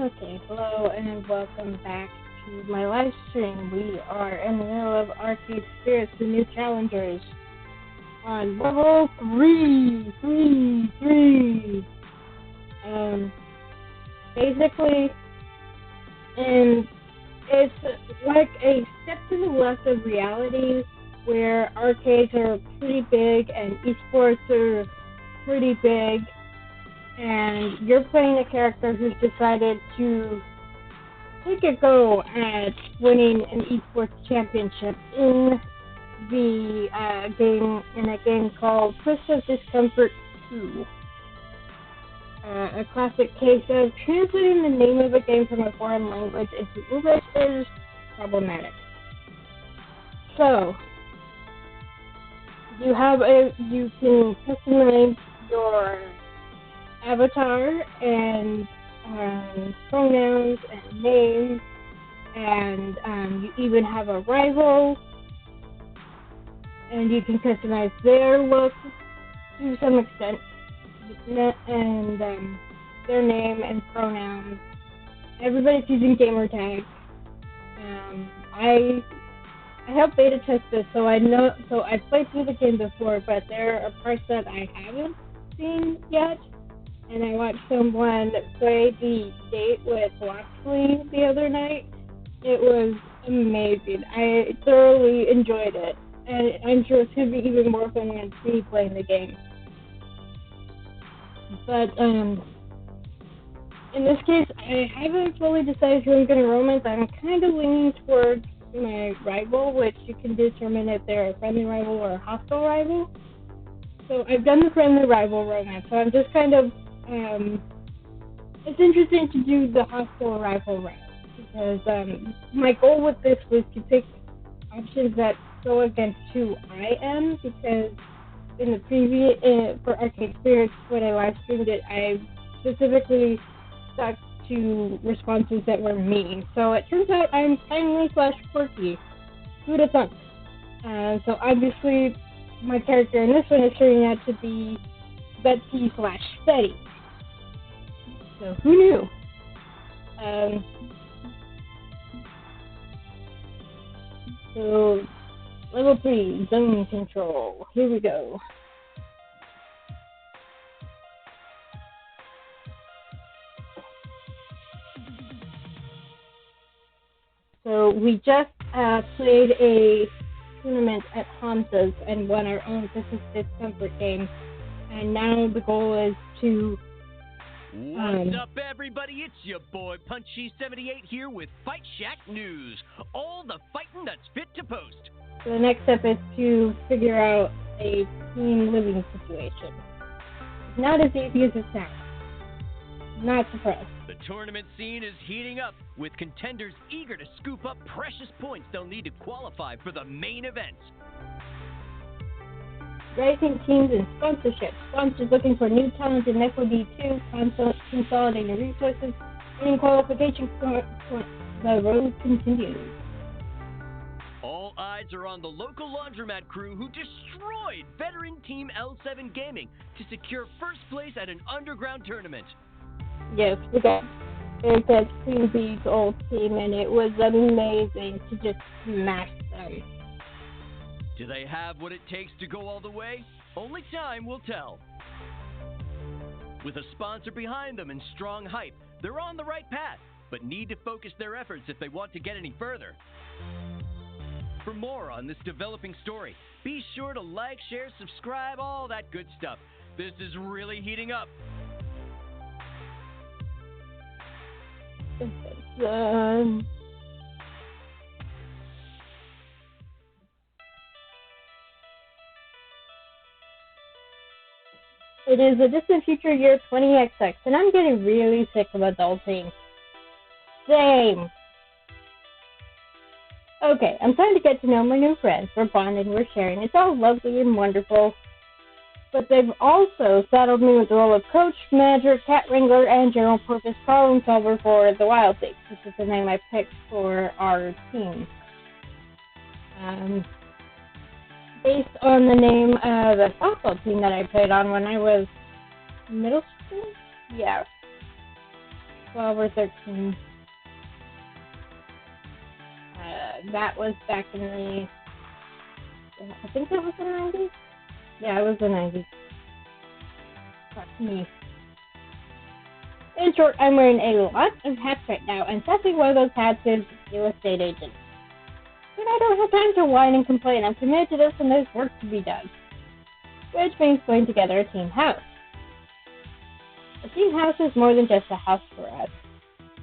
Okay, hello and welcome back to my live stream. We are in the middle of Arcade Spirits, the new challengers, on level 3. Basically, and it's like a step to the left of reality where arcades are pretty big and esports are pretty big, and you're playing a character who's decided to take a go at winning an esports championship in the a game called Twist of Discomfort 2. A classic case of translating the name of a game from a foreign language into English is problematic. So, you can customize your avatar and pronouns and names, and you even have a rival, and you can customize their look to some extent, and their name and pronouns. Everybody's using gamer tags. I helped beta test this, so I know. So I played through the game before, but there are parts that I haven't seen yet. And I watched someone play the date with Loxley the other night. It was amazing. I thoroughly enjoyed it, and I'm sure it's going to be even more fun than me playing the game. But in this case, I haven't fully decided who I'm going to romance. I'm kind of leaning towards my rival, which you can determine if they're a friendly rival or a hostile rival. So I've done the friendly rival romance, so I'm just kind of it's interesting to do the hostile rival route, because my goal with this was to pick options that go against who I am, because in the previous, for Arcade Spirits, when I live streamed it, I specifically stuck to responses that were mean. So it turns out I'm kindly / quirky. Who'd have thunk? So obviously, my character in this one is turning out to be Betsy / Betty. So who knew? So level 3, zone control. Here we go. So we just played a tournament at Hansa's and won our own Twist of Discomfort game. And now the goal is to... What's up, everybody? It's your boy Punchy78 here with Fight Shack News. All the fighting that's fit to post. So the next step is to figure out a team living situation. Not as easy as it sounds. Not surprised. The tournament scene is heating up, with contenders eager to scoop up precious points they'll need to qualify for the main event. Rising teams and sponsorships. Sponsors looking for new talent in Necro D2, consolidating resources, winning qualification points. The road continues. All eyes are on the local laundromat crew who destroyed veteran team L7 Gaming to secure first place at an underground tournament. Yes, we got that Queen Bee's old team, and it was amazing to just smash them. Do they have what it takes to go all the way? Only time will tell. With a sponsor behind them and strong hype, they're on the right path, but need to focus their efforts if they want to get any further. For more on this developing story, be sure to like, share, subscribe, all that good stuff. This is really heating up. It is a distant future year 20XX, and I'm getting really sick of adulting. Same. Okay, I'm trying to get to know my new friends. We're bonding, we're sharing. It's all lovely and wonderful. But they've also saddled me with the role of coach, manager, cat wrangler, and general purpose problem solver for the Wild Things, which is the name I picked for our team. Based on the name of a softball team that I played on when I was middle school? Yeah. 12 or 13. That was back in the... I think that was the 90s? Yeah, it was the 90s. That's me. In short, I'm wearing a lot of hats right now, and sadly one of those hats is real estate agent. But I don't have time to whine and complain. I'm committed to this and there's work to be done. Which means putting together a team house. A team house is more than just a house for us.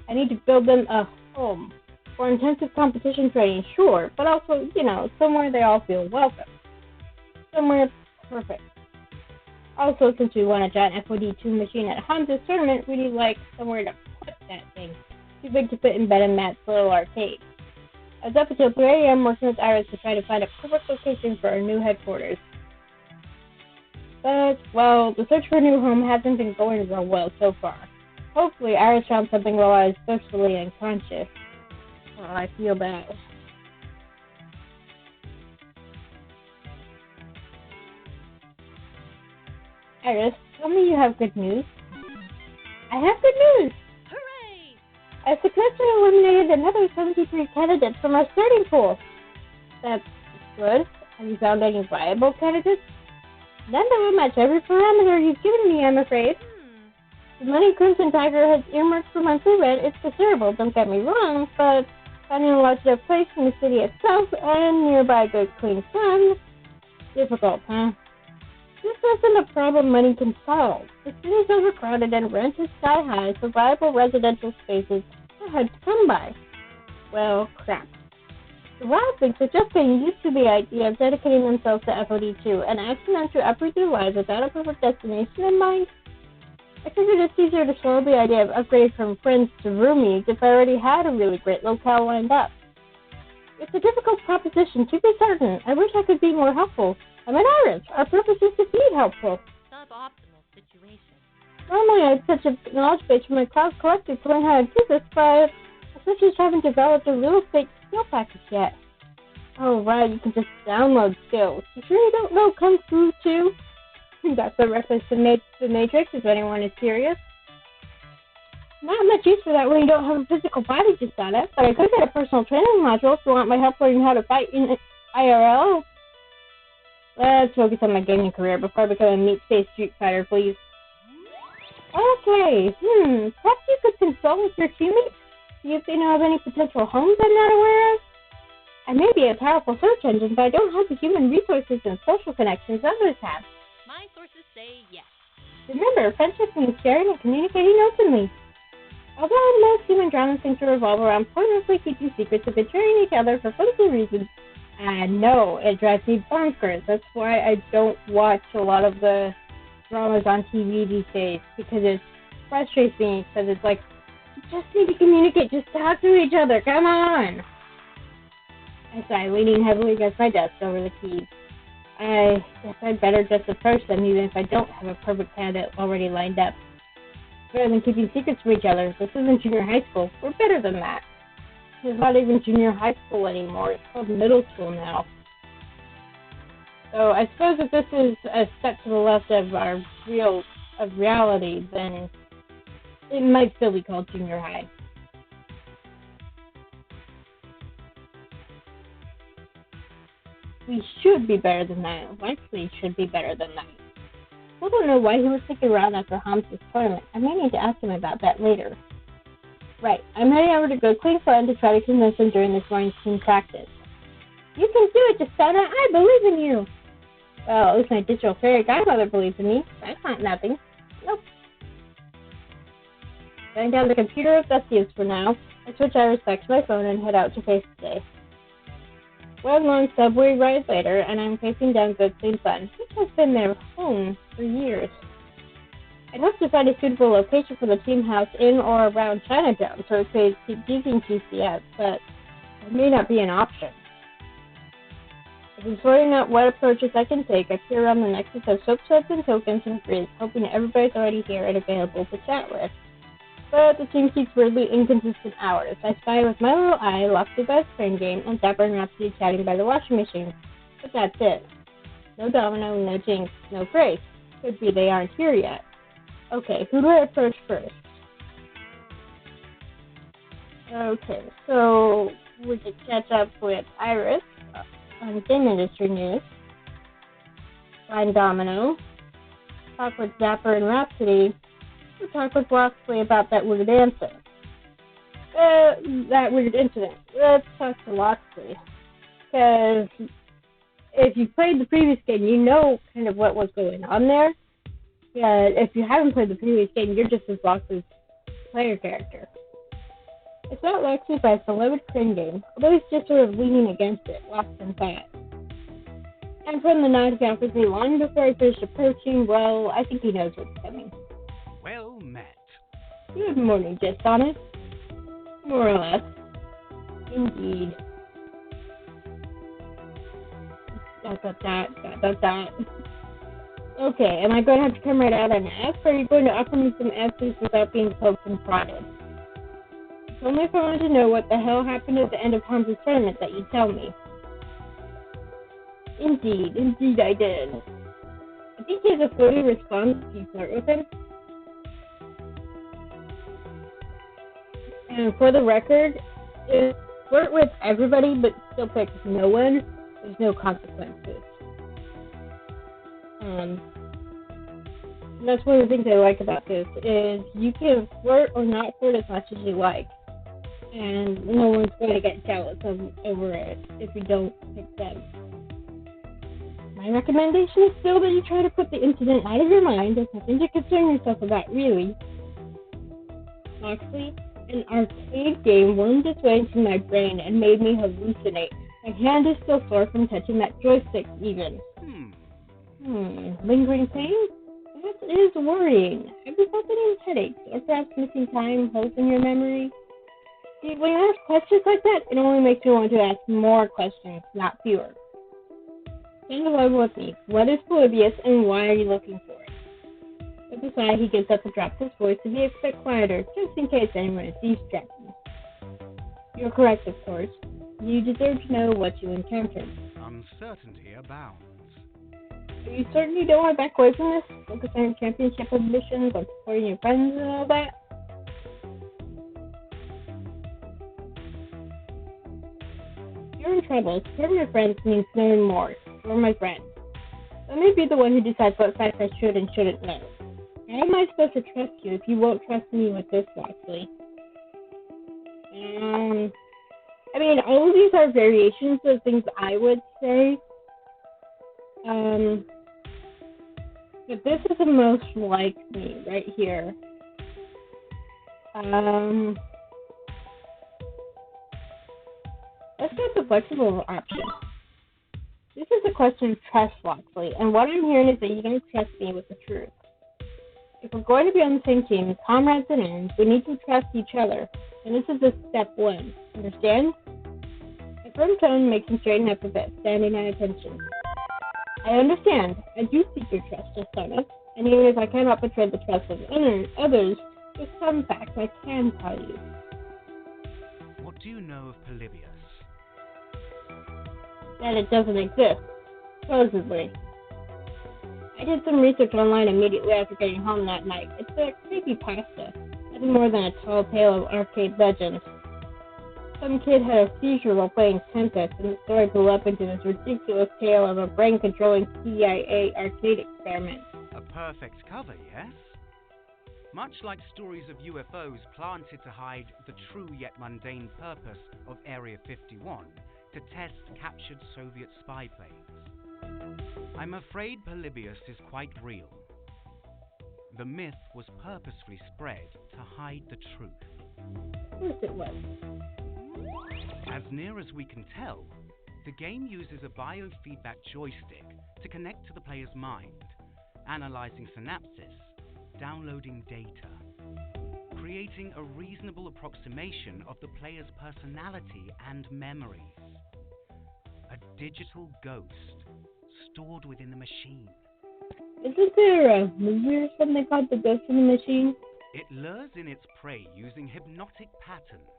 I need to build them a home. For intensive competition training, sure, but also, somewhere they all feel welcome. Somewhere perfect. Also, since we won a giant FOD2 machine at Hamza's tournament, we need, somewhere to put that thing. Too big to fit in bed and Matt's little arcade. I was up until 3 a.m. working with Iris to try to find a perfect location for our new headquarters. But, well, the search for a new home hasn't been going real well so far. Hopefully, Iris found something while I was socially unconscious. Oh, I feel bad. Iris, tell me you have good news. I have good news! Hooray! I successfully eliminated another 73 candidates from our starting pool. That's good. Have you found any viable candidates? None that will match every parameter you've given me, I'm afraid. The money Crimson Tiger has earmarked for monthly rent is considerable, don't get me wrong, but finding a large enough place in the city itself and nearby good clean sun, difficult, huh? This isn't a problem money can solve. The city is overcrowded and rent is sky high, so viable residential spaces are hard to come by. Well, crap. The Wild Things are just getting used to the idea of dedicating themselves to FOD2 and asking them to uproot their lives without a perfect destination in mind. I figured it's easier to show the idea of upgrading from friends to roomies if I already had a really great locale lined up. It's a difficult proposition, to be certain. I wish I could be more helpful. I'm an artist. Our purpose is to be helpful. Suboptimal situation. Normally, I'd such a knowledge base from my cloud collector to learn how to do this, but I just haven't developed a real estate skill package yet. Oh, right, you can just download skills. You sure you don't know Kung Fu, too? That's a reference to the Matrix, if anyone is curious. Not much use for that when you don't have a physical body to start at, but I could get a personal training module if you want my help learning how to fight in IRL. Let's focus on my gaming career before I become a meat-faced Street Fighter, please. Okay, perhaps you could consult with your teammates, see if they know of any potential homes I'm not aware of. I may be a powerful search engine, but I don't have the human resources and social connections others have. My sources say yes. Remember, friendship means sharing and communicating openly. Although most human dramas seem to revolve around pointlessly keeping secrets and betraying each other for flimsy reasons, I know it drives me bonkers. That's why I don't watch a lot of the dramas on TV these days, because it frustrates me, because it's like, you just need to communicate, just talk to each other, come on! I sigh, leaning heavily against my desk over the keys. I guess I'd better just approach them even if I don't have a perfect candidate already lined up. Better than keeping secrets from each other. This isn't junior high school. We're better than that. It's not even junior high school anymore. It's called middle school now. So I suppose if this is a step to the left of our reality, then it might still be called junior high. We should be better than that. Likely should be better than that. I don't know why he was sticking around after Hamza's tournament. I may need to ask him about that later. Right, I'm heading over to Go Clean Fun to try to convince him during this morning's team practice. You can do it, Justana. I believe in you. Well, at least my digital fairy godmother believes in me. That's not nothing. Nope. Setting down the computer of best use for now. I switch Iris back to my phone and head out to face the day. One long subway ride later, and I'm facing down Good Clean Fun, which has been their home for years. I'd hope to find a suitable location for the team house in or around Chinatown, so it could keep using TCS, but it may not be an option. I've been sorting out what approaches I can take. I peer around the nexus of soap suds and tokens and frizz, hoping everybody's already here and available to chat with. But the team keeps weirdly inconsistent hours. I spy with my little eye, Loxley by the spring game, and Dapper and Rhapsody chatting by the washing machine. But that's it. No Domino, no Jinx, no Grace. Could be they aren't here yet. Okay, who do I approach first? Okay, so we could catch up with Iris on game industry news, find Domino, talk with Zapper and Rhapsody, we'll talk with Loxley about that weird answer. That weird incident. Let's talk to Loxley. Because if you played the previous game, you know kind of what was going on there. Yeah, if you haven't played the previous game, you're just as Loxley's player character. It's not Loxley by its beloved Crane game, although he's just sort of leaning against it, lost in thought. And from the nod he offers me long before I finish approaching, well, I think he knows what's coming. Well met. Good morning, Just Honest. More or less. Indeed. That. Okay, am I going to have to come right out and ask, or are you going to offer me some answers without being poked and prodded? It's only if I want to know what the hell happened at the end of Hans' tournament that you tell me. Indeed I did. I think he has a flirty response if you flirt with him. And for the record, if flirt with everybody but still pick no one, there's no consequences. That's one of the things I like about this, is you can flirt or not flirt as much as you like. And no one's going to get jealous over it if you don't pick them. My recommendation is still that you try to put the incident out of your mind. There's nothing to concern yourself about, really. Loxley, an arcade game wormed its way into my brain and made me hallucinate. My hand is still sore from touching that joystick, even. Lingering pain? That is worrying. Have you felt any headaches, or perhaps missing time, holes in your memory? See, when you ask questions like that, it only makes me want to ask more questions, not fewer. Stand alone with me. What is Polybius, and why are you looking for it? With a sigh, he gets up and drops his voice to be a bit quieter, just in case anyone is eavesdropping. You're correct, of course. You deserve to know what you encountered. Uncertainty abounds. Are you certain you don't want to back away from this? Focus on your championship ambitions, on supporting your friends and all that? You're in trouble. Supporting your friends means knowing more. You're my friend. Let me be the one who decides what facts I should and shouldn't know. How am I supposed to trust you if you won't trust me with this, Loxley? All of these are variations of things I would say. But this is the most like me right here. Let's get the flexible option. This is a question of trust, Loxley, and what I'm hearing is that you don't trust me with the truth. If we're going to be on the same team, comrades in arms, we need to trust each other, and this is just step one. Understand? A firm tone makes him straighten up a bit, standing at attention. I understand. I do seek your trust, Justona, and even if I cannot betray the trust of others, with some facts I can tell you. What do you know of Polybius? That it doesn't exist, supposedly. I did some research online immediately after getting home that night. It's a creepypasta, nothing more than a tall tale of arcade legends. Some kid had a seizure while playing Tempest, and the story blew up into this ridiculous tale of a brain-controlling CIA arcade experiment. A perfect cover, yes? Much like stories of UFOs planted to hide the true yet mundane purpose of Area 51 to test captured Soviet spy planes. I'm afraid Polybius is quite real. The myth was purposefully spread to hide the truth. Of course it was. As near as we can tell, the game uses a biofeedback joystick to connect to the player's mind, analyzing synapses, downloading data, creating a reasonable approximation of the player's personality and memories. A digital ghost stored within the machine. Isn't there a movie or something called The Ghost in the Machine? It lures in its prey using hypnotic patterns,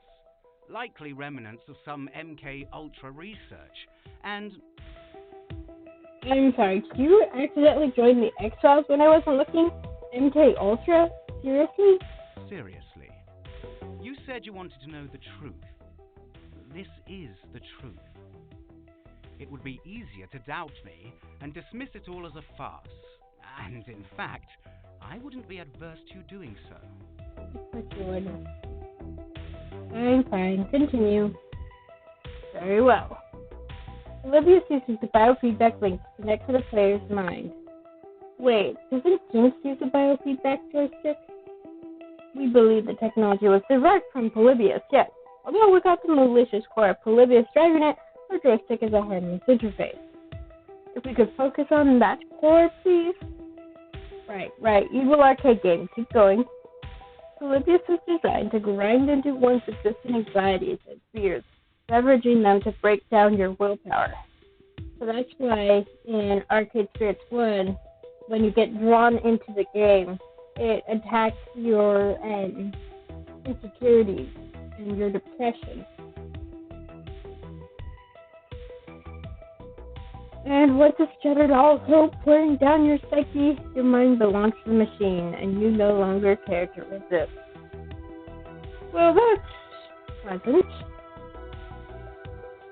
likely remnants of some MK Ultra research, and... I'm sorry, did you accidentally join the X-Files when I wasn't looking? MK Ultra? Seriously? Seriously. You said said you wanted to know the truth. This is the truth. It would be easier to doubt me and dismiss it all as a farce. And in fact, I wouldn't be adverse to you doing so. Of course you wouldn't. Fine. Continue. Very well. Polybius uses the biofeedback link to connect to the player's mind. Wait, doesn't Jinx use a biofeedback joystick? We believe the technology was derived from Polybius, yes. Although without the malicious core of Polybius driving it, our joystick is a harmless interface. If we could focus on that core, please. Right. Evil arcade game. Keep going. Polybius is designed to grind into one's existing anxieties and fears, leveraging them to break down your willpower. So that's why in Arcade Spirits 1, when you get drawn into the game, it attacks your insecurities and your depression. And what this shattered also, pouring down your psyche, your mind belongs to the machine, and you no longer care to resist. Well, that's pleasant.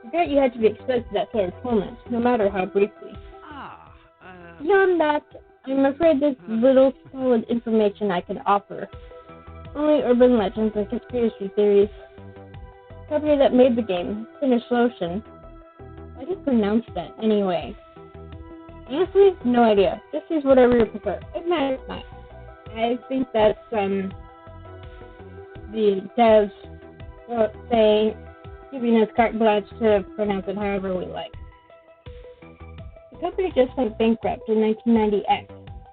I bet you had to be exposed to that sort of torment, no matter how briefly. Beyond that, I'm afraid there's little solid information I can offer. Only urban legends and conspiracy theories. The company that made the game, Finnish Lotion. How do you pronounce that anyway? Honestly, no idea. Just use whatever you prefer. It matters not. I think that's the devs say giving us carte blanche to pronounce it however we like. The company just went bankrupt in 1990X.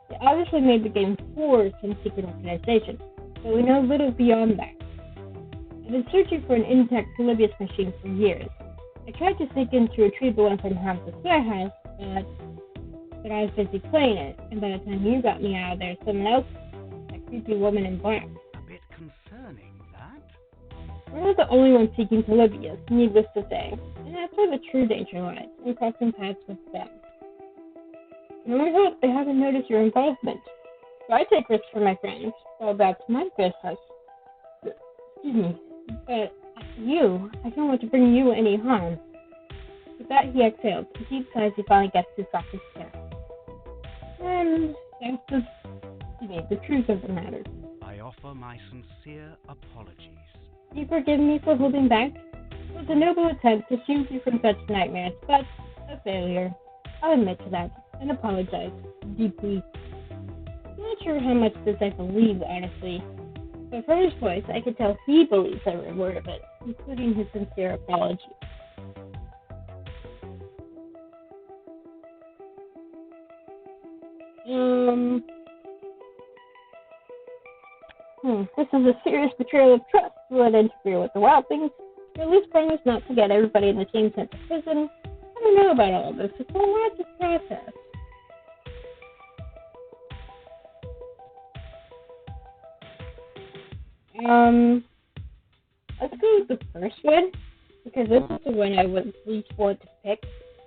They obviously made the game for some secret organization, but we know little beyond that. I've been searching for an intact Polybius machine for years. I tried to sneak in to retrieve the one from Hamza's warehouse, but I was busy playing it, and by the time you got me out of there, someone else, that creepy woman in black. A bit concerning, that? We're not the only ones seeking Polybius, needless to say, and that's where the true danger lies, in crossing paths with them. And I hope they haven't noticed your involvement. So I take risks for my friends, well, that's my business. Excuse me, but you, I don't want to bring you any harm. With that, he exhaled, a deep sigh as he finally gets to stop his chair. And that's the truth of the matter. I offer my sincere apologies. You forgive me for holding back? It was a noble attempt to shield you from such nightmares, but a failure. I'll admit to that, and apologize deeply. I'm not sure how much this I believe, honestly. But from his voice, I could tell he believes every word of it, including his sincere apology. This is a serious betrayal of trust. Will it interfere with the wild things? Or at least promise not to get everybody in the team sent to prison? I don't know about all this. It's a lot to process. Let's go with the first one, because this is the one I would least want to pick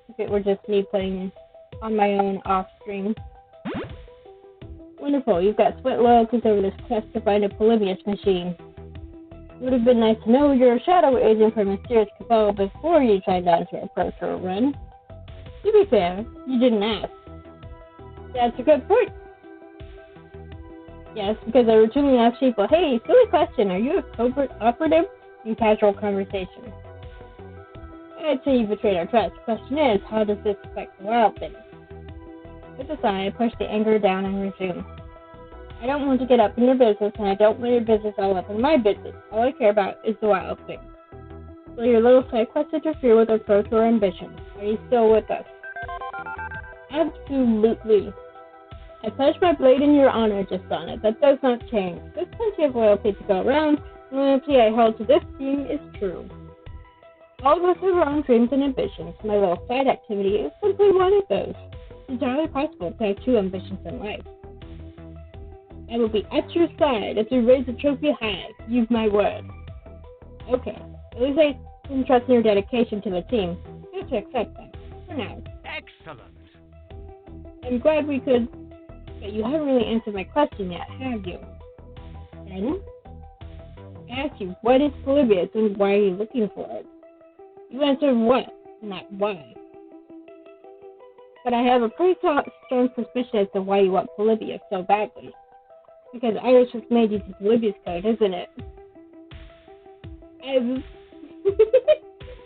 if it were just me playing on my own off stream. Wonderful, you've got sweat loyalties over this quest to find a Polybius machine. It would have been nice to know you're a shadow agent for Mysterious Cabal before you signed on to approach or run. To be fair, you didn't ask. That's a good point. Yes, because I routinely ask people, hey, silly question, are you a covert operative? In casual conversation. I'd say you betrayed our trust. The question is, how does this affect the wild things? With a sigh, I push the anger down and resume. I don't want to get up in your business, and I don't want your business all up in my business. All I care about is the wild things. Will your little side quest interfere with our pro tour ambitions? Are you still with us? Absolutely. I pledge my blade in your honor, Justana. That does not change. There's plenty of loyalty to go around. The loyalty I hold to this team is true. All of us have our own dreams and ambitions. My little side activity is simply one of those. It's entirely possible to have two ambitions in life. I will be at your side as we raise the trophy high. You've my word. Okay. At least I can trust in your dedication to the team. You have to accept that. For now. Excellent. I'm glad we could... But you haven't really answered my question yet, have you? Pardon? ask you, what is Polybius and why are you looking for it? You answer what, not why. But I have a pretty strong suspicion as to why you want Polybius so badly. Because Iris was made using Polybius code, isn't it? I've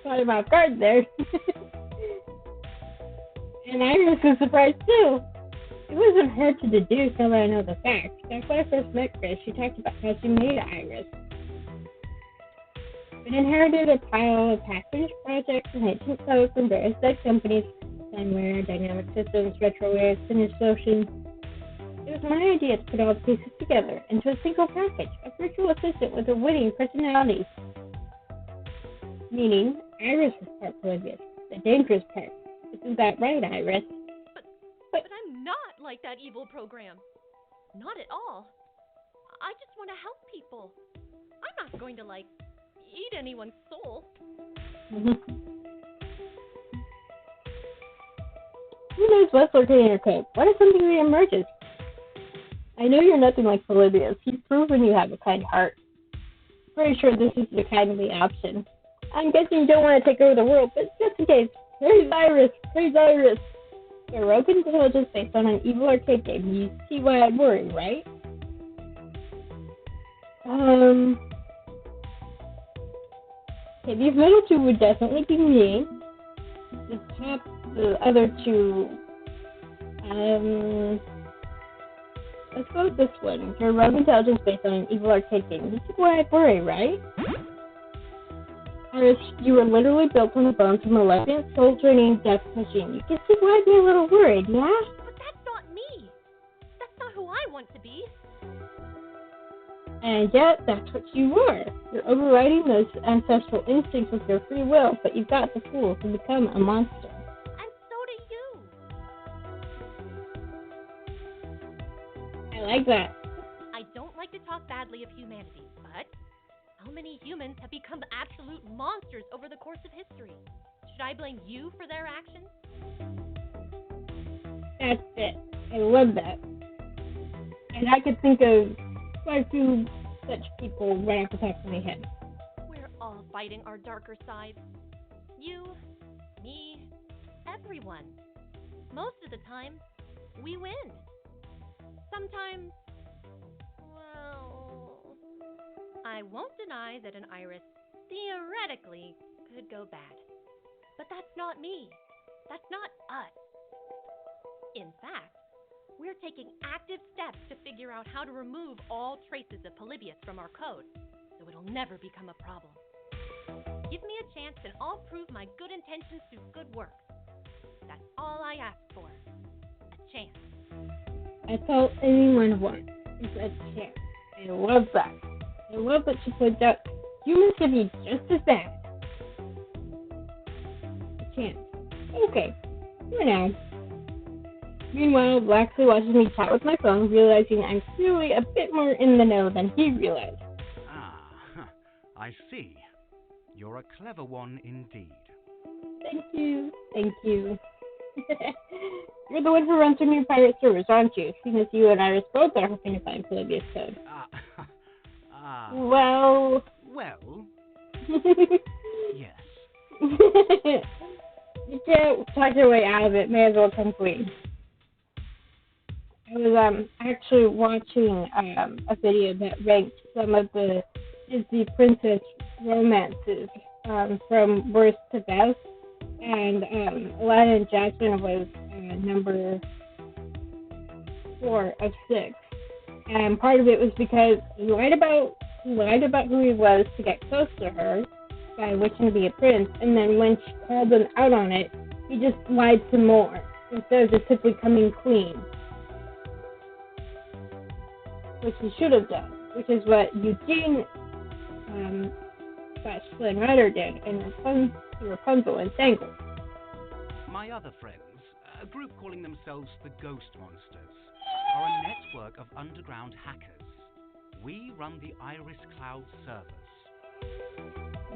caught him off guard there. And Iris was surprised too. It wasn't hard to deduce now that I know the facts. Back when I first met Chris, she talked about how she made Iris. It inherited a pile of half-finished projects and ancient code from various dead companies, Timeware, Dynamic Systems, Retrowave, Finished Ocean. It was my idea to put all the pieces together into a single package, a virtual assistant with a winning personality. Meaning, Iris was part Polybius, the dangerous part. Isn't that right, Iris? But I'm not like that evil program. Not at all. I just want to help people. I'm not going to, eat anyone's soul. Who knows what's lurking in your code? What if something reemerges? I know you're nothing like Polybius. You've proven you have a kind heart. Pretty sure this is your kindly option. I'm guessing you don't want to take over the world, but just in case, here's Iris. Here's Iris. Your rogue intelligence based on an evil arcade game. You see why I'd worry, right? Okay, these middle two would definitely be me. The other two, let's go with this one. Your rogue intelligence based on an evil arcade game. You see why I'd worry, right? Iris, you were literally built on the bones of a malevolent soul-draining death machine. You can see why I'd be a little worried, yeah? But that's not me. That's not who I want to be. And yet, that's what you were. You're overriding those ancestral instincts with your free will, but you've got the tools to become a monster. And so do you. I like that. I don't like to talk badly of humanity, but how many humans have become absolute monsters over the course of history? Should I blame you for their actions? That's it. I love that. And I could think of quite a few such people right off the top of my head. We're all fighting our darker sides. You, me, everyone. Most of the time, we win. Sometimes, well, I won't deny that an Iris theoretically could go bad. But that's not me. That's not us. In fact, we're taking active steps to figure out how to remove all traces of Polybius from our code, so it'll never become a problem. Give me a chance and I'll prove my good intentions through good work. That's all I ask for. A chance. That's all anyone wants, is a chance. I love that. I love that she points out humans can be just as bad. A chance. Okay. For now. Meanwhile, Blacksley watches me chat with my phone, realizing I'm clearly a bit more in the know than he realized. I see. You're a clever one indeed. Thank you. Thank you. You're the one who runs some new pirate servers, aren't you? Seeing as you and Iris both are hoping to find Polybius code. Well... Well? Yes. You can't talk your way out of it. May as well come clean. I was actually watching a video that ranked some of the Disney princess romances from worst to best, and Aladdin and Jasmine was number 4 of 6. And part of it was because he lied about who he was to get close to her by wishing to be a prince, and then when she called him out on it, he just lied some more instead of just simply coming clean. Which he should have done, which is what Eugene / Flynn Rider did in Rapunzel and Tangled. My other friends, a group calling themselves the Ghost Monsters, are a network of underground hackers. We run the Iris Cloud servers.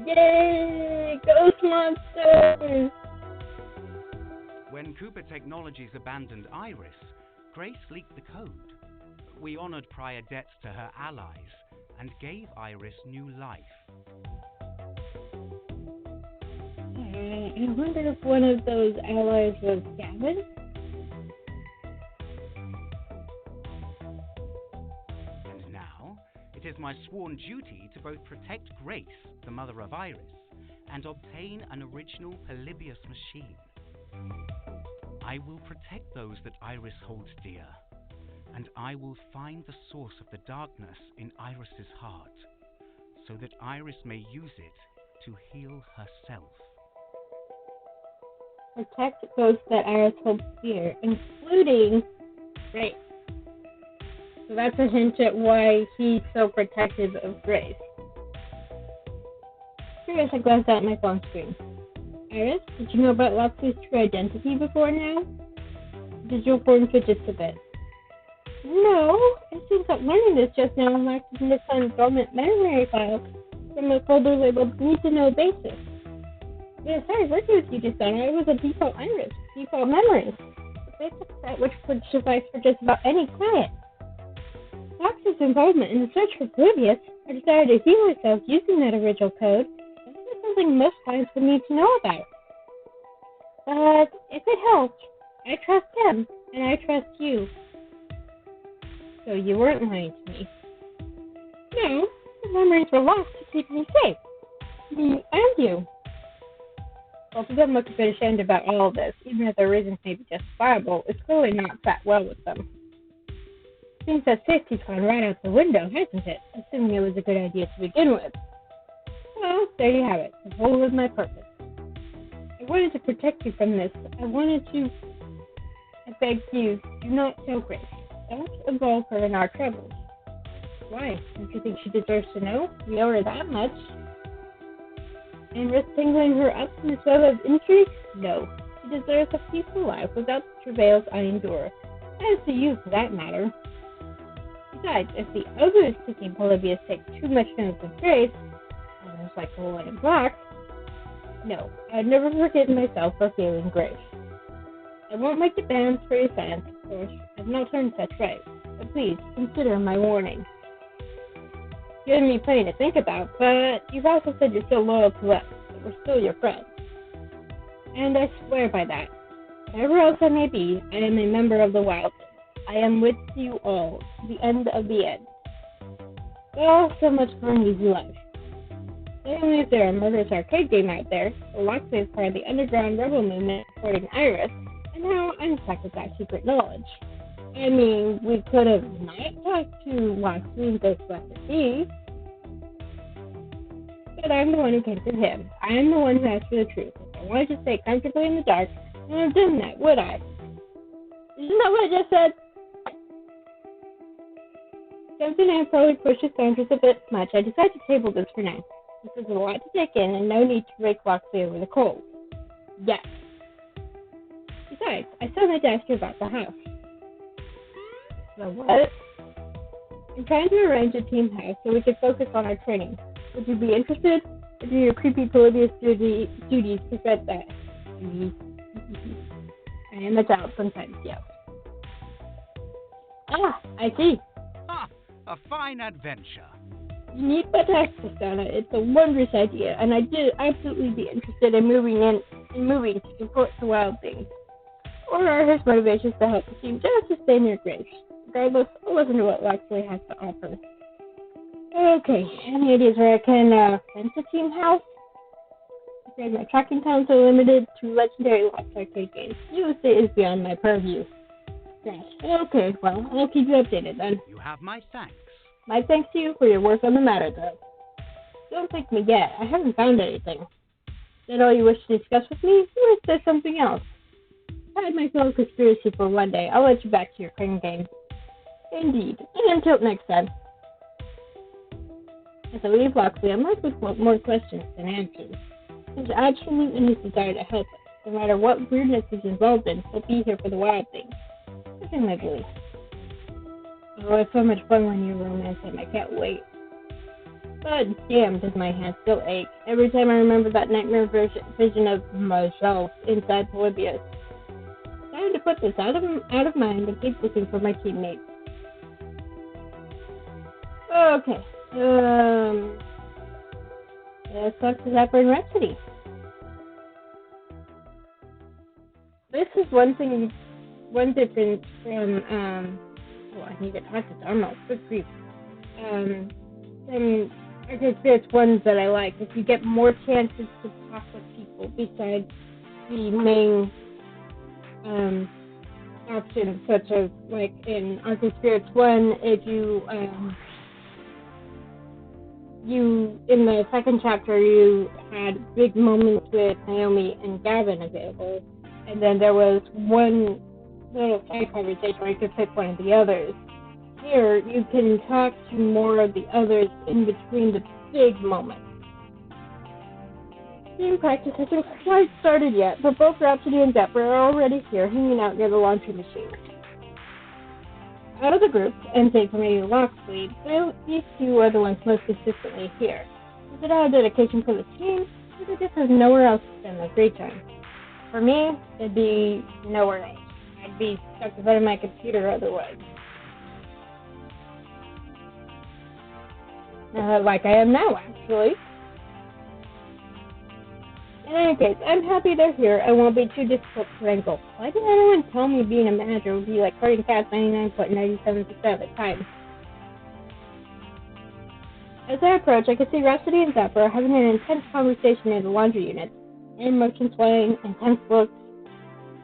Yay! Ghost Monsters! When Cooper Technologies abandoned Iris, Grace leaked the code. We honored prior debts to her allies and gave Iris new life. I wonder if one of those allies was Gavin? And now, it is my sworn duty to both protect Grace, the mother of Iris, and obtain an original polyamorous machine. I will protect those that Iris holds dear, and I will find the source of the darkness in Iris's heart, so that Iris may use it to heal herself. Protect those that Iris holds dear, including Grace. So that's a hint at why he's so protective of Grace. Curious, I glanced out at my phone screen. Iris, did you know about Loxley's true identity before now? Did you form fidgets a bit? No, it seems that learning this just now unlocked Miss Sun's dormant memory files from a folder labeled Need to Know Basics. Yeah, sorry, working with you just now. I was a default Iris, default memories. The basic set which would suffice for just about any client. Loxley's involvement in the search for Oblivious, our desire to heal ourselves using that original code, is something most clients would need to know about. But if it helps, I trust him, and I trust you. So you weren't lying to me. No, the memories were lost to keep me safe. Me and you. Both of them look a bit ashamed about all of this, even if their reasons may be justifiable. It's clearly not sat well with them. Seems that safety's gone right out the window, hasn't it? Assuming it was a good idea to begin with. Well, there you have it. The whole of my purpose. I wanted to protect you from this. I beg you, do not tell Grace. Don't involve her in our troubles. Why? Don't you think she deserves to know? We owe her that much. And risk tingling her up in this web of intrigue? No. She deserves a peaceful life without the travails I endure. As do you, for that matter. Besides, if the others seeking Polybius take too much notice of Grace, almost like the woman in black, no, I'd never forgive myself for failing Grace. I won't make demands for your silence, of course. I've not earned such right, but please consider my warning. You've given me plenty to think about, but you've also said you're still loyal to us, that we're still your friends. And I swear by that. Whatever else I may be, I am a member of the Wild. I am with you all, to the end of the end. Well, so much for an easy life. Not only is there a murderous arcade game out there, but Loxley is part of the underground rebel movement supporting Iris, and now I'm stuck with that secret knowledge. I mean, we could have not talked to Loxley and just left it be. But I'm the one who came to him. I am the one who asked for the truth. If I wanted to stay comfortably in the dark, I would have done that, would I? Isn't that what I just said? Something I probably pushed his boundaries a bit much. I decided to table this for now. This is a lot to take in, and no need to rake Loxley over the coals. Yes. Besides, I still need to ask you about the house. The what? I'm trying to arrange a team house so we can focus on our training. Would you be interested? Or do your creepy Polybius duties prevent that? I am a child sometimes, yes. Ah, I see. Ah, a fine adventure. You need but access, Donna. It's a wondrous idea, and I did absolutely be interested in moving to support the wild things. Or are his motivations to help the team just to stay near Grace? Regardless, I'll listen to what Loxley has to offer. Okay, any ideas where I can rent a team house? Afraid my tracking times are limited to legendary Lox arcade games. Real estate is beyond my purview. Yes. Okay, well, I'll keep you updated then. You have my thanks. My thanks to you for your work on the matter, though. Don't thank me yet. I haven't found anything. Is that all you wish to discuss with me? Or is there something else? I had my fellow conspiracy for one day. I'll let you back to your crane game. Indeed. And until next time. As I leave Loxley, I'm left with more questions than answers. His absolute and his desire to help us. No matter what weirdness he's involved in, he'll be here for the wild things. That's in my belief. Oh, it's so much fun when you romance him. I can't wait. But damn, does my hand still ache every time I remember that nightmare vision of myself inside Polybius. Time to put this out of mind and keep looking for my teammates. Okay, Let's talk to Zapper and Rhapsody. This is one difference from, I need to talk to Dharma. Good grief. I guess there's ones that I like. If you get more chances to talk with people besides the main options, such as like in Arcade Spirits 1, if you in the second chapter you had big moments with Naomi and Gavin available, and then there was one little side conversation where you could pick one of the others. Here, you can talk to more of the others in between the big moments. Team practice hasn't quite started yet, but both Rhapsody and Zapper are already here, hanging out near the laundry machine. Out of the group, and save for maybe Locksley, these two are the ones most consistently here. Is it out of dedication for the team, or they just have nowhere else to spend their free time? For me, it'd be nowhere else. I'd be stuck in front of my computer otherwise. Like I am now, actually. In any case, I'm happy they're here and won't be too difficult to wrangle. Why didn't anyone tell me being a manager would be like herding cats 99.97% of the time? As I approach, I can see Rhapsody and Zapper having an intense conversation near the laundry unit. Hand motions swaying, intense looks.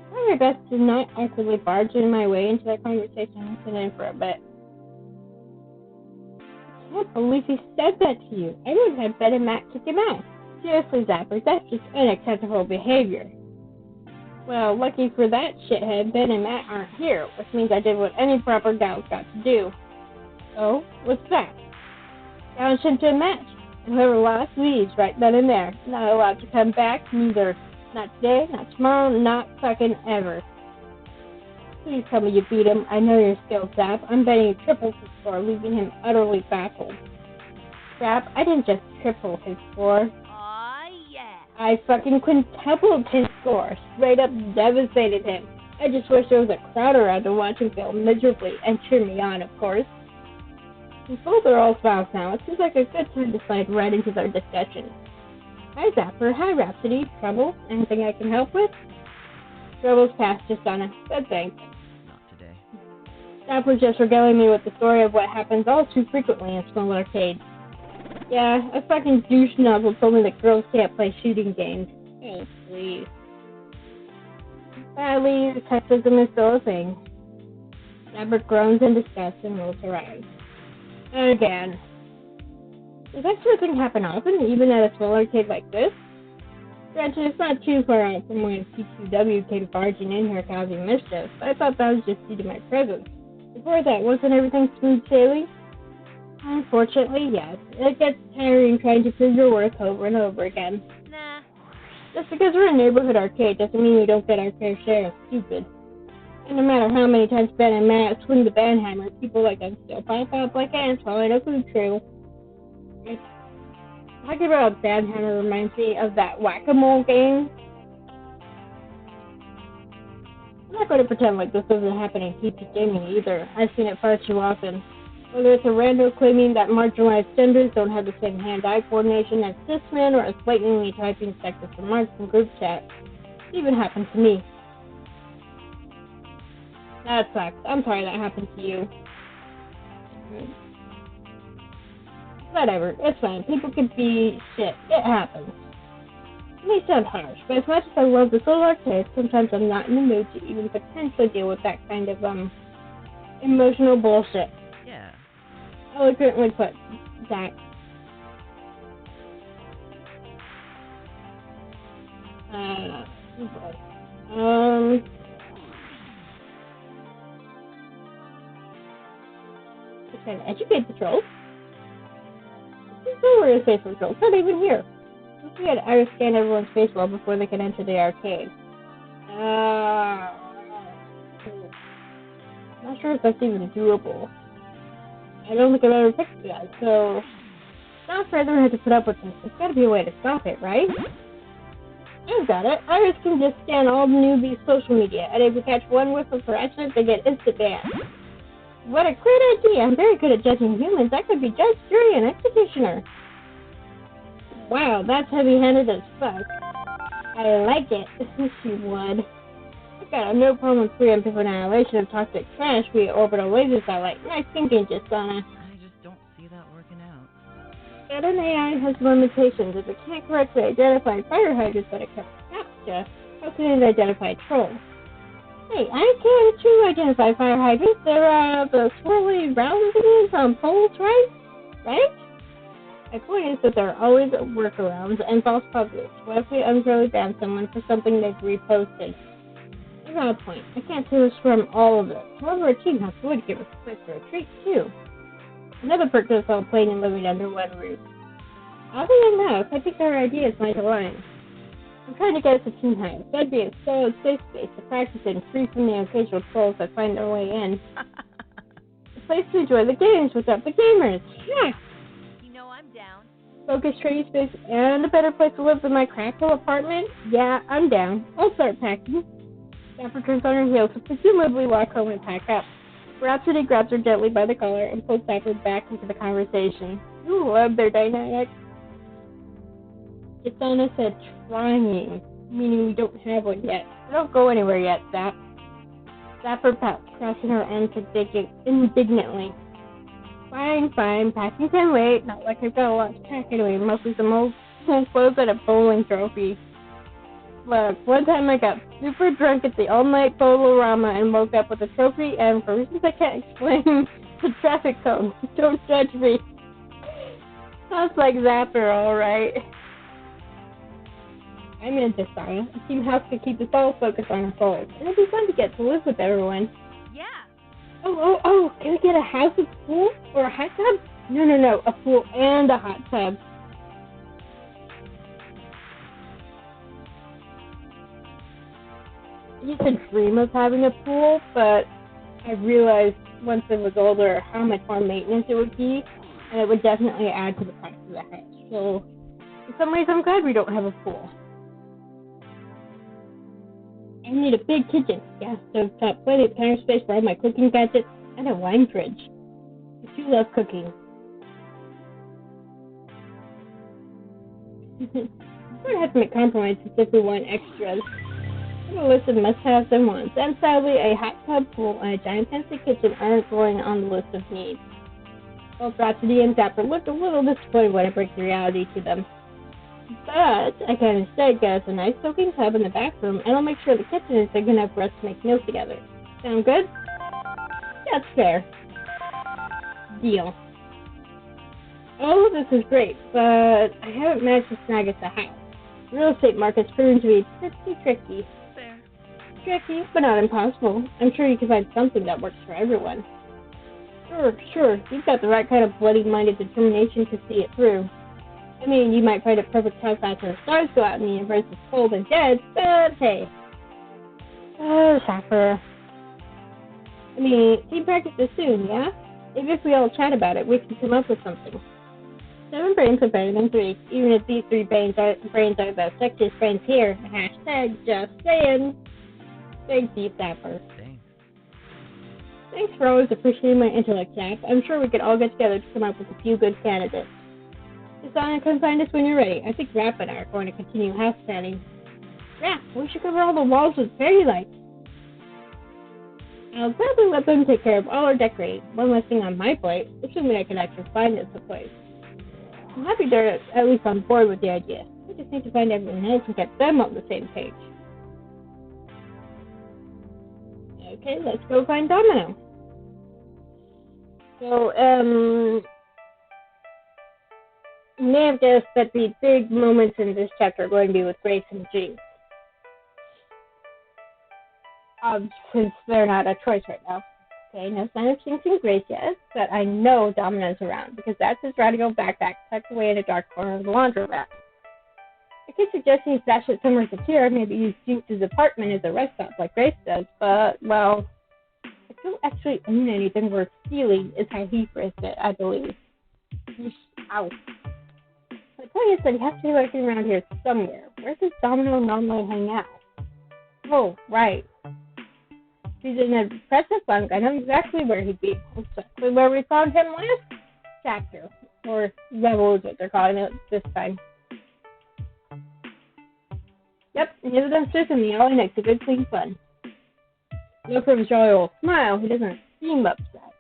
I try my best to not awkwardly barge in my way into their conversation and sit in for a bit. I can't believe he said that to you. I would have Ben and Matt kick him out. Seriously, Zapper, that's just unacceptable behavior. Well, lucky for that shithead, Ben and Matt aren't here, which means I did what any proper gal's got to do. Oh, what's that? Challenge him to a match, and whoever lost leaves right then and there. Not allowed to come back, neither. Not today, not tomorrow, not fucking ever. Please tell me you beat him. I know your skills, Zap. I'm betting you tripled his score, leaving him utterly baffled. Zap, I didn't just triple his score. I fucking quintupled his score. Straight up devastated him. I just wish there was a crowd around to watch him fail miserably and cheer me on, of course. Since both are all smiles now, it seems like a good time to slide right into their discussion. Hi, Zapper. Hi, Rhapsody. Trouble? Anything I can help with? Trouble's past, Justana. Good, thanks. Not today. Zapper's just regaling me with the story of what happens all too frequently in small arcades. Yeah, a fucking douche novel told me that girls can't play shooting games. Oh, please. Sadly, the sexism is still a thing. Zapper groans in disgust and rolls her eyes. Again. Does that sort of thing happen often, even at a small arcade like this? Granted, it's not too far out from when CQW came barging in here causing mischief, but I thought that was just due to my presence. Before that, wasn't everything smooth sailing? Unfortunately, yes. It gets tiring trying to prove your worth over and over again. Nah. Just because we're a neighborhood arcade doesn't mean we don't get our fair share of stupid. And no matter how many times Ben and Matt swing the bandhammer, people like us still pop up like ants following a food trail. Talking about bandhammer reminds me of that whack-a-mole game. I'm not going to pretend like this doesn't happen in heaps of gaming either. I've seen it far too often. Whether it's a rando claiming that marginalized genders don't have the same hand-eye coordination as cis men, or as blatantly typing sexist remarks in group chat. It even happened to me. That sucks. I'm sorry that happened to you. Whatever, it's fine. People can be shit. It happens. It may sound harsh, but as much as I love this little arcade, sometimes I'm not in the mood to even potentially deal with that kind of, emotional bullshit. Yeah. Eloquently put, Zach. Trying to educate the trolls. This is where his face was not even here. We had Iris scan everyone's face well before they could enter the arcade. Not sure if that's even doable. I don't think I've ever fixed that, so without further ado to put up with this, there's gotta be a way to stop it, right? I've got it. Iris can just scan all the newbies' social media, and if we catch one whiff of harassment, they get instant ban. What a great idea. I'm very good at judging humans. I could be judge, jury, and executioner. Wow, that's heavy-handed as fuck. I like it. She would. I've got no problem with preemptive annihilation of toxic trash via orbital laser satellite. Nice thinking, Justana. I just don't see that working out. But an AI has limitations. If it can't correctly identify fire hydrants that it can capture, how can it identify trolls? Hey, I can too identify fire hydrants. They're the swirly round things on poles, right? Right? My point is that there are always workarounds and false positives. What if we unfairly ban someone for something they've reposted? I got a point. I can't say this from all of it. However, a team house would give us a place for a treat, too. Another perk to us all playing and living under one roof. Oddly enough, I think our ideas might align. I'm trying to get us a team house. That'd be a solid safe space to practice in, free from the occasional trolls that find their way in. A place to enjoy the games without the gamers. Yeah. You know I'm down. Focus training space and a better place to live than my crackle apartment? Yeah, I'm down. I'll start packing. Dapper turns on her heels to presumably walk home and pack up. Rhapsody grabs her gently by the collar and pulls Dapper back into the conversation. You love their dynamic. Kitana said trying, meaning we don't have one yet. We don't go anywhere yet, Zap. Dapper pouts, crossing her arms indignantly. Fine, packing can wait. Not like I've got a lot to pack anyway, mostly some old clothes and a bowling trophy. Look, one time I got super drunk at the all-night Bolorama and woke up with a trophy and, for reasons I can't explain, the traffic cone. Don't judge me. Sounds like Zapper, alright. I'm into style. A team house to keep us all focused on our goals. And it'll be fun to get to live with everyone. Yeah. Oh, can we get a house with a pool? Or a hot tub? No, a pool and a hot tub. I used to dream of having a pool, but I realized once I was older how much more maintenance it would be, and it would definitely add to the price of the house. So, in some ways, I'm glad we don't have a pool. I need a big kitchen, gas stove top, plenty of counter space for all my cooking gadgets, and a wine fridge. I do love cooking. We're gonna have to make compromises if we want extras. I have a list of must-haves and wants, and sadly, a hot tub, pool, and a giant fancy kitchen aren't going on the list of needs. Both Rhapsody and Dapper looked a little disappointed when I break the reality to them. But I can instead get us a nice soaking tub in the back room, and I'll make sure the kitchen is big enough for us to make meals together. Sound good? That's fair. Deal. Oh, this is great, but I haven't managed to snag us a house. The real estate market's proven to be pretty tricky. Fair. Tricky, but not impossible. I'm sure you can find something that works for everyone. Sure. You've got the right kind of bloody-minded determination to see it through. I mean, you might find a perfect house after the stars go out and the universe is cold and dead, but hey. Shopper. I mean, team practice is soon, yeah? Maybe if we all chat about it, we can come up with something. 7 brains are better than 3, even if these 3 brains are the sexiest brains here. Hashtag just saying. Thanks, you, Sapper. Thanks for always appreciating my intellect, Jack. I'm sure we could all get together to come up with a few good candidates. Desana, come find us when you're ready. I think Rap and I are going to continue house planning. Rap, we should cover all the walls with fairy lights. I'll gladly let them take care of all our decorating. One less thing on my plate, assuming I can actually find us a place. I'm happy they're at least on board with the idea. We just need to find everyone else and get them on the same page. Okay, let's go find Domino. So, you may have guessed that the big moments in this chapter are going to be with Grace and Jinx. Since they're not a choice right now. Okay, no sign of Jinx and Grace yet, but I know Domino's around because that's his radio backpack tucked away in a dark corner of the laundromat. I keep suggesting he stash it somewhere secure, maybe use Jinx's apartment as a rest stop like Grace does, but, well, I don't actually own anything worth stealing, is how he phrased it, I believe. Ow. The point is that he has to be lurking around here somewhere. Where does Domino normally hang out? Oh, right. he's in a depressive funk, I know exactly where he'd be. Exactly where we found him last chapter. Or level is what they're calling it this time. Yep, he's downstairs in the alley next to good clean fun. Look for his jolly old smile, he doesn't seem upset.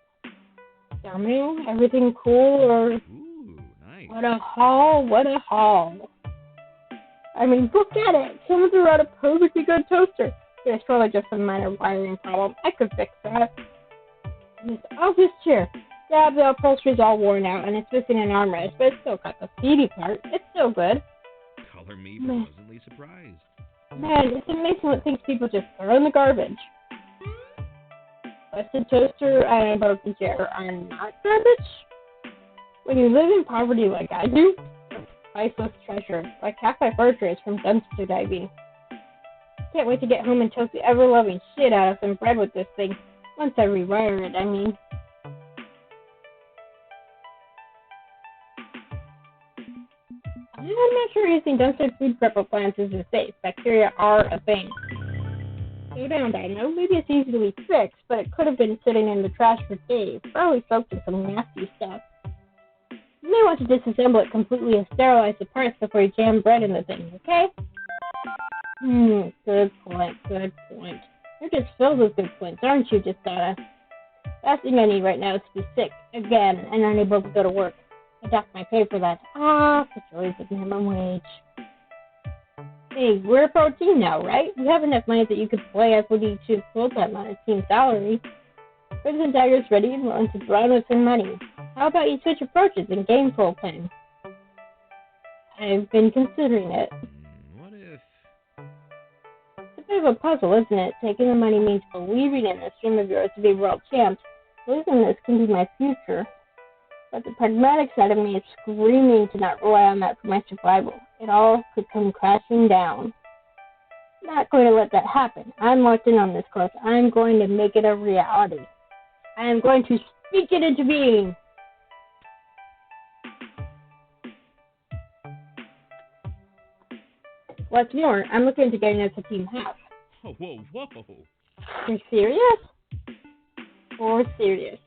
Charming, everything cool, or... Ooh, nice. What a haul. I mean, look at it. Someone threw out a perfectly good toaster. It's probably just a minor wiring problem. I could fix that. And this office chair. Yeah, the upholstery's all worn out, and it's missing an armrest, but it's still got the seedy part. It's still good. Color me pleasantly surprised. Man, it's amazing what things people just throw in the garbage. Busted toaster and a broken chair are not garbage. When you live in poverty like I do, priceless treasure, like half my furniture is from dumpster diving. Can't wait to get home and toast the ever-loving shit out of some bread with this thing. Once I rewire it, I mean. I'm not sure using dumpster food prep appliances is safe. Bacteria are a thing. Slow down, Dino. Maybe it's easily fixed, but it could have been sitting in the trash for days, probably soaked in some nasty stuff. You may want to disassemble it completely and sterilize the parts before you jam bread in the thing, okay? Good point. You're just filled with good points, aren't you, just Donna? Last thing I need right now is to be sick, again, and unable to go to work. I docked my pay for that. The joys of minimum wage. Hey, we're a pro team now, right? We have enough money that you could play equity to full-time on a team salary. Crimson Tiger's ready and willing to throw in some money. How about you switch approaches and game full-time? I've been considering it. What if... It's a bit of a puzzle, isn't it? Taking the money means believing in this dream of yours to be world champs. Losing this can be my future. But the pragmatic side of me is screaming to not rely on that for my survival. It all could come crashing down. I'm not going to let that happen. I'm locked in on this course. I'm going to make it a reality. I am going to speak it into being. What's more, I'm looking into getting us a team house. Whoa. You're serious? Or serious?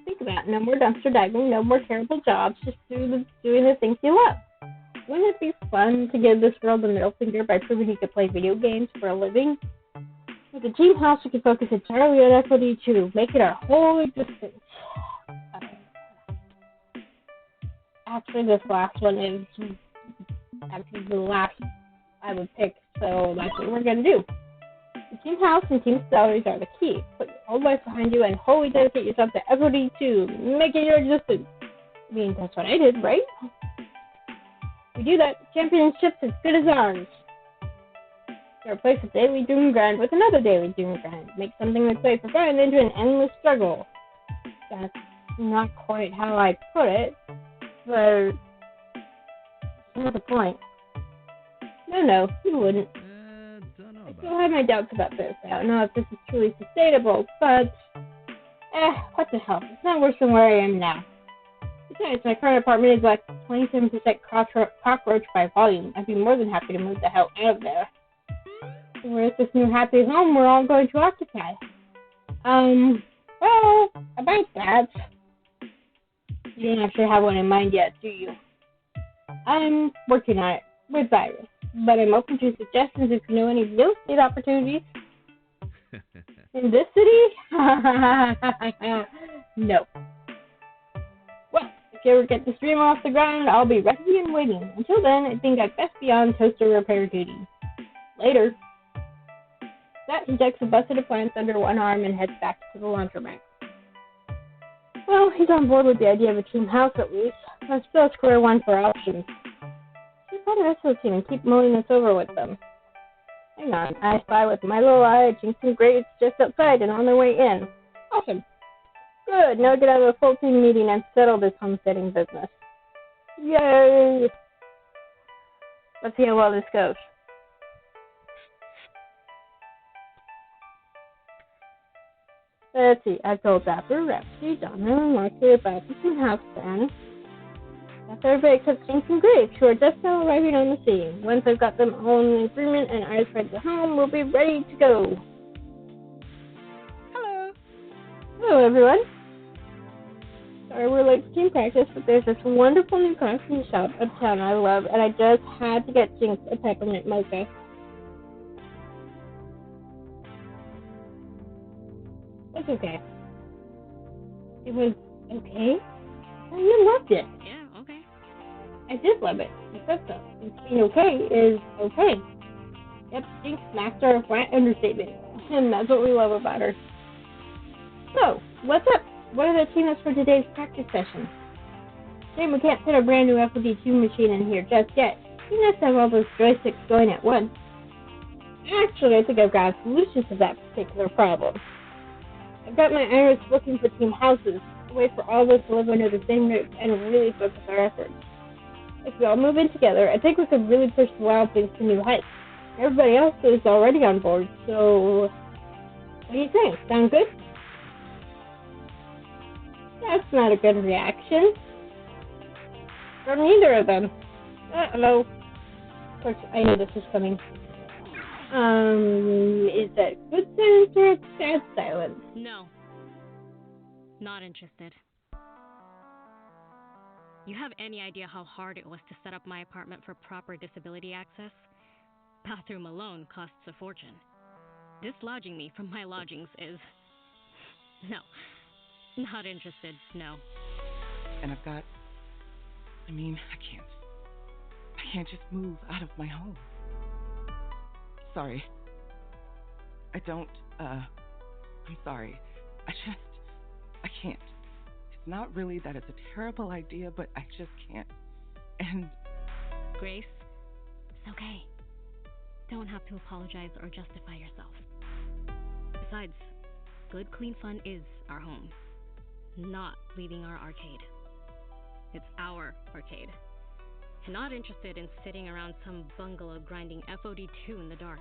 Think about it. No more dumpster diving, no more terrible jobs, just doing the things you love. Wouldn't it be fun to give this world the middle finger by proving you could play video games for a living? With the team house, we could focus entirely on equity to make it our whole existence. Actually, this last one is actually the last I would pick, so that's what we're going to do. The team house and team salaries are the key. Put your whole life behind you and wholly dedicate yourself to equity to make it your existence. I mean, that's what I did, right? We do that, championship's as good as ours. Replace a daily doom and grind with another daily doom and grind. Make something that's played for fun into an endless struggle. That's not quite how I put it, but another point. No, you wouldn't. Don't know I about still have my doubts about this. I don't know if this is truly sustainable, but what the hell? It's not worse than where I am now. Besides, my current apartment is like 27% cockroach by volume. I'd be more than happy to move the hell out of there. Where's this new happy home we're all going to occupy? Well, about that. You don't actually have one in mind yet, do you? I'm working on it with Virus, but I'm open to suggestions if you know any real estate opportunities. In this city? No. Well, if you ever get this dream off the ground, I'll be ready and waiting. Until then, I think I'd best be on toaster repair duty. Later. That injects a busted appliance under one arm and heads back to the laundromat. Well, he's on board with the idea of a team house at least. I'm still at square one for options. Just call the rest of the team and keep mulling this over with them. Hang on, I spy with my little eye Jinx Graves just outside and on their way in. Awesome. Good, now get out of the full team meeting and settle this homesteading business. Yay! Let's see how well this goes. Let's see, I told Dapper, Rhapsody, Donna, and Marcy about the team house plan. That's everybody except Jinx and Grace, who are just now arriving on the scene. Once I've got them all in agreement and Iris ready to home, we'll be ready to go. Hello. Hello, everyone. Sorry we're late to team practice, but there's this wonderful new costume shop uptown I love, and I just had to get Jinx a peppermint mocha. It's okay. It was okay? Oh, you loved it. Yeah, okay. I did love it. I said so. And being okay is okay. Yep, Jinx master of flat understatement. And that's what we love about her. So, what's up? What are the team ups for today's practice session? Shame we can't fit a brand new FOD2 machine in here just yet. You must have all those joysticks going at once. Actually, I think I've got a solution to that particular problem. I've got my Iris looking for team houses, a way for all of us to live under the same roof and really focus our efforts. If we all move in together, I think we could really push the Wild Things to new heights. Everybody else is already on board, so what do you think? Sound good? That's not a good reaction. From neither of them. Uh-oh. Of course, I knew this was coming. Is that good silence or bad silence? No. Not interested. You have any idea how hard it was to set up my apartment for proper disability access? Bathroom alone costs a fortune. Dislodging me from my lodgings is... No. Not interested, no. And I've got... I can't just move out of my home. Sorry. I'm sorry. I can't. It's not really that it's a terrible idea, but I just can't. And... Grace, it's okay. Don't have to apologize or justify yourself. Besides, good, clean fun is our home. Not leaving our arcade. It's our arcade. Not interested in sitting around some bungalow grinding FOD2 in the dark.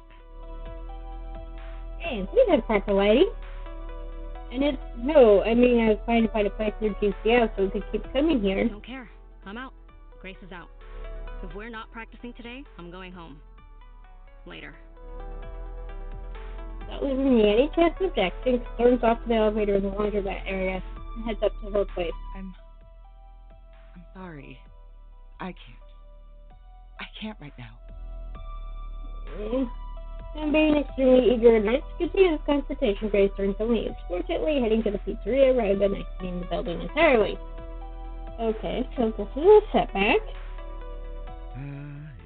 Hey, we had proper lighting. And I was trying to find a place near GCS so we could keep coming here. Don't care. I'm out. Grace is out. If we're not practicing today, I'm going home. Later. Not leaving me any chance of objecting, storms off to the elevator in the laundromat area and heads up to her place. I'm sorry. I can't right now. And being extremely eager not to continue this confrontation, Grace turns to leave, fortunately heading to the pizzeria rather than exiting the building entirely. Okay, so this is a setback.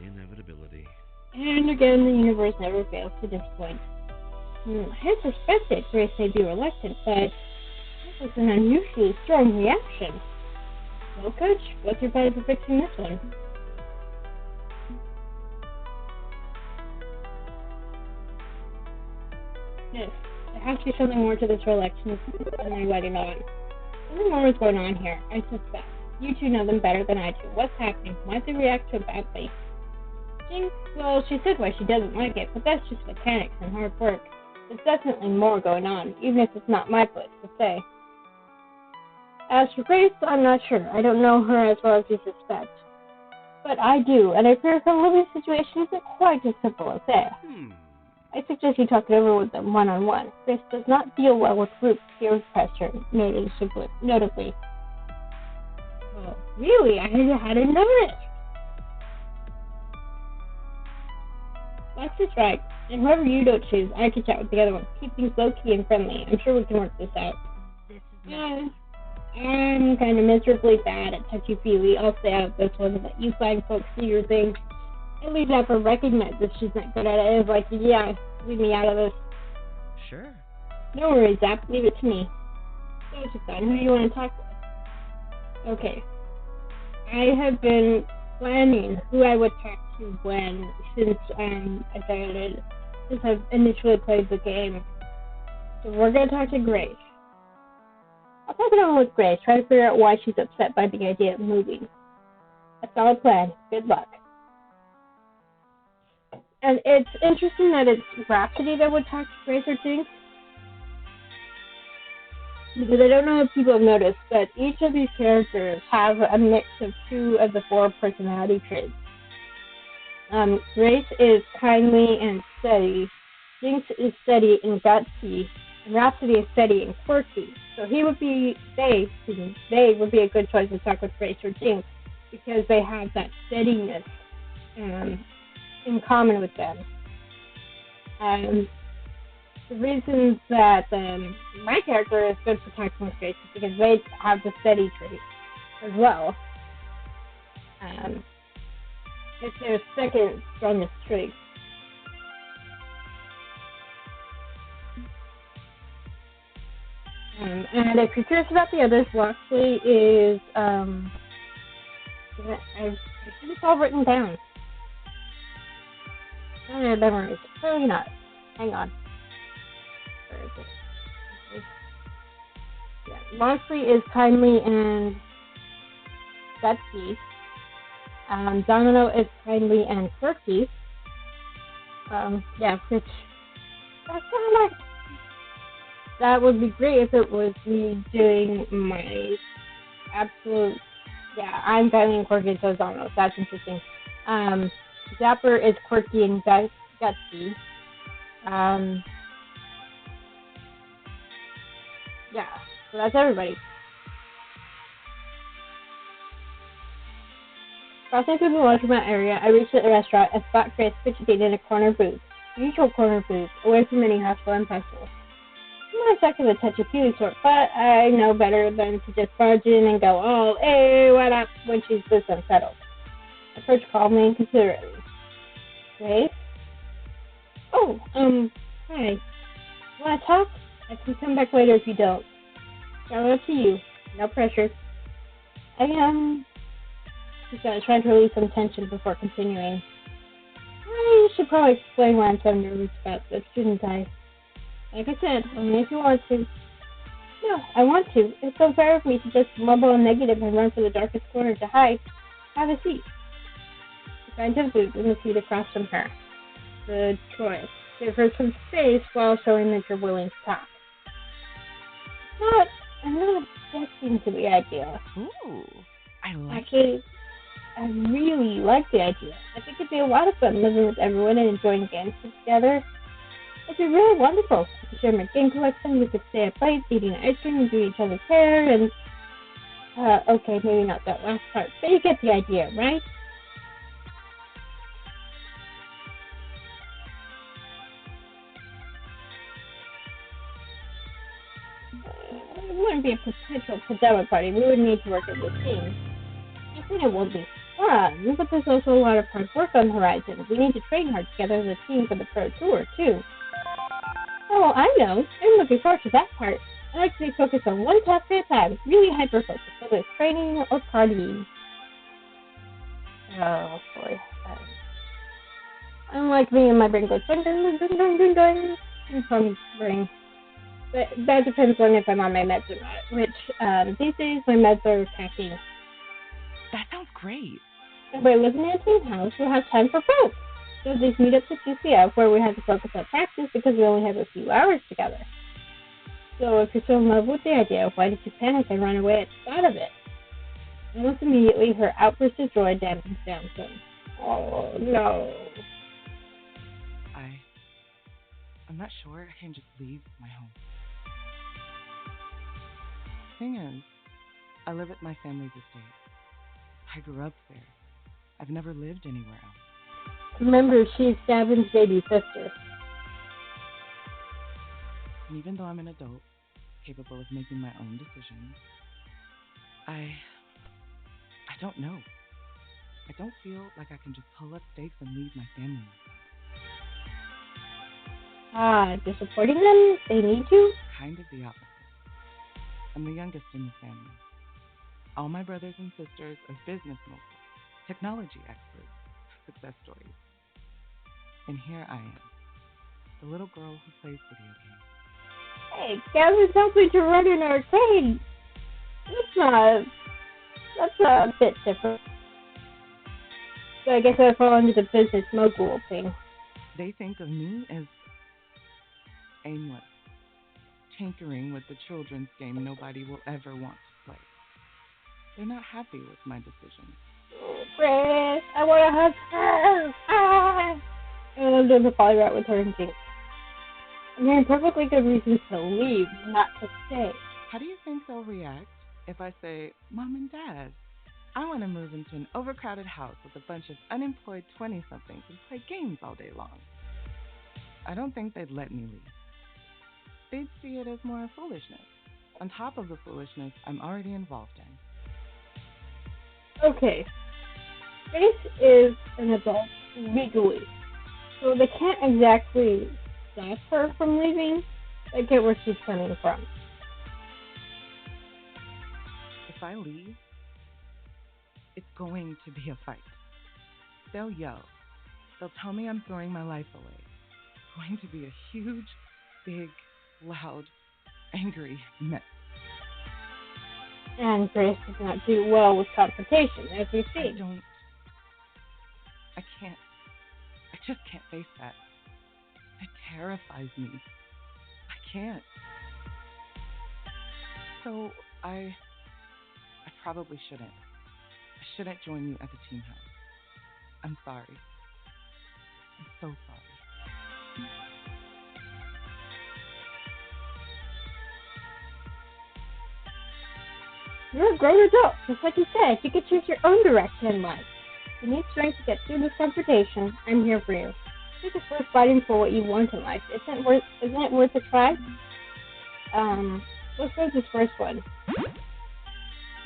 Inevitability. And again, the universe never fails to disappoint. I had suspected Grace may be reluctant, but that was an unusually strong reaction. Well, Coach, what's your plan for fixing this one? Yes, there has to be something more to this reluctance than they're letting on. Something more is going on here, I suspect. You two know them better than I do. What's happening? Why did they react so badly? Jinx, well, she said why she doesn't like it, but that's just mechanics and hard work. There's definitely more going on, even if it's not my place to say. As for Grace, I'm not sure. I don't know her as well as you suspect. But I do, and I fear her living situation isn't quite as simple as that. I suggest you talk it over with them one-on-one. Grace does not deal well with group peer pressure, notably. Oh, really? I hadn't noticed. That's just right. And whoever you don't choose, I can chat with the other one. Keep things low-key and friendly. I'm sure we can work this out. I'm kind of miserably bad at touchy-feely. I'll stay out of this one and let you find folks do your thing. At least I've recognized that she's not good at it. It's like, yeah, leave me out of this. Sure. No worries, Zap. Leave it to me. So it's just fun. Who do you want to talk with? Okay. I have been planning who I would talk to when, since I've initially played the game. So we're going to talk to Grace. I'll talk it over with Grace, try to figure out why she's upset by the idea of moving. A solid plan. Good luck. And it's interesting that it's Rhapsody that would talk to Grace or Jinx. because I don't know if people have noticed, but each of these characters have a mix of two of the four personality traits. Grace is kindly and steady. Jinx is steady and gutsy. And Rhapsody is steady and quirky. So they would be a good choice to talk with Grace or Jinx because they have that steadiness in common with them. The reason that my character is good for talking with Grace is because they have the steady trait as well. It's their second strongest trait. And if you're curious about the others, Loxley is I should have all written down. I don't have memories. Probably not. Hang on. Where is it? Yeah, Loxley is kindly and gutsy. Domino is kindly and quirky. Which that's kind of like that would be great if it was me doing my absolute. Yeah, I'm kindly and quirky, so is Domino. That's interesting. Zapper is quirky and gutsy. So that's everybody. Crossing through the laundromat area, I reached the restaurant and spot Chris fidgeting in a corner booth. Usual corner booth, away from any hustle and bustle. I'm not exactly the touchy-feely sort, but I know better than to just barge in and go, oh, hey, what up, when she's this unsettled. I approach calmly and considerately. Grace? Oh, hi. Want to talk? I can come back later if you don't. It's up to you. No pressure. She said, trying to release some tension before continuing. I should probably explain why I'm so nervous about this, shouldn't I? Like I said, only if you want to. No, I want to. It's so fair of me to just mumble a negative and run for the darkest corner to hide. Have a seat. I find a booth in the seat across from her. Good choice. Give her some space while showing that you're willing to talk. I'm not objecting to the idea. Ooh, I like Actually, I really like the idea. I think it'd be a lot of fun living with everyone and enjoying games together. It'd be really wonderful. I could share my game collection, we could stay up late, eating ice cream and doing each other's hair, and... okay, maybe not that last part, but you get the idea, right? It wouldn't be a perpetual pajama party. We would need to work as a team. I think it will be fun, but there's also a lot of hard work on the horizon. We need to train hard together as a team for the pro tour, too. Oh, I know. I'm looking forward to that part. I like to be focused on one task at a time, really hyper-focused, whether it's training or partying. Oh, boy. Unlike me and my brain goes ding, ding, ding, ding, ding, ding, ding, from brain. But that depends on if I'm on my meds or not, which these days my meds are caffeine. That sounds great. And by living in a team house, we'll have time for both. So these meetups at GCF where we have to focus on practice because we only have a few hours together. So if you're so in love with the idea, why did you panic and run away at the thought of it? Almost immediately, her outburst of joy dampens down some. Oh, no. I'm not sure I can just leave my home. Thing is, I live at my family's estate. I grew up there. I've never lived anywhere else. Remember, she's Gavin's baby sister. And even though I'm an adult, capable of making my own decisions, I don't know. I don't feel like I can just pull up stakes and leave my family like that. You're supporting them? They need you? Kind of the opposite. I'm the youngest in the family. All my brothers and sisters are business moguls, technology experts, success stories. And here I am, the little girl who plays video games. Hey, Gavin tells me to run an arcade. That's a bit different. So I guess I fall into the business mogul thing. They think of me as aimless, tinkering with the children's game nobody will ever want to play. They're not happy with my decisions. Chris, I want to hug her. Ah! And I'm doing the poly route with her and Jinx. I'm hearing perfectly good reasons to leave, not to stay. How do you think they'll react if I say, Mom and Dad, I want to move into an overcrowded house with a bunch of unemployed 20-somethings and play games all day long? I don't think they'd let me leave. They'd see it as more foolishness, on top of the foolishness I'm already involved in. Okay. Grace is an adult legally, so they can't exactly stop her from leaving. I get where she's coming from. If I leave, it's going to be a fight. They'll yell. They'll tell me I'm throwing my life away. It's going to be a huge, big, loud, angry mess. And Grace does not do well with confrontation, as we see. I just can't face that. It terrifies me. I can't. So I probably shouldn't. I shouldn't join you at the team house. I'm sorry. I'm so sorry. You're a grown adult, just like you said. You can choose your own direction in life. If you need strength to get through this confrontation, I'm here for you. This is worth fighting for what you want in life. Isn't it worth a try? Let's go with this first one.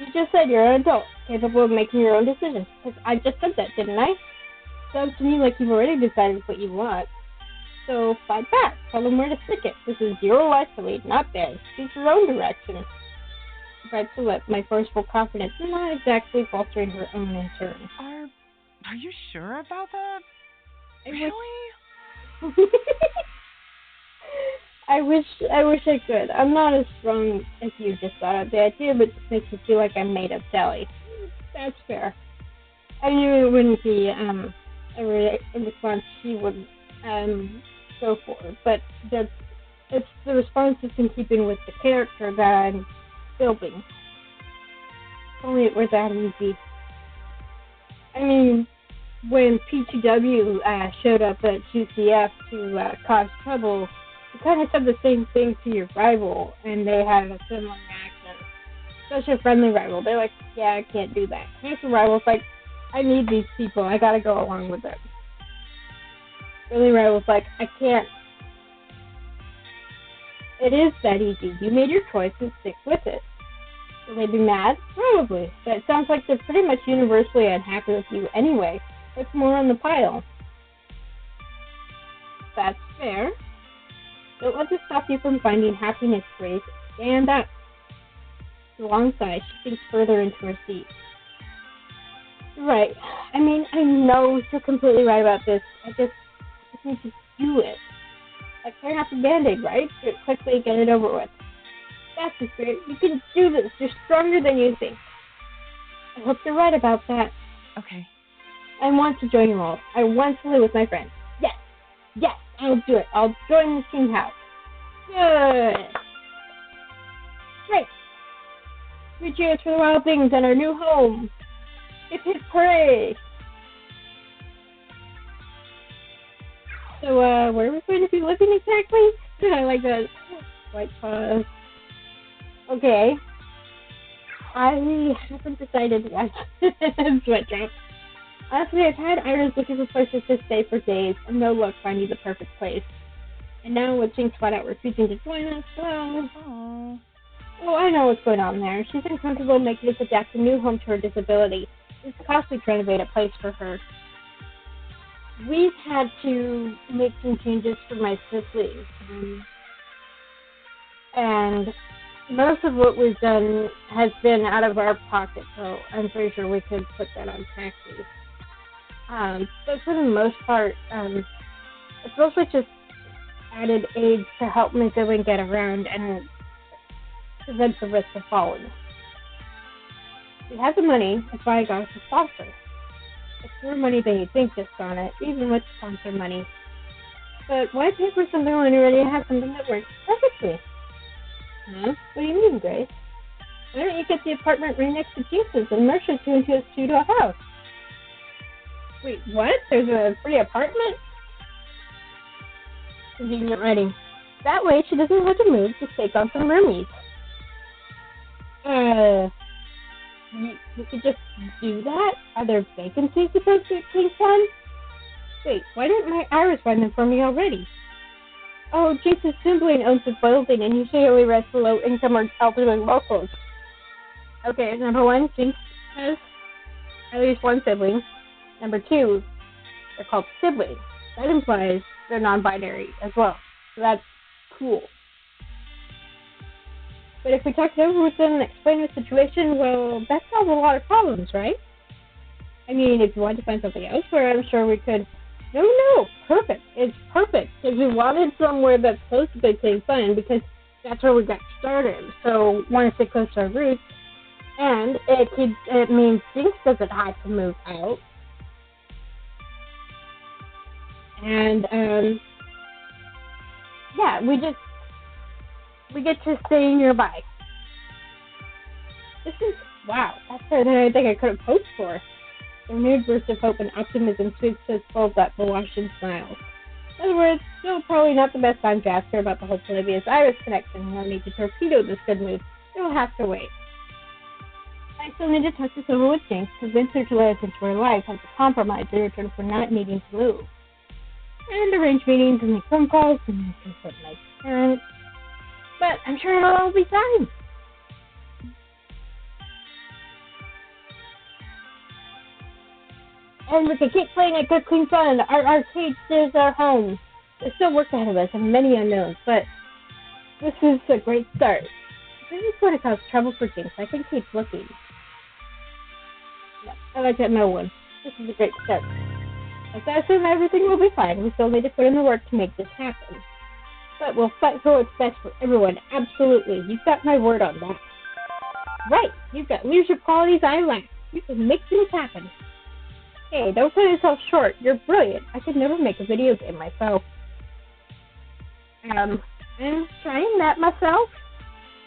You just said you're an adult, capable of making your own decisions. Because I just said that, didn't I? Sounds to me like you've already decided what you want. So fight back. Tell them where to stick it. This is your life to lead, not theirs. Choose your own direction. Tried to let my forceful confidence, not exactly faltering her own in turn. Are you sure about that? Really? I wish I could. I'm not as strong as you just thought of the idea, but it just makes me feel like I'm made of jelly. That's fair. I knew it wouldn't be a response she would go for, but it's the response that's in keeping with the character that I'm building. Only it was that easy. I mean, when PTW showed up at GCF to cause trouble, you kind of said the same thing to your rival, and they had a similar reaction. Especially a friendly rival. They're like, yeah, I can't do that. Here's the rival's like, I need these people. I gotta go along with it. Friendly rival's like, I can't. It is that easy. You made your choice and stick with it. Will they be mad? Probably. But it sounds like they're pretty much universally unhappy with you anyway. What's more on the pile? That's fair. Don't let this stop you from finding happiness, Grace. Stand up. With a long sigh, she sinks further into her seat. Right. I mean, I know you're completely right about this. I just need to do it. Like tearing off a band-aid, right? Do it quickly, get it over with. That's the spirit. You can do this. You're stronger than you think. I hope you're right about that. Okay. I want to join you all. I want to live with my friends. Yes. Yes, I'll do it. I'll join the team house. Good. Great. 3 cheers for the wild things and our new home. Hip hip hooray. So, where are we going to be living exactly? I like that. White pause. Okay. I haven't decided yet. Sweat drop. Honestly, I've had Iris looking for places to stay for days, and no luck finding the perfect place. And now with Jinx flat out refusing to join us, well, I know what's going on there. She's uncomfortable making us adapt a new home to her disability. It's costly to renovate a place for her. We've had to make some changes for my siblings. And most of what we've done has been out of our pocket, so I'm pretty sure we could put that on taxes. But for the most part, it's mostly just added aids to help my sibling get around and prevent the risk of falling. We have the money if I got us a sponsor. It's more money than you think just on it, even with sponsor money. But why pay for something when you already have something that works perfectly? Huh? What do you mean, Grace? Why don't you get the apartment right next to Jinx's and merge the two into a studio house? Wait, what? There's a free apartment? Convenient writing. That way she doesn't have to move to take on some roomies. You could just do that? Are there vacancies supposed to be fun? Wait, why didn't my Iris find them for me already? Oh, Jason's sibling owns the building and usually only rents for low-income or elderly locals. Okay, number one, Jinx has at least one sibling. Number two, they're called siblings. That implies they're non-binary as well. So that's cool. But if we talk it over with them and explain the situation, well, that solves a lot of problems, right? I mean, if you want to find something elsewhere, I'm sure we could. No, perfect. It's perfect. Because we wanted somewhere that's close to Big Clean Fun because that's where we got started. So, want to stay close to our roots. And it means Jinx doesn't have to move out. And, yeah, we get to stay nearby. This is, wow, that's better than I think I could have hoped for. A renewed burst of hope and optimism sweeps his full gut blush and smiles. In other words, still probably not the best time to ask her about the whole Polybius Iris connection. No need to torpedo this good mood. It'll have to wait. I still need to talk this over with Jinx, convince her to let us into her life as a compromise in return for not needing to move. And arrange meetings and make phone calls and consult my parents. But I'm sure it'll all be fine. And we can keep playing at Good Clean Fun. Our arcade is our home. There's still work ahead of us and many unknowns, but this is a great start. This is going to cause trouble for Jinx. I can keep looking. No, I like that no one. This is a great start. Like I assume everything will be fine. We still need to put in the work to make this happen. But we'll fight for what's best for everyone. Absolutely. You've got my word on that. Right. You've got leadership qualities I lack. You can make things happen. Hey, don't cut yourself short. You're brilliant. I could never make a video game myself. I'm trying that myself.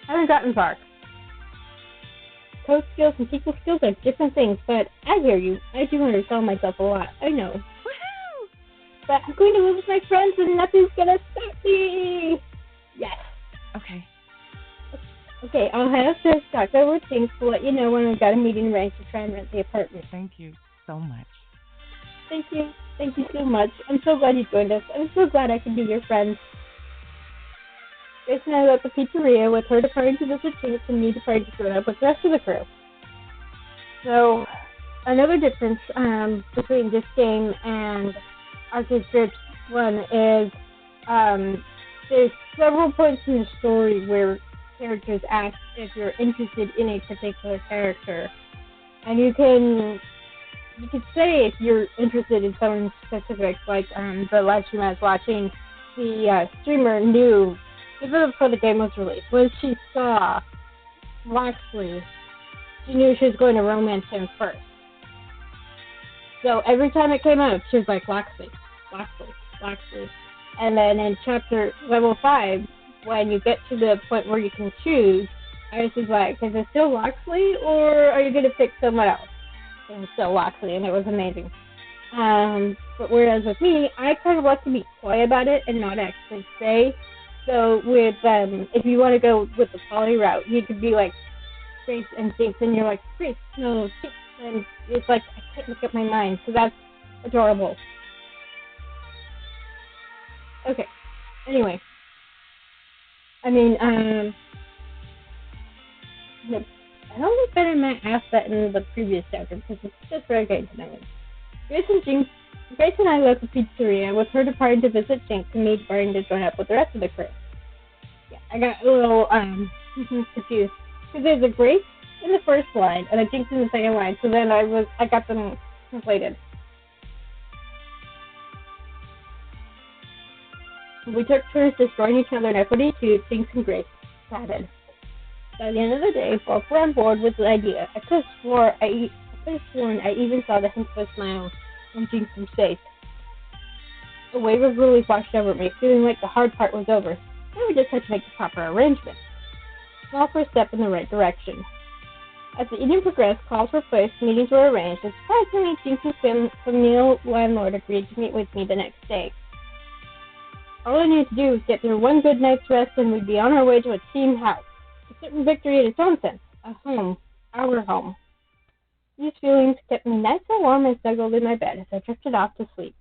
I haven't gotten far. Code skills and SQL skills are different things, but I hear you. I do undersell myself a lot. I know. Woohoo! But I'm going to live with my friends and nothing's gonna stop me. Yes. Okay. Okay, I'll have to talk over things to let you know when we've got a meeting arranged to try and rent the apartment. Thank you so much. Thank you. Thank you so much. I'm so glad you joined us. I'm so glad I can be your friend. Grace and I left the pizzeria with her departing to visit Jinx and me departing to join up with the rest of the crew. So, another difference between this game and Arcade Spirits 1 is there's several points in the story where characters ask if you're interested in a particular character. And you can say if you're interested in someone specific, like the live stream I was watching, the streamer knew, even before the game was released, when she saw Loxley, she knew she was going to romance him first. So every time it came up, she was like, Loxley. And then in chapter level 5, when you get to the point where you can choose, Iris is like, is it still Loxley, or are you going to pick someone else? It was still Loxley, and it was amazing. But whereas with me, I kind of like to be coy about it and not actually say. So with, if you want to go with the poly route, you could be like Grace and Jinx, and you're like, Grace, no, Jinx. And it's like, I can't make up my mind, so that's adorable. Okay, anyway. I mean, I don't think better Matt asked that in the previous chapter, because it's just very getting to know him. Grace and I left the pizzeria with her departing to visit Jinx and me departing to join up with the rest of the crew. Yeah, I got a little confused. Because there's a Grace in the first line and a Jinx in the second line, so then I got them conflated. We took turns destroying each other in equity to Jinx and Grace chatted. By the end of the day, both were on board with the idea. I could have sworn I even saw the hint of a smile on Jinx's face. A wave of relief washed over me, feeling like the hard part was over. Now we just had to make the proper arrangements. small first step in the right direction. As the evening progressed, calls were placed, meetings were arranged, and surprisingly, Jinx's familial landlord agreed to meet with me the next day. All I needed to do was get through one good night's rest, and we'd be on our way to a team house. A certain victory in its own sense. A home. Our home. These feelings kept me nice and warm and snuggled in my bed as I drifted off to sleep.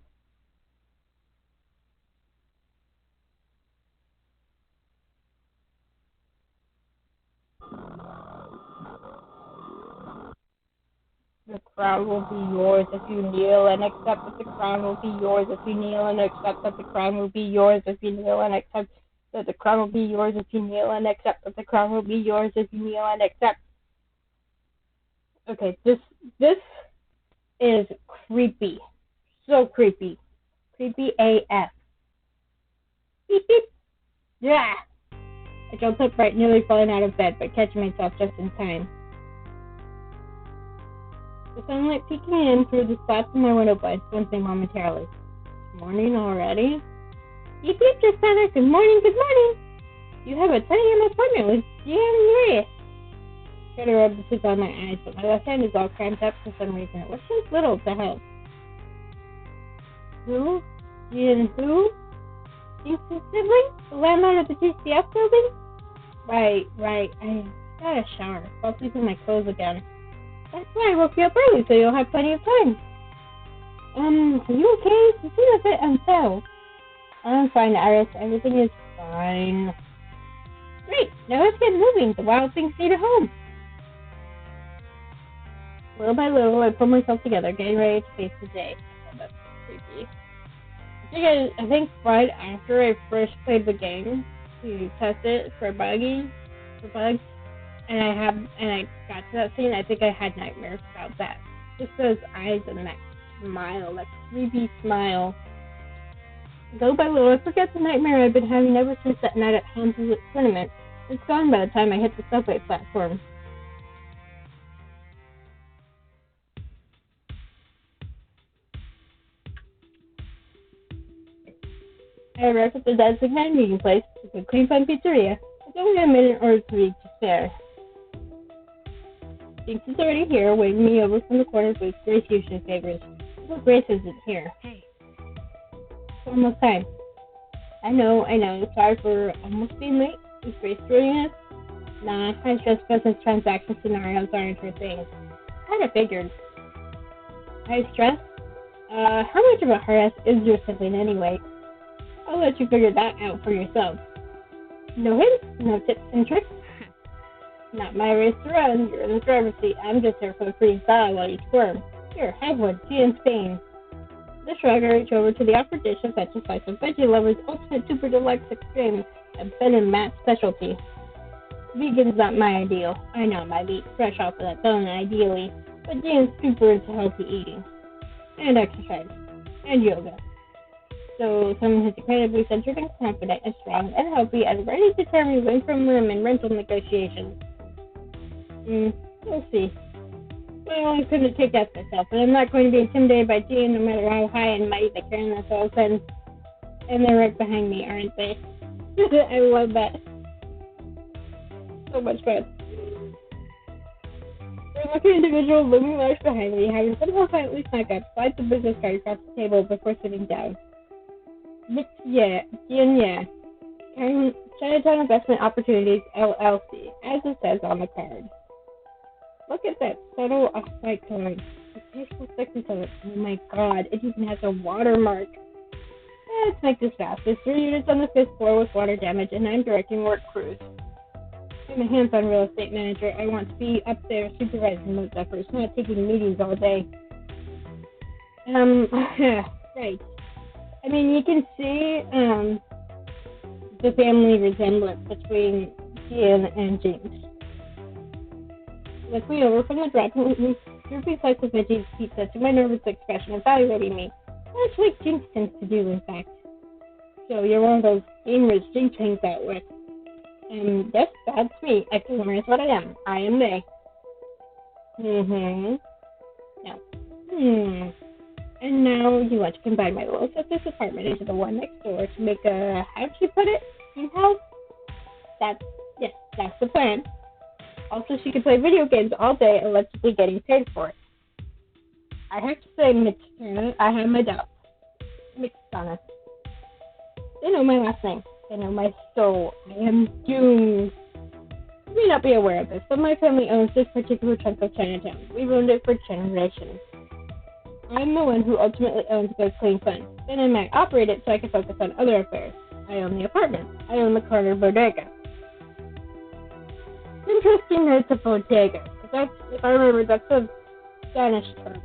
The crown will be yours if you kneel and accept that the crown will be yours if you kneel and accept that the crown will be yours if you kneel and accept that the crown will be yours if you kneel and accept that the crown will be yours if you kneel and accept. Okay, this is creepy. So creepy. Creepy AF. Beep beep. Yeah. I jumped upright, nearly falling out of bed, but catching myself just in time. The sunlight peeking in through the slats in my window blinds stuns me momentarily. It's morning already? Beep beep, just Santa. Good morning, good morning. You have a 10 a.m. appointment with GM. Try to rub the sleep on my eyes, but my left hand is all cramped up for some reason. What seems little to help? Who? GM who? Jinx's sibling? The landlord of the GCF building? Right. I got a shower. I'll sleep in my clothes again. That's why I woke you up early, so you'll have plenty of time. Are you okay? You seem a bit unsettled. I'm fine, Iris. Everything is fine. Great. Now let's get moving. The wild things need a home. Little by little, I pull myself together, getting ready to face the day. Oh, that's creepy. I think right after I first played the game to test it for bugs, and I got to that scene, I think I had nightmares about that. Just those eyes and that smile, that creepy smile. Little by little, I forget the nightmare I've been having ever since that night at Hans's tournament. It's gone by the time I hit the subway platform. I arrived at the designated meeting place, the Clean Fun Pizzeria, with only a minute or three to spare. Jinx is already here, waving me over from the corner booth Grace usually favors. Well, Grace isn't here. Hey. It's almost time. I know. Sorry for almost being late. Is Grace joining us? Nah, high-stress business transaction scenarios aren't her thing. Kinda figured. High-stress? How much of a harass is your sibling anyway? I'll let you figure that out for yourself. No hints, no tips and tricks. Not my race to run. You're in the driver's seat. I'm just here for the free style while you squirm. Here, have one. See you in Spain. The shrug, I reach over to the offered dish and fetch a slice of Veggie Lover's Ultimate Super Deluxe Extreme, a Ben and Matt specialty. Vegan's not my ideal. I know my meat fresh off of that bone ideally, but Jan's super into healthy eating. And exercise. And yoga. So someone who's incredibly centered and confident and strong and healthy and ready to tear me limb from limb in rental negotiations. We'll see. Well, I couldn't take that myself, and I'm not going to be intimidated by Jan no matter how high and mighty the Karen themselves and they're right behind me, aren't they? I love that. So much fun. There's a lucky individual looming large behind me, having somehow quietly snuck up, slides the business card across the table before sitting down. Jan. Chinatown Investment Opportunities, LLC, as it says on the card. Look at that subtle off-white color. The tasteful thickness of it. Oh my god, it even has a watermark. Let's make this fast. There's 3 units on the 5th floor with water damage, and I'm directing work crews. I'm a hands-on real estate manager. I want to be up there supervising those efforts, not taking meetings all day. Right. I mean, you can see, the family resemblance between Ian and James. Look me over from the dropping droopy slice of veggie pizza to my nervous expression, evaluating me. That's what Jinx tends to do, in fact. So you're one of those gamers Jinx hangs out with. Yes, that's me. A gamer is what I am. I am they. No. And now you want to combine my little sister's apartment into the one next door to make a, how'd she put it? Team house? That's Yes, that's the plan. Also, she can play video games all day, allegedly getting paid for it. I have to say, Mixana, I have my doubts. Mixana. They know my last name. They know my soul. I am doomed. You may not be aware of this, but my family owns this particular chunk of Chinatown. We've owned it for generations. I'm the one who ultimately owns Good Clean Fun. Then I might operate it so I can focus on other affairs. I own the apartment. I own the corner bodega. Interesting that it's a bodega. That's, if I remember, that's a Spanish term.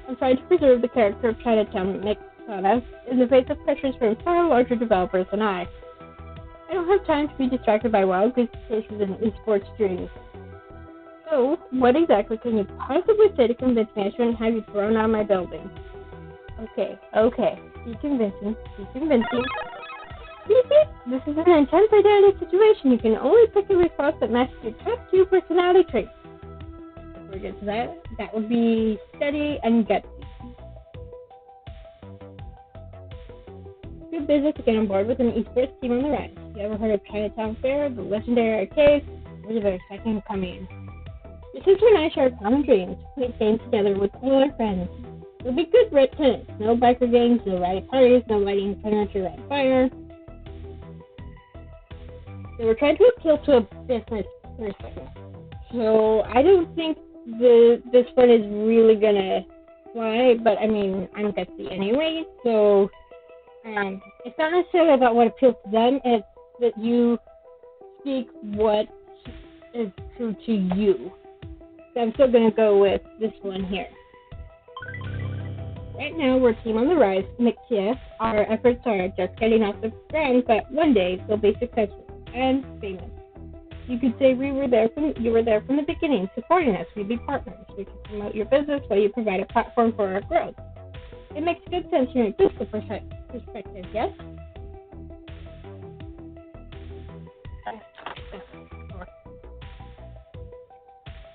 I'm trying to preserve the character of Chinatown Mixana in the face of pressures from far larger developers than I. I don't have time to be distracted by wild goose chases and esports dreams. So, what exactly can you possibly say to convince me I shouldn't have you thrown out of my building? Okay. Be convincing. This is an intense identity situation. You can only pick a response that matches your top 2 personality traits. If we get to that would be steady and gutsy. Good business to get on board with an esports team on the rise. You ever heard of Chinatown Fair, the legendary arcade? We're their second coming. Your sister and I share common dreams. We game together with all our friends. We'll be good red tenants. No biker gangs, no riot parties, no lighting furniture on fire. They were trying to appeal to a business person. So I don't think this one is really gonna fly, but I mean, I'm gutsy anyway, so it's not necessarily about what appeals to them, it's that you speak what is true to you. So I'm still gonna go with this one here. Right now, we're a team on the rise. Yes, our efforts are just getting off the ground, but one day we'll be successful and famous. You could say you were there from the beginning, supporting us. We'd be partners. We can promote your business while you provide a platform for our growth. It makes good sense from a business perspective, yes?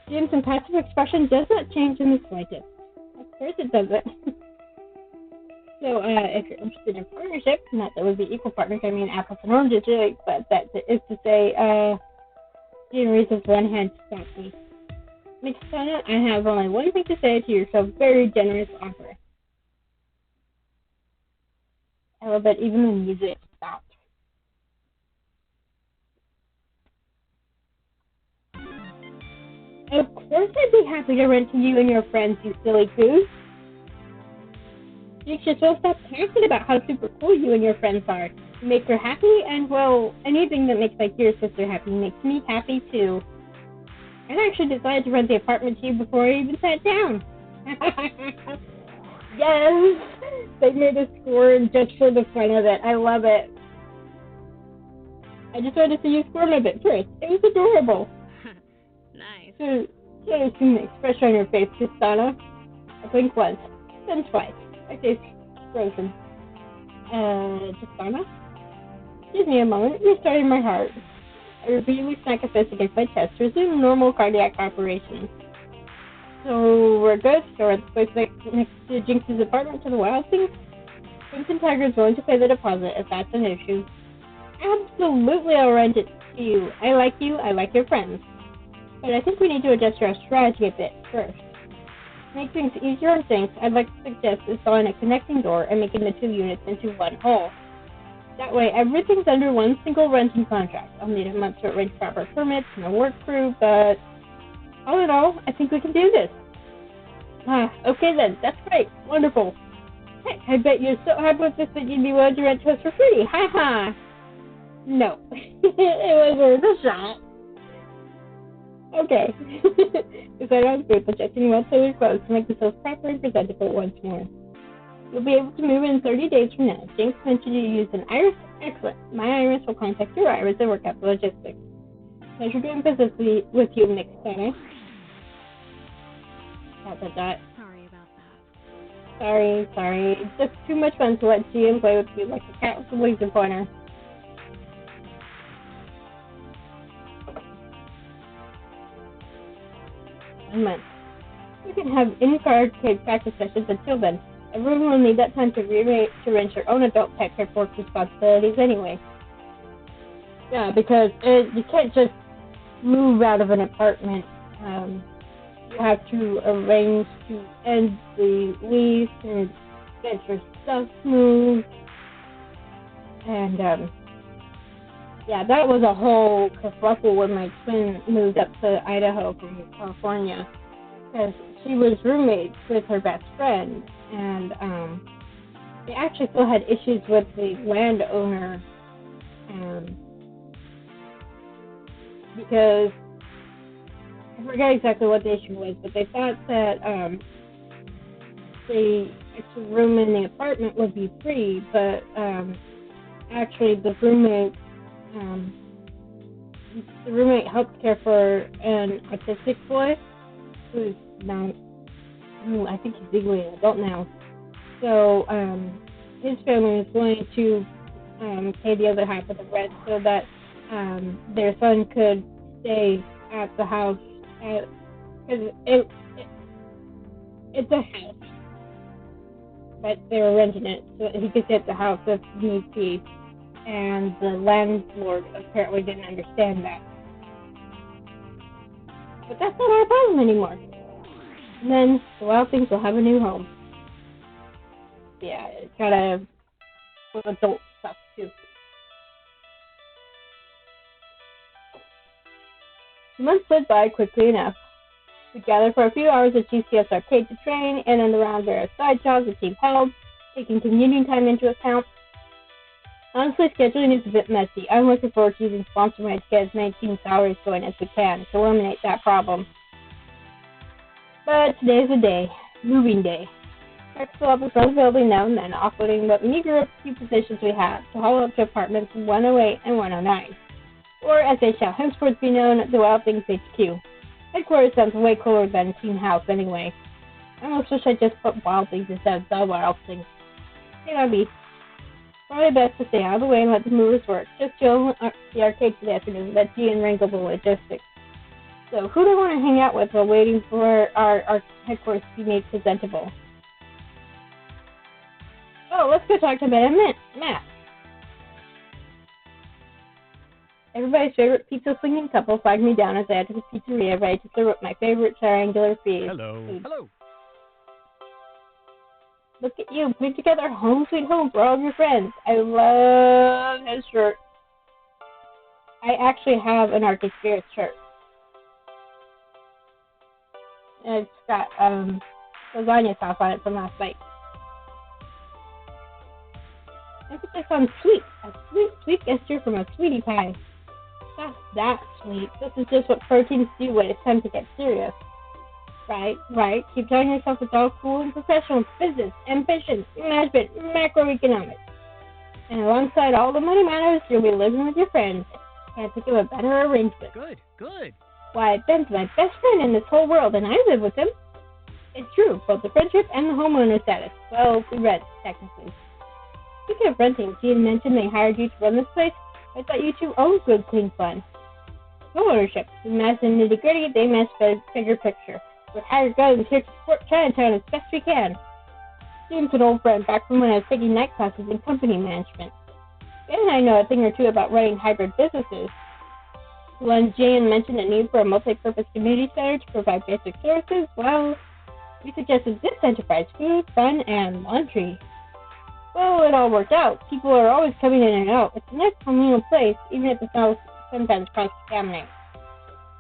Jim's impassive expression does not change in the slightest. Of course it doesn't. So, if you're interested in partnership, not that we'd be equal partners, I mean apples and oranges, really, but that is to say, Jim raises one hand to stop me. Mixana, I have only one thing to say to your so very generous offer. I love that even the music stopped. Of course I'd be happy to rent to you and your friends, you silly goose. You should well stop talking about how super cool you and your friends are. You make her happy, and well, anything that makes like your sister happy makes me happy too. I actually decided to rent the apartment to you before I even sat down. Yes! They made a squirm just for the fun of it. I love it. I just wanted to see you squirm a bit first. It was adorable. Nice. So you can expression on your face, Tristana. I blink once, then twice. My face frozen. Tristana? Give me a moment. Restarting my heart. I repeatedly smack a fist against my chest to resume normal cardiac operations. So we're good. So we're at the place next to Jinx's apartment to the Wild Things. Crimson Tiger's willing to pay the deposit if that's an issue. Absolutely, I'll rent it to you. I like you. I like your friends. But I think we need to adjust our strategy a bit first. To make things easier on things, I'd like to suggest installing a connecting door and making the 2 units into one whole. That way, everything's under one single renting contract. I'll need a month to arrange proper permits and a work crew, but all in all, I think we can do this. Okay then, that's great. Wonderful. Heck, I bet you're so happy with this that you'd be willing to rent to us for free. Ha. No. It was worth a shot. Okay. Decided I was good, adjusting well-tailored clothes to make the house proper and presentable once more. You'll be able to move in 30 days from now. Jinx mentioned you use an iris. Excellent. My iris will contact your iris and work out the logistics. Pleasure doing business with you, Mixana. Sorry about that. Sorry. It's just too much fun to let GM play with you like a cat with a laser pointer. A month. You can have in-car arcade practice sessions until then. Everyone will need that time to rearrange your own adult type paperwork responsibilities anyway. Yeah, because you can't just move out of an apartment. You have to arrange to end the lease and get your stuff moved. And yeah, that was a whole kerfuffle when my twin moved up to Idaho from California, because she was roommates with her best friend, and they actually still had issues with the landowner, because I forget exactly what the issue was, but they thought that the extra room in the apartment would be free, but actually the roommate helped care for an autistic boy who's now, I think he's legally an adult now. So his family was willing to pay the other half of the rent so that their son could stay at the house, because it's a house, but they were renting it so that he could stay at the house if need be. And the landlord apparently didn't understand that. But that's not our problem anymore. And then the Wild Things will have a new home. Yeah, it's got a little adult stuff too. The months went by quickly enough. We gathered for a few hours at GCS Arcade to train, in and around various side jobs the team held, taking commuting time into account. Honestly, scheduling is a bit messy. I'm looking forward to using Sponsor Money to get as many team salaries going as we can to eliminate that problem. But today's the day, moving day. Trucks fill up in front of the building now and then, offloading what meager few positions we have to haul up to apartments 108 and 109. Or, as they shall henceforth be known, the Wild Things HQ. Headquarters sounds way cooler than Team House anyway. I almost wish I just put Wild Things instead of the Wild Things. Hey, Abby. Probably best to stay out of the way and let the movers work. Just chill the arcade for the afternoon. Let G and wrangle the logistics. So, who do I want to hang out with while waiting for our headquarters to be made presentable? Oh, let's go talk to Matt. Everybody's favorite pizza-slinging couple flagged me down as I entered the pizzeria, ready to serve up my favorite triangular food. Hello. Look at you, putting together Home Sweet Home for all of your friends. I love his shirt. I actually have an Arctic Spirits shirt. And it's got lasagna sauce on it from last night. I think this sounds sweet. A sweet gesture from a sweetie pie. Not that sweet. This is just what proteins do when it's time to get serious. Right. Keep telling yourself it's all cool and professional. Business, ambition, management, macroeconomics. And alongside all the money matters, you'll be living with your friends. Can't think of a better arrangement. Good. Why, Ben's my best friend in this whole world, and I live with him. It's true, both the friendship and the homeowner status. Well, we rent, technically. Speaking of renting, Gene mentioned they hired you to run this place. I thought you two owned Good Clean Fun. Homeownership. You manage the nitty-gritty, they manage the bigger picture. We're hired guns here to support Chinatown as best we can. Gene's an old friend back from when I was taking night classes in company management. Ben and I know a thing or two about running hybrid businesses. When Jane mentioned a need for a multi-purpose community center to provide basic services, well, we suggested this enterprise: food, fun, and laundry. Well, it all worked out. People are always coming in and out. It's a nice communal place, even if the smells sometimes cross-contaminate.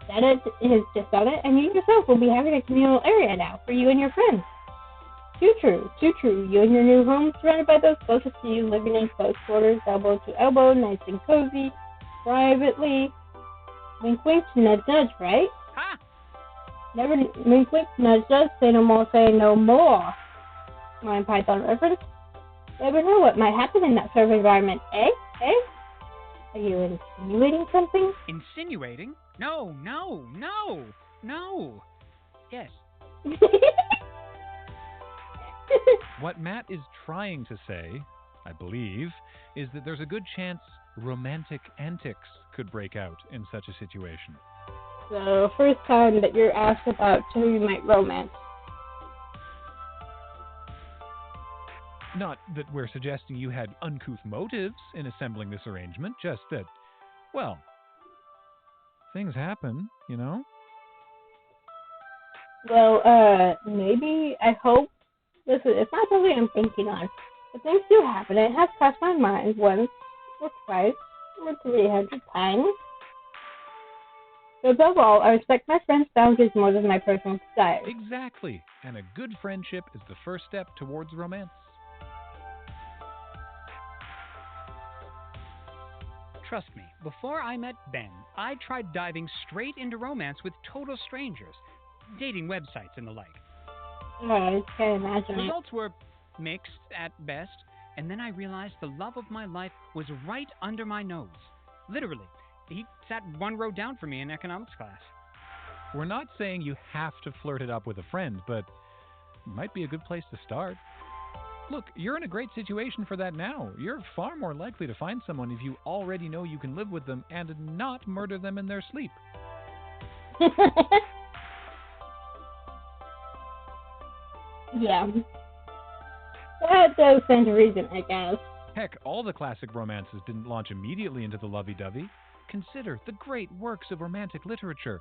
That is just on it, and you yourself will be having a communal area now for you and your friends. Too true. You and your new home, surrounded by those closest to you, living in close quarters, elbow to elbow, nice and cozy, privately. Wink, wink, nudge, nudge, right? Ha! Never wink, wink, nudge, nudge, say no more, say no more. Mind Python reference? Never know what might happen in that sort of environment, eh? Are you insinuating something? Insinuating? No. Yes. What Matt is trying to say, I believe, is that there's a good chance romantic antics could break out in such a situation. So, first time that you're asked about who you might romance. Not that we're suggesting you had uncouth motives in assembling this arrangement, just that Well, things happen, you know? Well, maybe, I hope. Listen, it's not something I'm thinking on. But things do happen. It has crossed my mind once, or twice, or 300 times. But above all, I respect my friends' boundaries more than my personal desires. Exactly. And a good friendship is the first step towards romance. Trust me, before I met Ben, I tried diving straight into romance with total strangers, dating websites and the like. I can't imagine it. Results were mixed at best, and then I realized the love of my life was right under my nose. Literally, he sat one row down from me in economics class. We're not saying you have to flirt it up with a friend, but it might be a good place to start. Look, you're in a great situation for that now. You're far more likely to find someone if you already know you can live with them and not murder them in their sleep. Yeah. That does stand to reason, I guess. Heck, all the classic romances didn't launch immediately into the lovey-dovey. Consider the great works of romantic literature.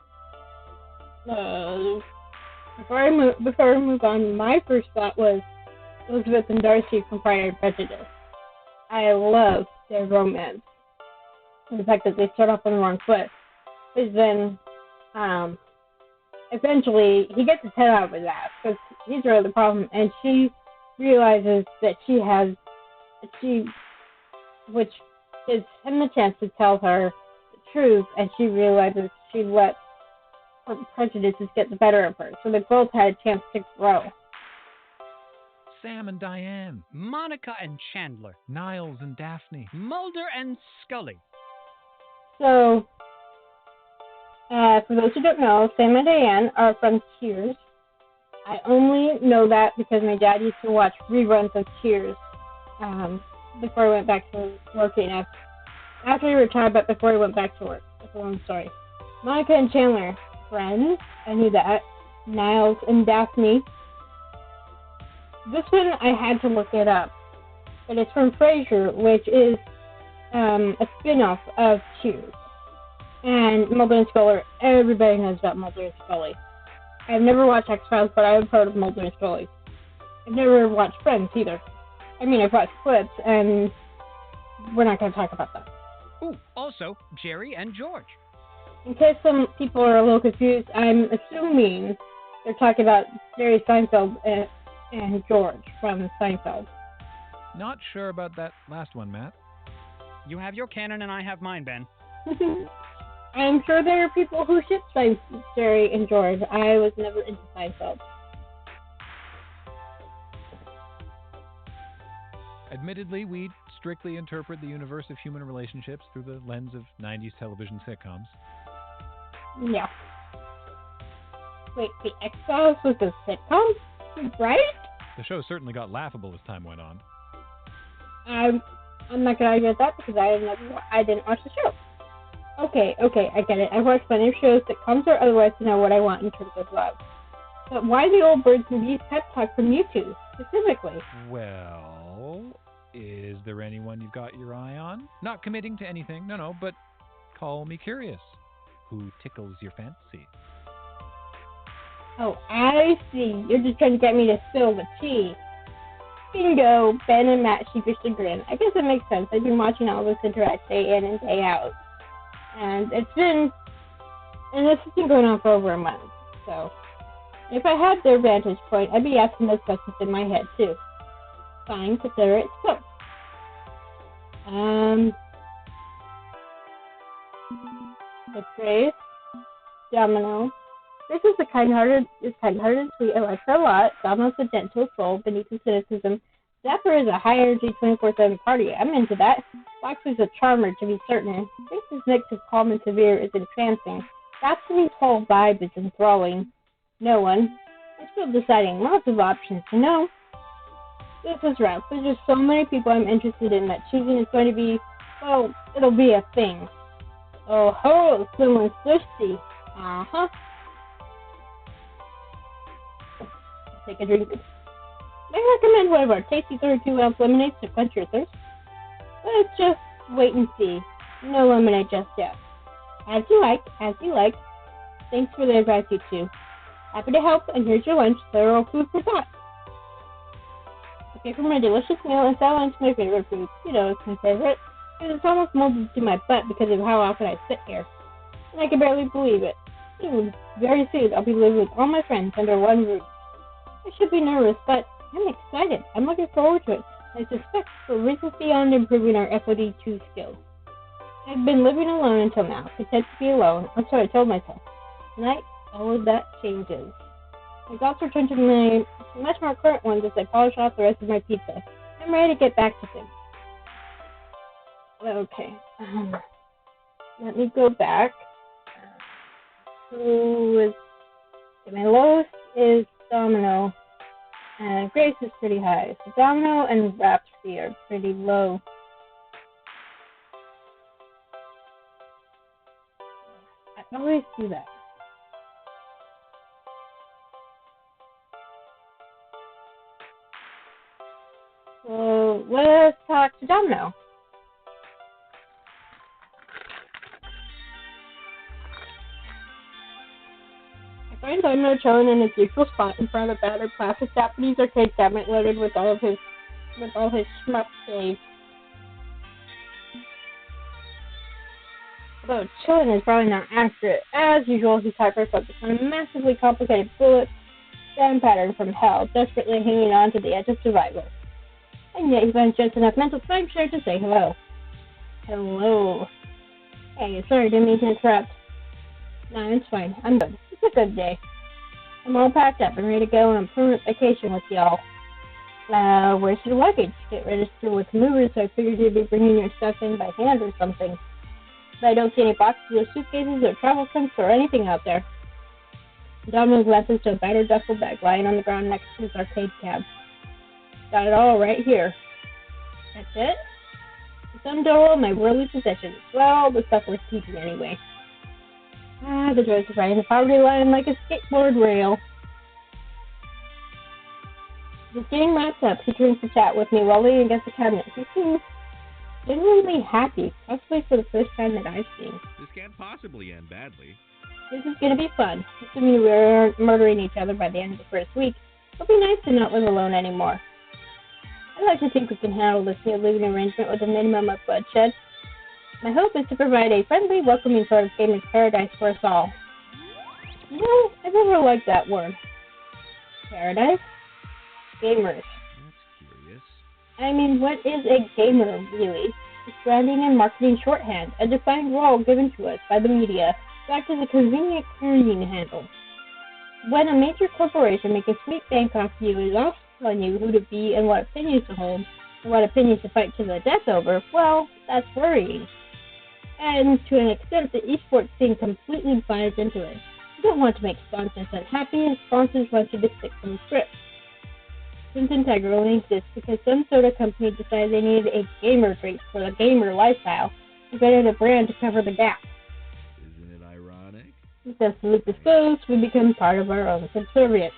Before I move on, my first thought was Elizabeth and Darcy from Pride and Prejudice. I love their romance. And the fact that they start off on the wrong foot. Is then, eventually, he gets his head out of his ass, because he's really the problem, and she realizes that which gives him the chance to tell her the truth, and she realizes she let her prejudices get the better of her, so they both had a chance to grow. Sam and Diane, Monica and Chandler, Niles and Daphne, Mulder and Scully. So, for those who don't know, Sam and Diane are from Cheers. I only know that because my dad used to watch reruns of Cheers before he went back to working. After he retired, but before he went back to work. That's a long story. Monica and Chandler, friends. I knew that. Niles and Daphne. This one, I had to look it up. But it's from Frasier, which is a spin-off of Cheers. And Mulder and Scully, everybody knows about Mulder and Scully. I've never watched X-Files, but I've heard of Mulder and Scully. I've never watched Friends either. I mean, I've watched clips, and we're not going to talk about that. Ooh, also, Jerry and George. In case some people are a little confused, I'm assuming they're talking about Jerry Seinfeld and George from Seinfeld. Not sure about that last one, Matt. You have your canon and I have mine, Ben. I'm sure there are people who ship Jerry and George. I was never into Seinfeld. Admittedly, we strictly interpret the universe of human relationships through the lens of 90s television sitcoms. Yeah. Wait, the X-Files was a sitcom? Right? The show certainly got laughable as time went on. I'm not going to argue with that because I didn't watch the show. Okay, I get it. I've watched plenty of shows, sitcoms or otherwise, to know what I want in terms of love. But why the old birds and bees pep talk from you two, specifically? Well, is there anyone you've got your eye on? Not committing to anything, no, but call me curious. Who tickles your fancy? Oh, I see. You're just trying to get me to spill the tea. Bingo, Ben and Matt sheepishly grin. I guess it makes sense. I've been watching all this interact day in and day out. And this has been going on for over a month. So, if I had their vantage point, I'd be asking those questions in my head, too. Fine, consider it so. The phrase, Domino. This is kind-hearted, sweet. I like her a lot. Domino's a gentle soul beneath his cynicism. Dapper is a high-energy 24/7 party. I'm into that. Foxy's a charmer, to be certain. Face's mix of calm and severe is entrancing. Dapson's whole vibe is enthralling. No one. I'm still deciding. Lots of options to know. This is rough. There's just so many people I'm interested in that choosing is going to be, well, it'll be a thing. Oh ho, someone's thirsty. Uh-huh. Take a drink. I recommend one of our tasty 32-ounce lemonades to quench your thirst. Let's just wait and see. No lemonade just yet. As you like, as you like. Thanks for the advice, you two. Happy to help, and here's your lunch. Thorough food for thought. Okay, for my delicious meal, and salads my favorite food. You know, it's my favorite. And it's almost molded to my butt because of how often I sit here. And I can barely believe it. Soon, very soon, I'll be living with all my friends under one roof. I should be nervous, but I'm excited. I'm looking forward to it. I suspect for reasons beyond improving our FOD2 skills. I've been living alone until now, content to be alone. That's what I told myself. Tonight, all of that changes. My thoughts return to my much more current ones as I polish off the rest of my pizza. I'm ready to get back to things. Okay. Let me go back. My lowest is Domino. Grace is pretty high. So Domino and Rhapsody are pretty low. I always do that. So let's talk to Domino. I find Domino chilling in his usual spot in front of a battered plastic Japanese arcade cabinet loaded with all his shmup saves. Although chilling is probably not accurate. As usual, he's hyper-focused on a massively complicated bullet sand pattern from hell, desperately hanging on to the edge of survival. And yet he finds just enough mental timeshare to say hello. Hello. Hey, sorry, didn't mean to interrupt. No, it's fine. I'm good. It's a good day. I'm all packed up and ready to go on a permanent vacation with y'all. Where's your luggage? Get registered with movers, so I figured you'd be bringing your stuff in by hand or something. But I don't see any boxes or suitcases or travel trunks or anything out there. Domino glances to a battered duffel bag lying on the ground next to his arcade cab. Got it all right here. That's it? The sum total of my worldly possessions. Well, the stuff worth keeping anyway. The joys of riding the poverty line like a skateboard rail. Just getting wrapped up, he turns to chat with me while leaning against the cabinet. He seems genuinely happy, possibly for the first time that I've seen. This can't possibly end badly. This is going to be fun. Assuming we aren't murdering each other by the end of the first week, it'll be nice to not live alone anymore. I like to think we can handle this new living arrangement with a minimum of bloodshed. My hope is to provide a friendly, welcoming sort of gamer's paradise for us all. You know, I've never liked that word. Paradise? Gamers. That's curious. I mean, what is a gamer, really? It's branding and marketing shorthand, a defined role given to us by the media to act as a convenient carrying handle. When a major corporation makes a sweet bank off you is also telling you who to be and what opinions to hold, and what opinions to fight to the death over, well, that's worrying. And to an extent, the esports scene completely buys into it. You don't want to make sponsors unhappy, and sponsors want you to stick to the script. Crimson Tiger only exists because some soda company decided they needed a gamer drink for the gamer lifestyle and created a brand to cover the gap. Isn't it ironic? With absolute disclosed, we become part of our own subservience.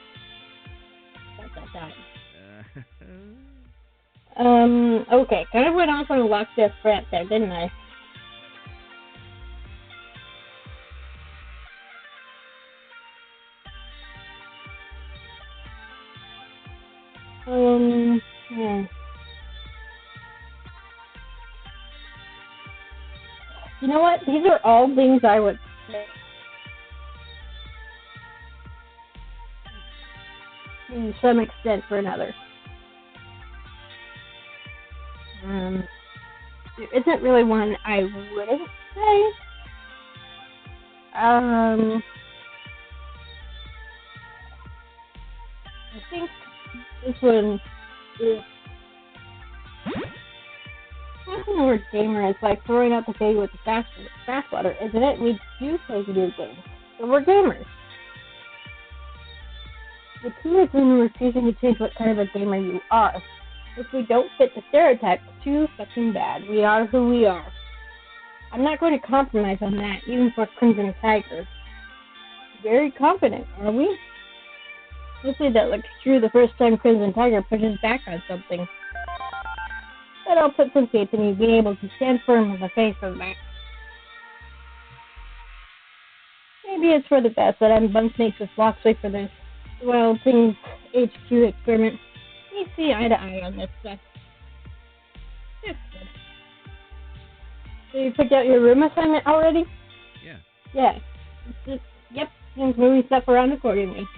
Okay, kind of went off on a lockstep rant there, didn't I? You know what? These are all things I would say. To some extent or another. There isn't really one I wouldn't say. I think this one is talking the word gamer is like throwing out the baby with the bathwater, isn't it? We do play video games, but we're gamers. The key is in refusing to change what kind of a gamer you are. If we don't fit the stereotype, too fucking bad. We are who we are. I'm not going to compromise on that, even for Crimson Tiger. Very confident, are we? Hopefully that looks true the first time Crimson Tiger pushes back on something. But I'll put some faith in you being able to stand firm in the face of that. Maybe it's for the best that I'm bunkmates with Loxley for this Wild Things HQ experiment. We see eye to eye on this stuff. That's good. So you picked out your room assignment already? Yeah. Yeah. Yep, and moving stuff around accordingly.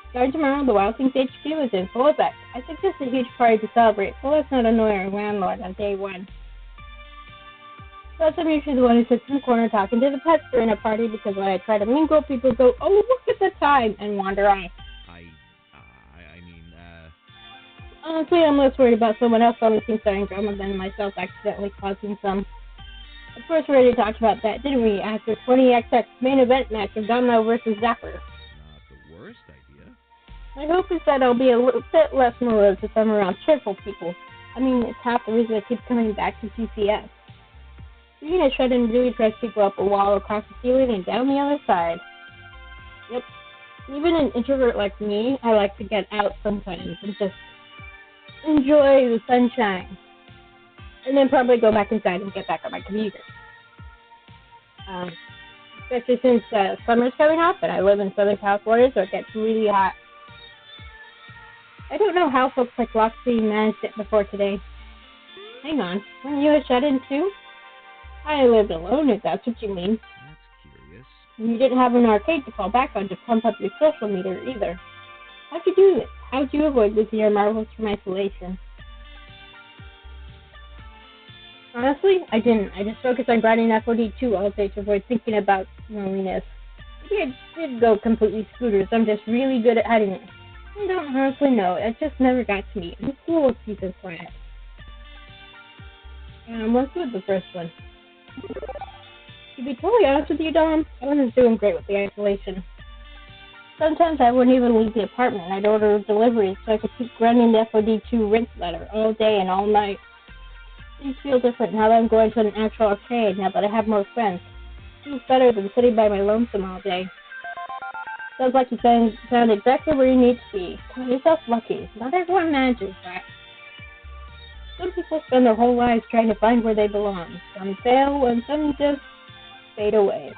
Starting tomorrow, the Wild Things HQ is in full effect. I think this is a huge party to celebrate, so let's not annoy our landlord on day one. Plus, I'm usually the one who sits in the corner talking to the pets during a party because when I try to mingle, people go, "Oh, look at the time," and wander off. Honestly, I'm less worried about someone else on the team starting drama than myself accidentally causing some. Of course, we already talked about that, didn't we? After 20XX main event match of Domino versus Zapper. Not the worst idea. My hope is that I'll be a little bit less morose if I'm around cheerful people. I mean, it's half the reason I keep coming back to GCS. Being a shut-in really drives people up a wall across the ceiling and down the other side. Yep. Even an introvert like me, I like to get out sometimes and just enjoy the sunshine. And then probably go back inside and get back on my computer. Especially since summer's coming up and I live in Southern California, so it gets really hot. I don't know how folks like Loxley managed it before today. Hang on, weren't you a shut-in too? I lived alone, if that's what you mean. That's curious. And you didn't have an arcade to fall back on to pump up your social meter either. How'd you do this? How'd you avoid losing your marbles from isolation? Honestly, I didn't. I just focused on grinding FOD2 all day to avoid thinking about loneliness. Maybe I did go completely scooters. I'm just really good at hiding it. I don't honestly know. It just never got to me. I'm cool with keeping quiet. Let's do the first one. To be totally honest with you, Dom, I wasn't doing great with the isolation. Sometimes I wouldn't even leave the apartment. I'd order deliveries so I could keep grinding the FOD2 rinse letter all day and all night. Things feel different now that I'm going to an actual arcade, now that I have more friends. It feels better than sitting by my lonesome all day. Sounds like you found exactly where you need to be. Count yourself lucky. Not everyone manages that. Some people spend their whole lives trying to find where they belong. Some fail, and some just fade away.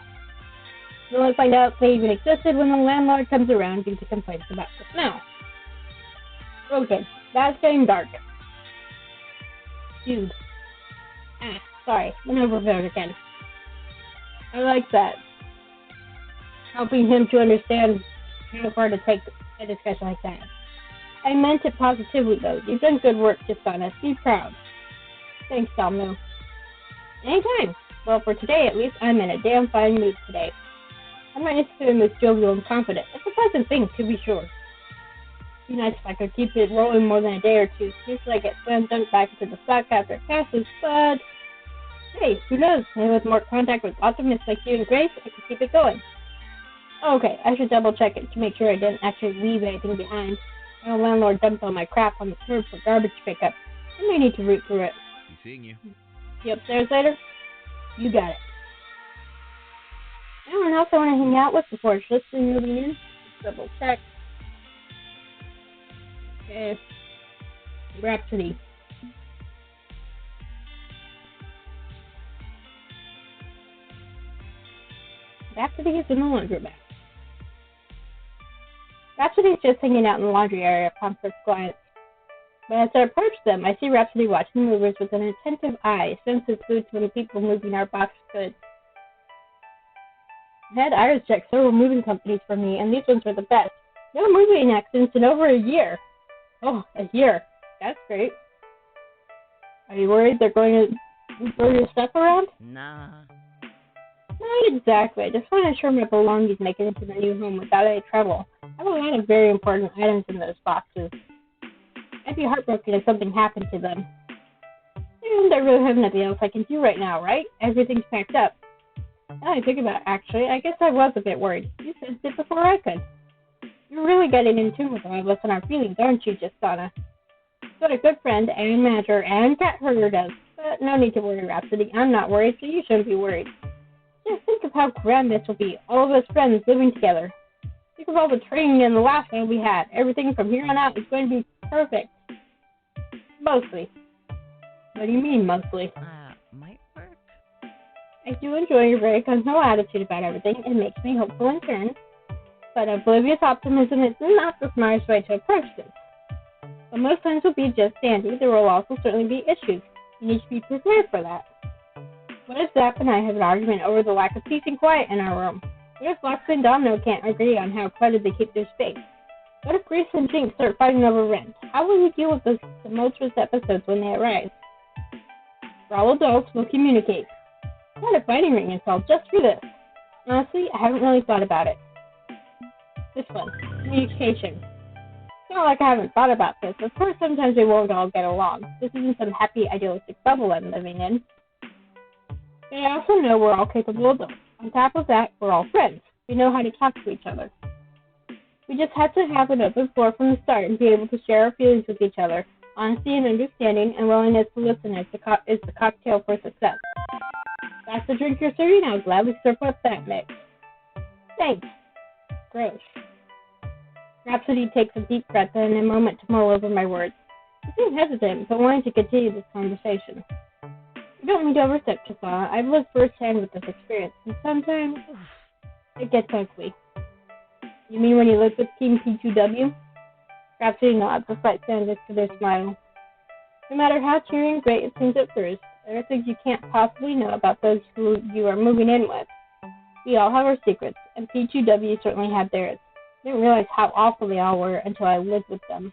You'll only find out they even existed when the landlord comes around due to complaints about the smell. Okay, that's getting dark. Dude. Sorry, went overboard again. I like that. Helping him to understand how far to take a discussion like that. I meant it positively, though. You've done good work, Justana. Be proud. Thanks, Domino. Anytime. Well, for today, at least, I'm in a damn fine mood today. I'm not used to doing this jovial and confident. It's a pleasant thing, to be sure. It'd be nice if I could keep it rolling more than a day or two. Usually I get slam dunked back into the stock after it passes, but hey, who knows? Maybe with more contact with optimists like you and Grace, I can keep it going. Okay, I should double check it to make sure I didn't actually leave anything behind. My landlord dumped all my crap on the curb for garbage pickup. I may need to root through it. Be seeing you. See you upstairs later? You got it. Anyone else I want to hang out with before it's just moving in? Just double check. Okay. Rhapsody. Rhapsody is in the laundromat. Rhapsody's just hanging out in the laundry area upon first glance. But as I approach them, I see Rhapsody watching the movers with an attentive eye, senses glued to the people moving our boxed goods. I had Iris check several moving companies for me, and these ones were the best. No moving accidents in over a year. Oh, a year. That's great. Are you worried they're going to throw your stuff around? Nah. Not exactly. I just want to ensure my belongings make it into the new home without any trouble. I have a lot of very important items in those boxes. I'd be heartbroken if something happened to them. And I really have nothing else I can do right now, right? Everything's packed up. Now I think about it, actually, I guess I was a bit worried. You sensed it before I could. You're really getting in tune with all of us and our feelings, aren't you, Justana? That's what a good friend and manager and cat herder does. But no need to worry, Rhapsody. I'm not worried, so you shouldn't be worried. Just think of how grand this will be, all of us friends living together. Think of all the training and the laughing we had. Everything from here on out is going to be perfect. Mostly. What do you mean, mostly? Might work. I do enjoy your very gung-ho attitude about everything. It makes me hopeful in turn. But oblivious optimism is not the smartest way to approach this. But most times will be just dandy. There will also certainly be issues. You need to be prepared for that. What if Zap and I have an argument over the lack of peace and quiet in our room? What if Fox and Domino can't agree on how cluttered they keep their space? What if Grace and Jinx start fighting over rent? How will you deal with those tumultuous episodes when they arise? For all adults, we'll communicate. I had a fighting ring installed just for this. Honestly, I haven't really thought about it. This one, communication. It's not like I haven't thought about this. Of course, sometimes we won't all get along. This isn't some happy, idealistic bubble I'm living in. But I also know we're all capable adults. On top of that, we're all friends. We know how to talk to each other. We just have to have an open floor from the start and be able to share our feelings with each other. Honesty and understanding and willingness to listen is the cocktail for success. That's the drink you're serving. I'll gladly serve up that mix. Thanks. Gross. Rhapsody takes a deep breath and a moment to mull over my words. I seem hesitant, but wanting to continue this conversation. I don't mean to overstep, Chasa. I've lived firsthand with this experience, and sometimes it gets ugly. You mean when you lived with Team P2W? Rhapsody nods, a slight sadness to their smile. No matter how cheery and great it seems at first, there are things you can't possibly know about those who you are moving in with. We all have our secrets, and P2W certainly had theirs. I didn't realize how awful they all were until I lived with them.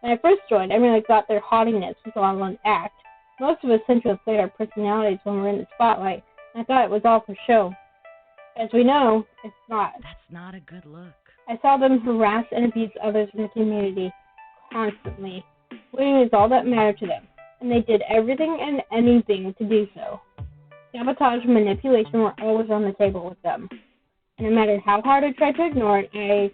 When I first joined, I really thought their haughtiness was all an act. Most of us tend to inflate our personalities when we're in the spotlight, and I thought it was all for show. As we know, it's not. That's not a good look. I saw them harass and abuse others in the community constantly. Winning is all that mattered to them, and they did everything and anything to do so. Sabotage and manipulation were always on the table with them. And no matter how hard I tried to ignore it,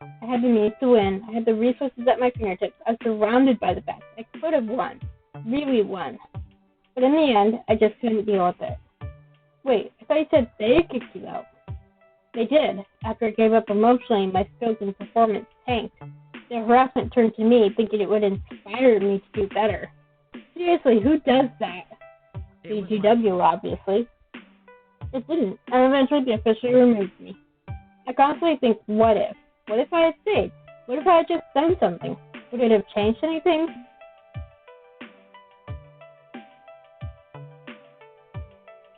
I had the means to win. I had the resources at my fingertips. I was surrounded by the best. I could have won. Really won. But in the end, I just couldn't deal with it. Wait, I thought you said they kicked you out. They did. After I gave up emotionally, my skills and performance tanked. The harassment turned to me, thinking it would inspire me to do better. Seriously, who does that? BGW, obviously. It didn't, and eventually they officially removed me. I constantly think, what if? What if I had stayed? What if I had just done something? Would it have changed anything?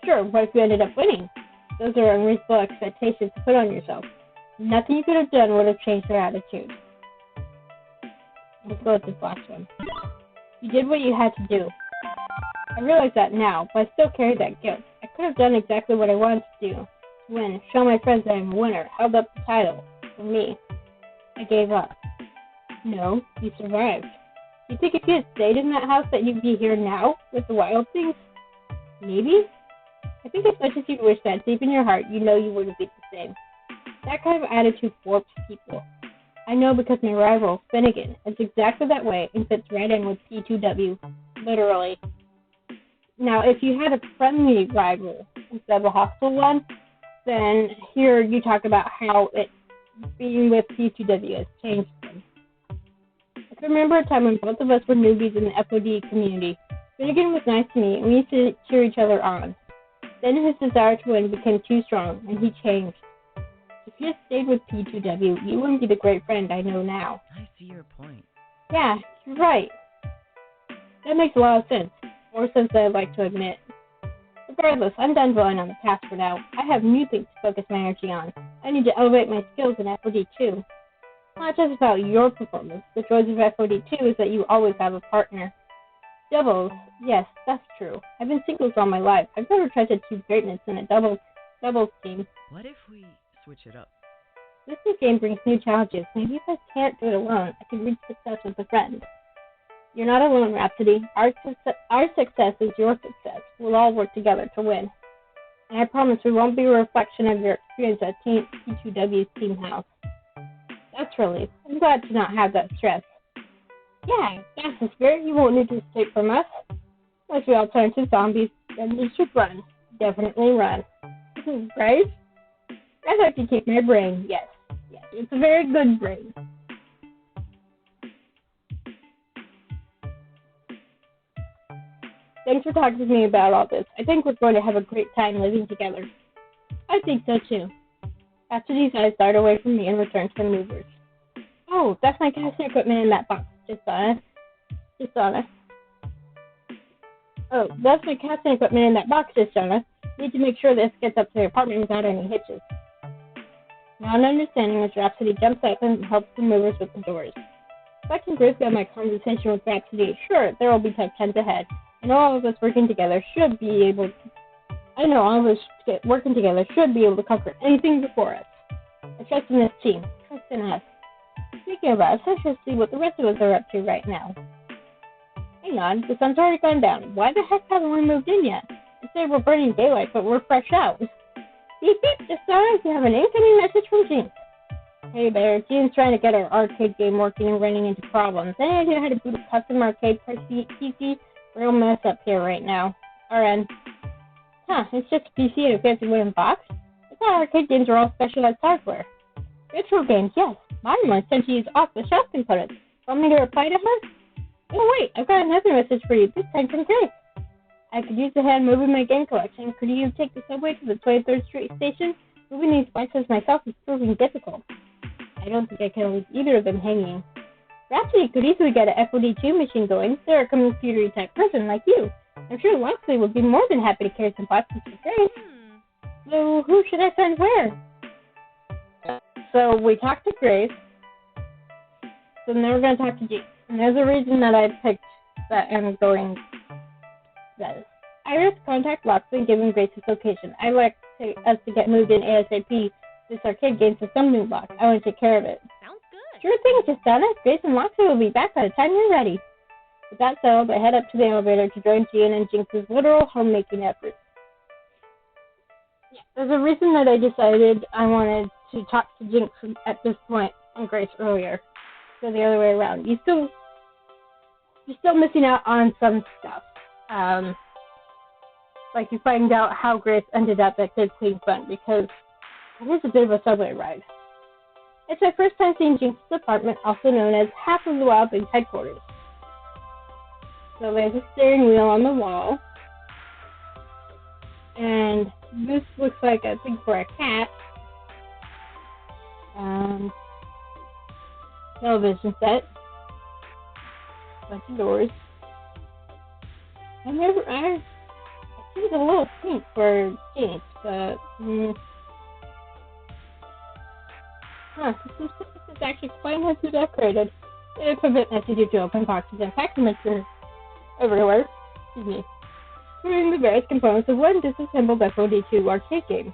Sure, what if you ended up winning? Those are unreasonable expectations to put on yourself. Nothing you could have done would have changed their attitude. Let's go with this last one. You did what you had to do. I realize that now, but I still carry that guilt. I could have done exactly what I wanted to do. Win, show my friends that I'm a winner, held up the title. For me, I gave up. No, you survived. You think if you had stayed in that house that you'd be here now with the wild things? Maybe? I think as much as you'd wish that, deep in your heart, you know you wouldn't be the same. That kind of attitude warps people. I know because my rival, Finnegan, is exactly that way and fits right in with P2W. Literally. Now, if you had a friendly rival instead of a hostile one, then here you talk about how it being with P2W has changed them. I can remember a time when both of us were newbies in the FOD community. Finnegan was nice to me, and we used to cheer each other on. Then his desire to win became too strong, and he changed. If you had stayed with P2W, you wouldn't be the great friend I know now. I see your point. Yeah, you're right. That makes a lot of sense. More sense than I'd like to admit. Regardless, I'm done dwelling on the past for now. I have new things to focus my energy on. I need to elevate my skills in FOD too. It's not just about your performance. The joys of FOD too is that you always have a partner. Doubles, yes, that's true. I've been singles all my life. I've never tried to achieve greatness in a doubles team. What if we switch it up? This new game brings new challenges. Maybe if I can't do it alone, I can reach success with a friend. You're not alone, Rhapsody. Our success is your success. We'll all work together to win. And I promise we won't be a reflection of your experience at P2W's team house. That's relief. I'm glad to not have that stress. Yeah, that's the spirit. You won't need to escape from us. Once we all turn to zombies, then you should run. Definitely run. Right? I like to keep my brain. Yes, it's a very good brain. Thanks for talking to me about all this. I think we're going to have a great time living together. I think so too. After these eyes dart away from me and return to the movers. Oh, that's my casting equipment in that box. Just on it. Oh, that's my casting equipment in that box, just Jonah. Need to make sure this gets up to the apartment without any hitches. Not understanding as Rhapsody jumps up and helps the movers with the doors. If I can grab my conversation with Rhapsody, sure, there will be tough times ahead. And all of us working together should be able to conquer anything before us. I trust in this team. Trust in us. Speaking of us, I should see what the rest of us are up to right now. Hang on, the sun's already gone down. Why the heck haven't we moved in yet? Instead we're burning daylight, but we're fresh out. Beep beep, just saw you have an incoming message from Jinx. Hey there, Jean's trying to get our arcade game working and running into problems. Any idea how to boot a custom arcade PC? Real mess up here right now. RN. Huh, it's just a PC and a fancy wooden box? I thought arcade games were all specialized hardware. Retro games, yes. Modern ones tend to use off-the-shelf components. Want me to reply to her? Oh wait, I've got another message for you, this time from Grace. I could use the hand moving my game collection. Could you take the subway to the 23rd Street station? Moving these boxes myself is proving difficult. I don't think I can leave either of them hanging. Rhapsody could easily get an FOD2 machine going. They're a computer type person like you. I'm sure Loxley would be more than happy to carry some boxes for Grace. So who should I send where? So we talked to Grace. So now we're going to talk to Jinx. And there's a reason that I picked that I'm going that. Iris, contact Loxley and give him Grace's location. I'd like us to get moved in ASAP. This arcade game for some new block. I want to take care of it. Sounds good. Sure thing, Justana. Grace and Loxley will be back by the time you're ready. With that settled, I head up to the elevator to join Jean and Jinx's literal homemaking efforts. Yeah, there's a reason that I decided I wanted to talk to Jinx at this point and Grace earlier. So the other way around. You're still missing out on some stuff. Like you find out how Grace ended up at Good Clean Fun, because it is a bit of a subway ride. It's my first time seeing Jinx's apartment, also known as half of the Wild Things headquarters. So there's a steering wheel on the wall, and this looks like a thing for a cat. Television set, bunch of doors. I think a little pink for Jinx, but this is actually quite nicely decorated. It's a bit messy due to open boxes and packages everywhere. Including the various components of one disassembled FOD2 arcade game.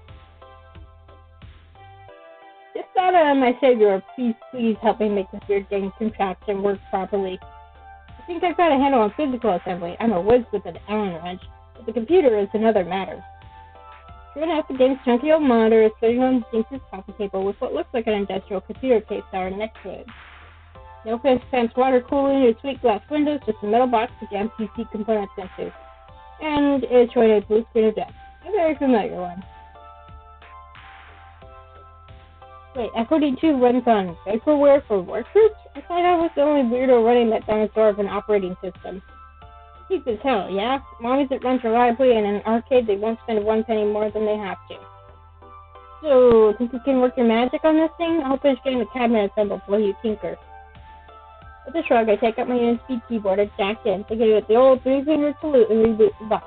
Just thought, my savior, please help me make this weird game contraption work properly. I think I've got a handle on physical assembly. I'm a whiz with an Allen wrench, but the computer is another matter. Sure enough, the game's chunky old monitor is sitting on Jinx's coffee table with what looks like an industrial computer case tower next to it. No fancy water cooling or sweet glass windows, just a metal box to jam PC components into. And it's showing a blue screen of death. A very familiar one. Wait, FOD2 runs on vaporware for workers? I thought I was the only weirdo running that dinosaur of an operating system. Cheap as hell, yeah? As long as it runs reliably in an arcade, they won't spend 1 penny more than they have to. So, think you can work your magic on this thing? I'll finish getting the cabinet assembled while you tinker. With a shrug, I take out my USB keyboard and jack in to give it the old 3-finger salute and reboot the box.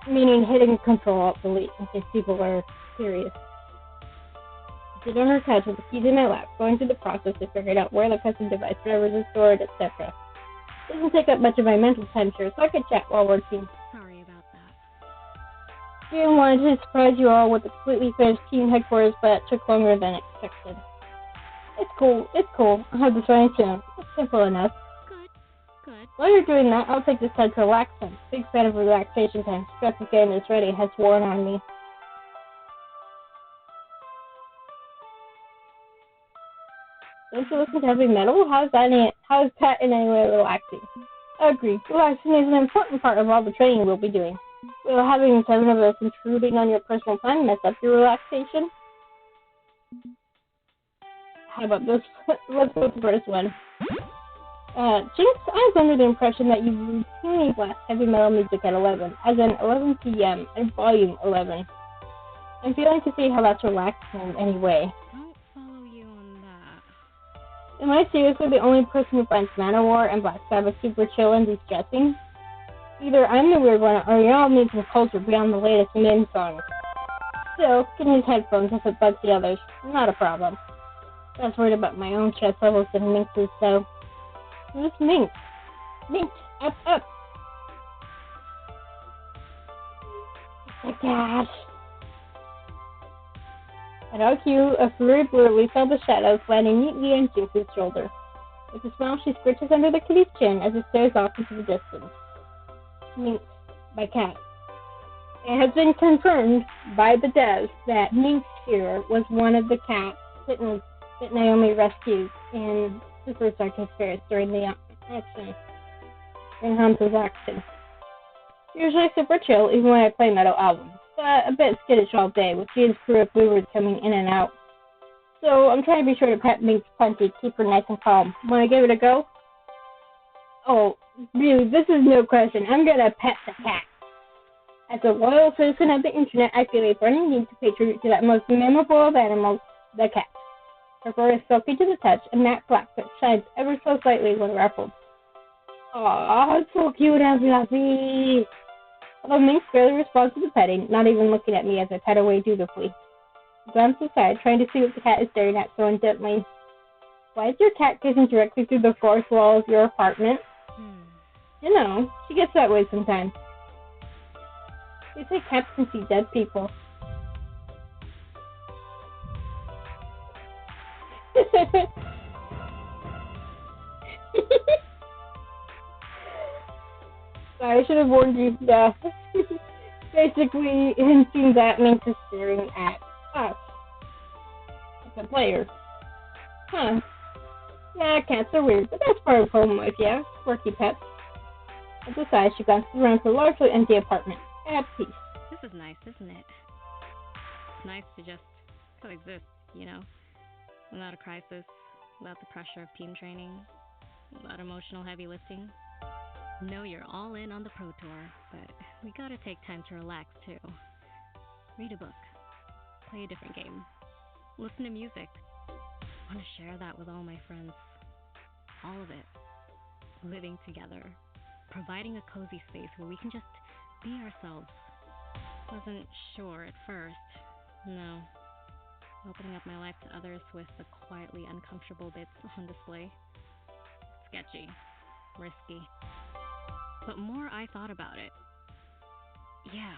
Meaning hitting Control-Alt-Delete, in case people are curious. I sit on her couch with the keys in my lap, going through the process to figure out where the custom device drivers are stored, etc. Doesn't take up much of my mental time, sure, so I could chat while working. Sorry about that. Jim wanted to surprise you all with a completely finished team headquarters, but it took longer than expected. It's cool. I'll have this running soon. It's simple enough. Good. While you're doing that, I'll take this time to relax some. Big fan of relaxation time. Stress of getting this ready has worn on me. Don't you listen to heavy metal? How is that in any way relaxing? Agreed. Relaxing is an important part of all the training we'll be doing. Will having 7 of us intruding on your personal time mess up your relaxation? How about this? Let's go with the first one. Jinx, I was under the impression that you routinely blast heavy metal music at 11, as in 11 p.m. and volume 11. I'm feeling to see how that's relaxing in any way. Don't follow you on that. Am I seriously the only person who finds Manowar and Black Sabbath super chill and distressing? Either I'm the weird one, or y'all need some culture beyond the latest Min songs. Still, can use headphones if it bugs the others. Not a problem. I was worried about my own stress levels and Minx's, so... Who's Minx? Minx, up, up! Oh my gosh. At our cue, a flurry blur leaps out of the shadows, landing neatly on Jinx's shoulder. With a smile, she scritches under the kitty's chin as it stares off into the distance. Minx, my cat. It has been confirmed by the devs that Minx here was one of the cats that Naomi rescued in the first Arcade Fairs during the action. In Hamza's action. Usually super chill even when I play metal albums, but a bit skittish all day with Gene's crew of bluebirds coming in and out. So I'm trying to be sure to pet Minx plenty, keep her nice and calm. Wanna give it a go? Oh, really, this is no question. I'm gonna pet the cat. As a loyal citizen of the internet, I feel a burning need to pay tribute to that most memorable of animals, the cat. Her fur is silky to the touch, and that black foot shines ever so slightly when ruffled. Aww, it's so cute and fluffy. Although Minx barely responds to the petting, not even looking at me as I pet away dutifully. I glance aside, trying to see what the cat is staring at so intently. Why is your cat gazing directly through the fourth wall of your apartment? You know, she gets that way sometimes. They say cats can see dead people. I should have warned you. Yeah. Basically, hinting that Minx is staring at us. As a player. Huh. Yeah, cats are weird, but that's part of home life, yeah? Quirky pets. At the side, she glances around her largely empty apartment. At peace. This is nice, isn't it? It's nice to just coexist, you know? Without a crisis, without the pressure of team training, without emotional heavy lifting. Know you're all in on the Pro Tour, but we gotta take time to relax too. Read a book, play a different game, listen to music. I want to share that with all my friends. All of it. Living together. Providing a cozy space where we can just be ourselves. Wasn't sure at first. No. Opening up my life to others with the quietly uncomfortable bits on display. Sketchy. Risky. But more I thought about it. Yeah.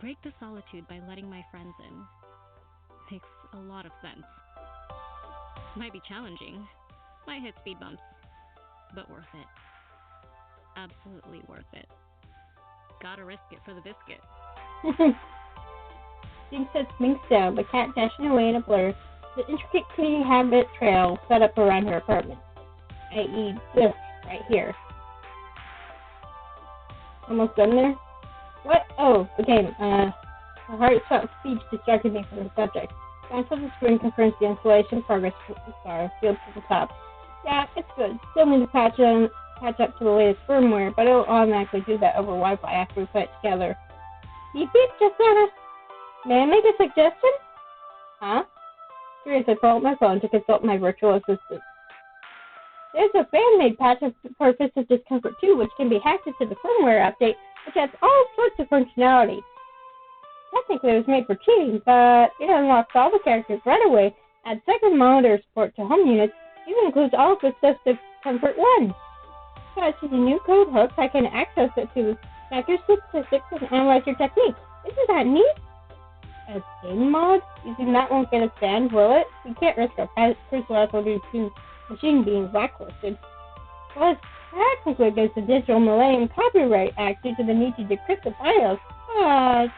Break the solitude by letting my friends in. Makes a lot of sense. Might be challenging. Might hit speed bumps. But worth it. Absolutely worth it. Gotta risk it for the biscuit. Jinx sets Minx down, the cat dashing away in a blur, the intricate kitty habit trail set up around her apartment. I.e. this right here. Almost done there? What? Oh, the game. A heartfelt speech distracted me from the subject. Glance at the screen confirms the installation progress bar field to the top. Yeah, it's good. Still need to patch up to the latest firmware, but it'll automatically do that over Wi-Fi after we put it together. Beep beep, Justana. May I make a suggestion? Huh? Curious, I pull out my phone to consult my virtual assistant. There's a fan-made patch for Fist of Discomfort 2, which can be hacked into the firmware update, which has all sorts of functionality. Technically, it was made for cheating, but it unlocks all the characters right away, adds second monitor support to home units, even includes all of the Fist of Discomfort 1. Plus, using new code hooks, I can access it to track your statistics and analyze your techniques. Isn't that neat? A game mod? Using that won't get us banned, will it? We can't risk our personal machine being blacklisted. Well, it's technically against the Digital Millennium Copyright Act due to the need to decrypt the BIOS. As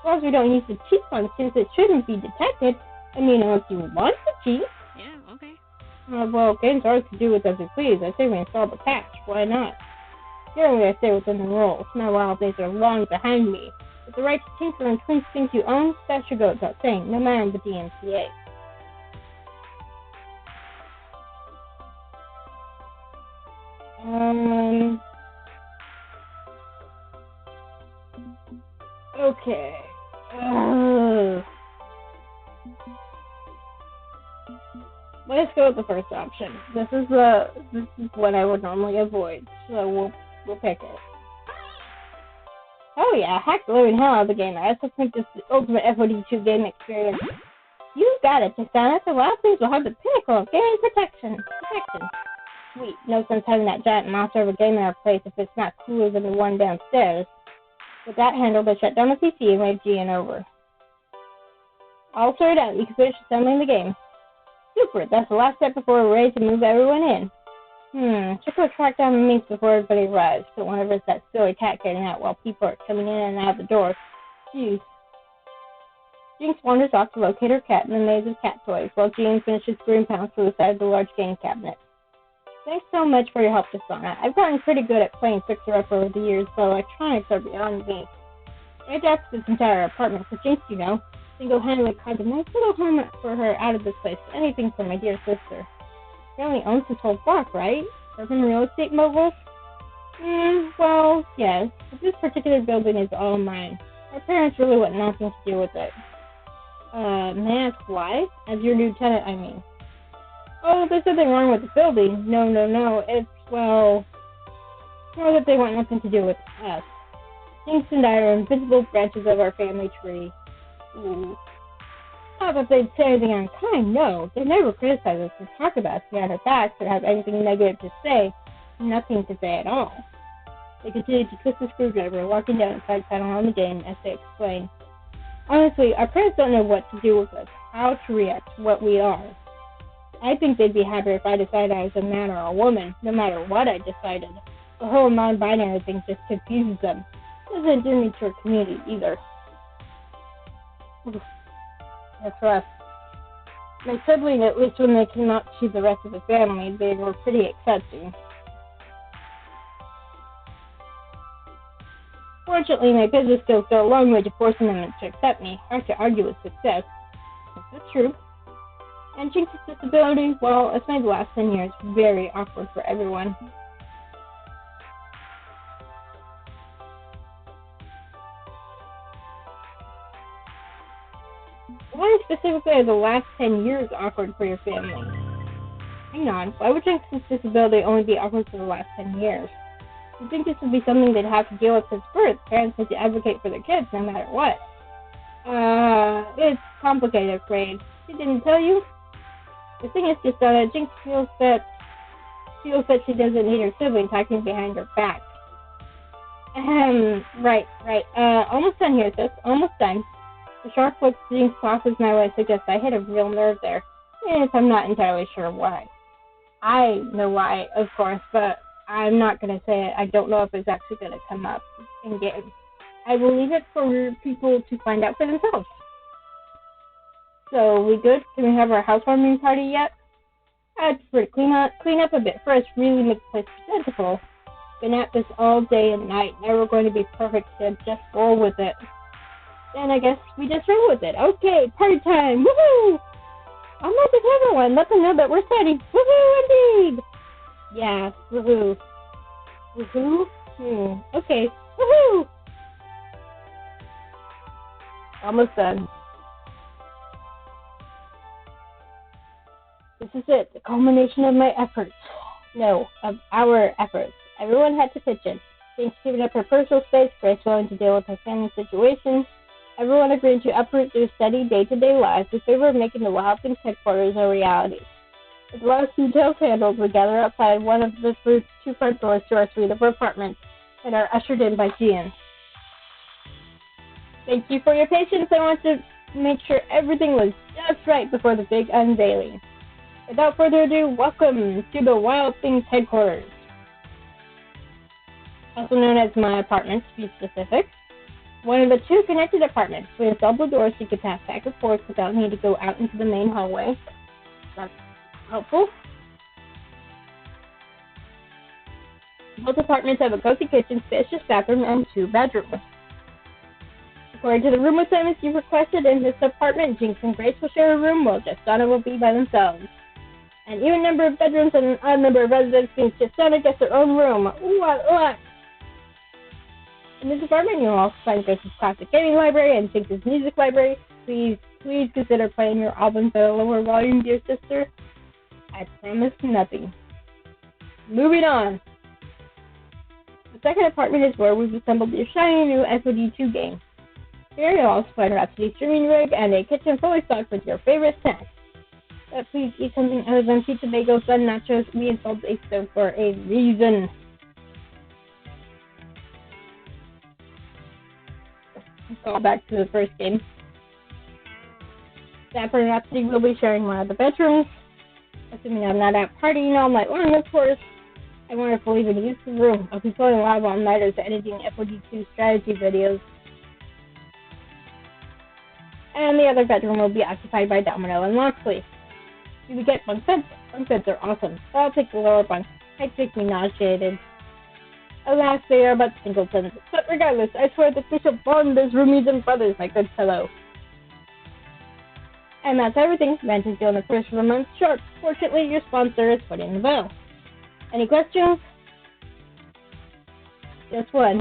long as we don't use the cheat function, it shouldn't be detected. I mean, unless you want to cheat. Yeah, okay. Well, games ours can do with as we please. I say we install the patch. Why not? Generally, I stay within the rules. My wild days are long behind me. With the right to tinker and twist things you own, that should go without saying, no matter the DMCA. Okay. Let's go with the first option. This is what I would normally avoid, so we'll pick it. Oh yeah, hack the living hell out of the game. I also think this is the ultimate FOD2 game experience. You got it, Tristana. The last things will have the pinnacle of game protection. Sweet. No sense having that giant monster of a game in our place if it's not cooler than the one downstairs. With that handled, I shut down the PC and waved Gian over. All sorted out. You can finish assembling the game. Super. That's the last step before we're ready to move everyone in. Should go track down the minks before everybody arrives. Don't want to risk that silly cat getting out while people are coming in and out the door. Jeez. Jinx wanders off to locate her cat in the maze of cat toys, while Jean finishes screwing pounds to the side of the large game cabinet. Thanks so much for your help, Tristana. I've gotten pretty good at playing fixer-upper over the years, but electronics are beyond me. I adapted this entire apartment for Jinx, you know. Single-handedly carved a nice little home for her out of this place. Anything for my dear sister. Family owns this whole block, right? Urban real estate moguls? Well, yes. But this particular building is all mine. Our parents really want nothing to do with it. May I ask why? As your new tenant, I mean. Oh, there's nothing wrong with the building. No. It's, well, more that they want nothing to do with us. Jinx and I are invisible branches of our family tree. Ooh. Not that they'd say anything unkind, no. They never criticize us or talk about us behind our backs or have anything negative to say. Nothing to say at all. They continue to twist the screwdriver, walking down the side panel on the game as they explain. Honestly, our parents don't know what to do with us, how to react to what we are. I think they'd be happier if I decided I was a man or a woman, no matter what I decided. The whole non-binary thing just confuses them. Doesn't do me to our community either. That's rough. My sibling, at least when they came out to the rest of the family, they were pretty accepting. Fortunately, my business skills go a long way to forcing them to accept me. Hard to argue with success. That's true. And Jinx's disability, well, it's made the last 10 years very awkward for everyone. Why specifically are the last 10 years awkward for your family? Hang on, why would Jinx's disability only be awkward for the last 10 years? You think this would be something they'd have to deal with since birth? Parents need to advocate for their kids no matter what. It's complicated, afraid. She didn't tell you? The thing is just that Jinx feels that she doesn't need her sibling talking behind her back. Right. Almost done here, sis. Almost done. The sharp look Jinx tosses my way suggests I hit a real nerve there, even if I'm not entirely sure why. I know why, of course, but I'm not going to say it. I don't know if it's actually going to come up in game. I will leave it for people to find out for themselves. So, we good? Can we have our housewarming party yet? I'd prefer to clean up a bit first, really make the place presentable. Been at this all day and night, never going to be perfect, so just roll with it. Then I guess we just roll with it. Okay, party time! Woohoo! I'll message everyone, let them know that we're starting. Woohoo indeed! Yeah, woohoo. Woohoo? Okay, woohoo! Almost done. This is it, the culmination of my efforts. No, of our efforts. Everyone had to pitch in. Jinx giving up her personal space, Grace willing to deal with her family situation. Everyone agreed to uproot their steady day-to-day lives in favor of making the Wild Things headquarters a reality. With the last details handled, we gather outside one of the two front doors to our suite of apartments and are ushered in by Gian. Thank you for your patience. I want to make sure everything was just right before the big unveiling. Without further ado, welcome to the Wild Things headquarters. Also known as my apartment, to be specific. One of the two connected apartments with double doors so you can pass back and forth without needing to go out into the main hallway. That's helpful. Both apartments have a cozy kitchen, spacious bathroom, and 2 bedrooms. According to the room assignments you've requested in this apartment, Jinx and Grace will share a room while just Donna will be by themselves. An even number of bedrooms and an odd number of residents means just someone gets their own room. What? In this apartment, you'll also find Grace's classic gaming library and Jinx's music library. Please consider playing your albums at a lower volume, dear sister. I promise nothing. Moving on. The second apartment is where we've assembled your shiny new FOD2 game. Here you'll also find Rhapsody's streaming rig and a kitchen fully stocked with your favorite snacks. But please eat something other than pizza, bagels, and nachos. We installed a stove for a reason. Let's go back to the first game. Dapper and Rhapsody will be sharing one of the bedrooms. Assuming I'm not out partying all night long, of course. I want to fully even use the room. I'll be pulling a lot of all-nighters editing FOD2 strategy videos. And the other bedroom will be occupied by Domino and Loxley. You will get bunk beds. Bunk beds are awesome, but I'll take the lower bunk. Heights make me nauseated. Alas, they are but singletons. But regardless, I swear that we shall bond as roomies and brothers, my good fellow. And that's everything. Rent is due on the first of the month sharp. Fortunately, your sponsor is putting the bill. Any questions? Just one.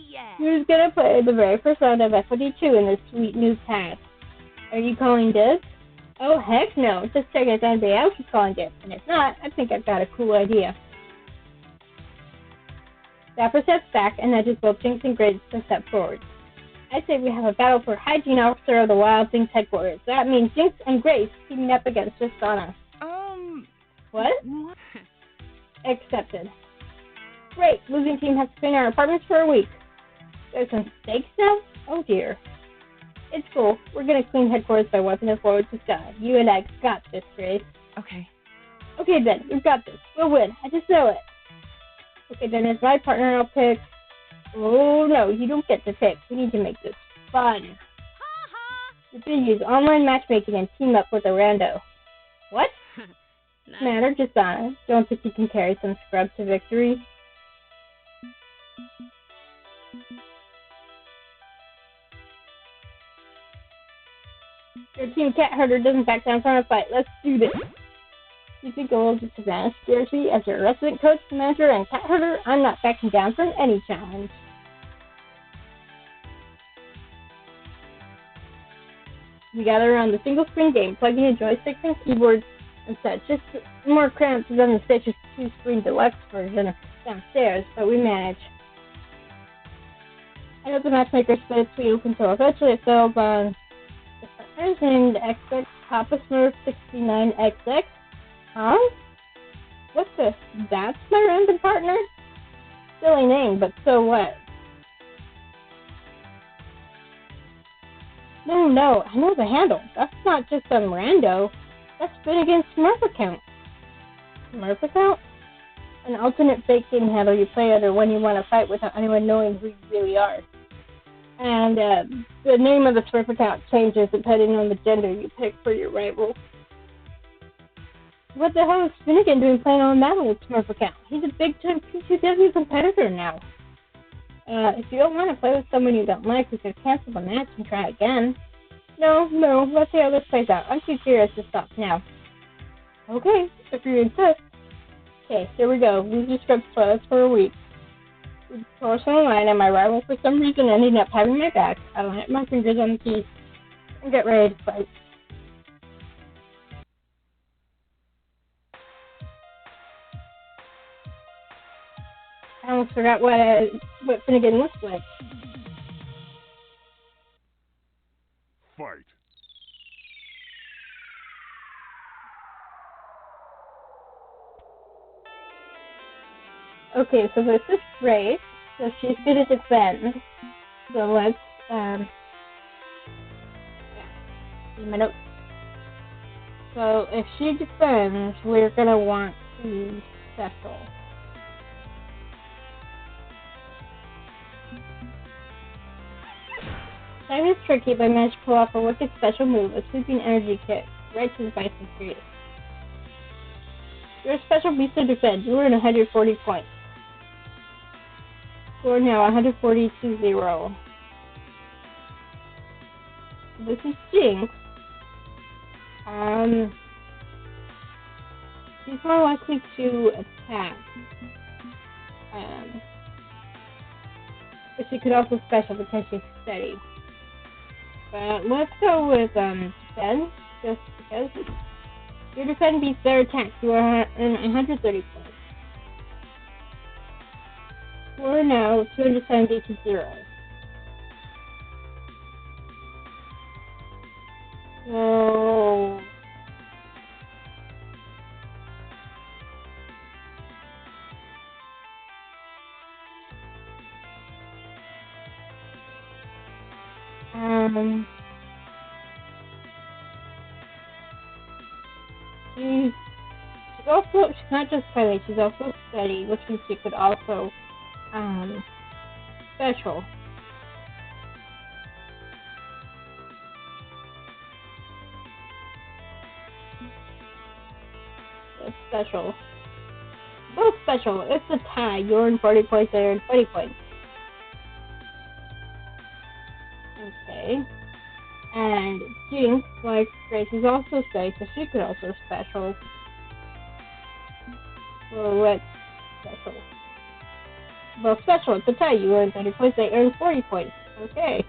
Yeah. Who's gonna play the very first round of FOD2 in this sweet new cast? Are you calling dibs? Oh, heck no. Just check if anybody else is calling dibs. And if not, I think I've got a cool idea. Dapper steps back and nudges both Jinx and Grace to step forward. I say we have a battle for hygiene officer of the Wild Things headquarters. That means Jinx and Grace teaming up against Justana. What? Accepted. Great. Losing team has to clean our apartments for a week. There's some stakes now? Oh dear. It's cool. We're gonna clean headquarters by wiping the floor with the sky. You and I got this, Grace. Okay. Okay then, we've got this. We'll win. I just know it. Okay then, as my partner, I'll pick... Oh no, you don't get to pick. We need to make this fun. You can use online matchmaking and team up with a rando. What? Nice. Matter, Justana. Don't think you can carry some scrub to victory? Your team cat herder doesn't back down from a fight. Let's do this. You think a little disadvantage scares me? As your resident coach, manager, and cat herder, I'm not backing down from any challenge. We gather around the single-screen game, plugging in joysticks and keyboards and such. Just more cramped than the spacious two-screen deluxe version downstairs, but we manage. I know the matchmaker split its open until eventually it settles on the partners named XX Papa Smurf 69XX. Huh? What the? That's my random partner? Silly name, but so what? No, I know the handle. That's not just some rando. That's Finnegan's Smurf account. Smurf account? An alternate fake game handle you play under when you want to fight without anyone knowing who you really are. And the name of the Smurf account changes depending on the gender you pick for your rival. What the hell is Finnegan doing playing on that old Smurf account? He's a big-time P2W competitor now. If you don't want to play with someone you don't like, we could cancel the match and try again. No, let's see how this plays out. I'm too curious to stop now. Okay, if you insist. Okay, here we go. Loser scrubs toilets for a week. We torch on the line, and my rival for some reason ended up having my back. I line my fingers on the keys and get ready to fight. I almost forgot what Finnegan looks like. Fight. Okay, so this is Grace. So she's going to defend. So let's, see my notes. So if she defends, we're going to want to settle. Time is tricky, but I managed to pull off a wicked special move, a sweeping energy kick, right to the Bison's crease. You're a special beast to defend. You earn 140 points. Score now 140-0. This is Jinx. she's more likely to attack. But she could also special because she's steady. But let's go with defense, just because. Your defense beats their attack. You are 130 points. We're now 270 to 0. So... she's not just fighting, she's also steady, which means she could also special. Special. Both special. It's a tie. You're in 40 points, they're in 20 points. Okay. And Jinx, like Grace, is also safe, so she could also special. Well, let's special. Well, special, it's a tie. You earn 30 points, they earn 40 points. Okay.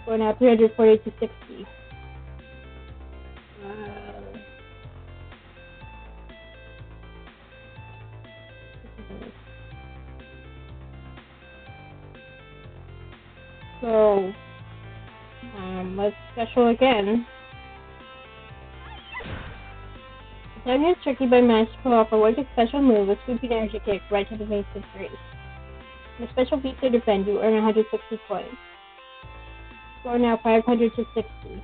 We're now 340 to 60. So, let's special again. The time is tricky by match to pull off a wicked special move, a sweeping energy kick right to the base of Grace. The special beats to defend, you earn 160 points. Score now 500 to 60.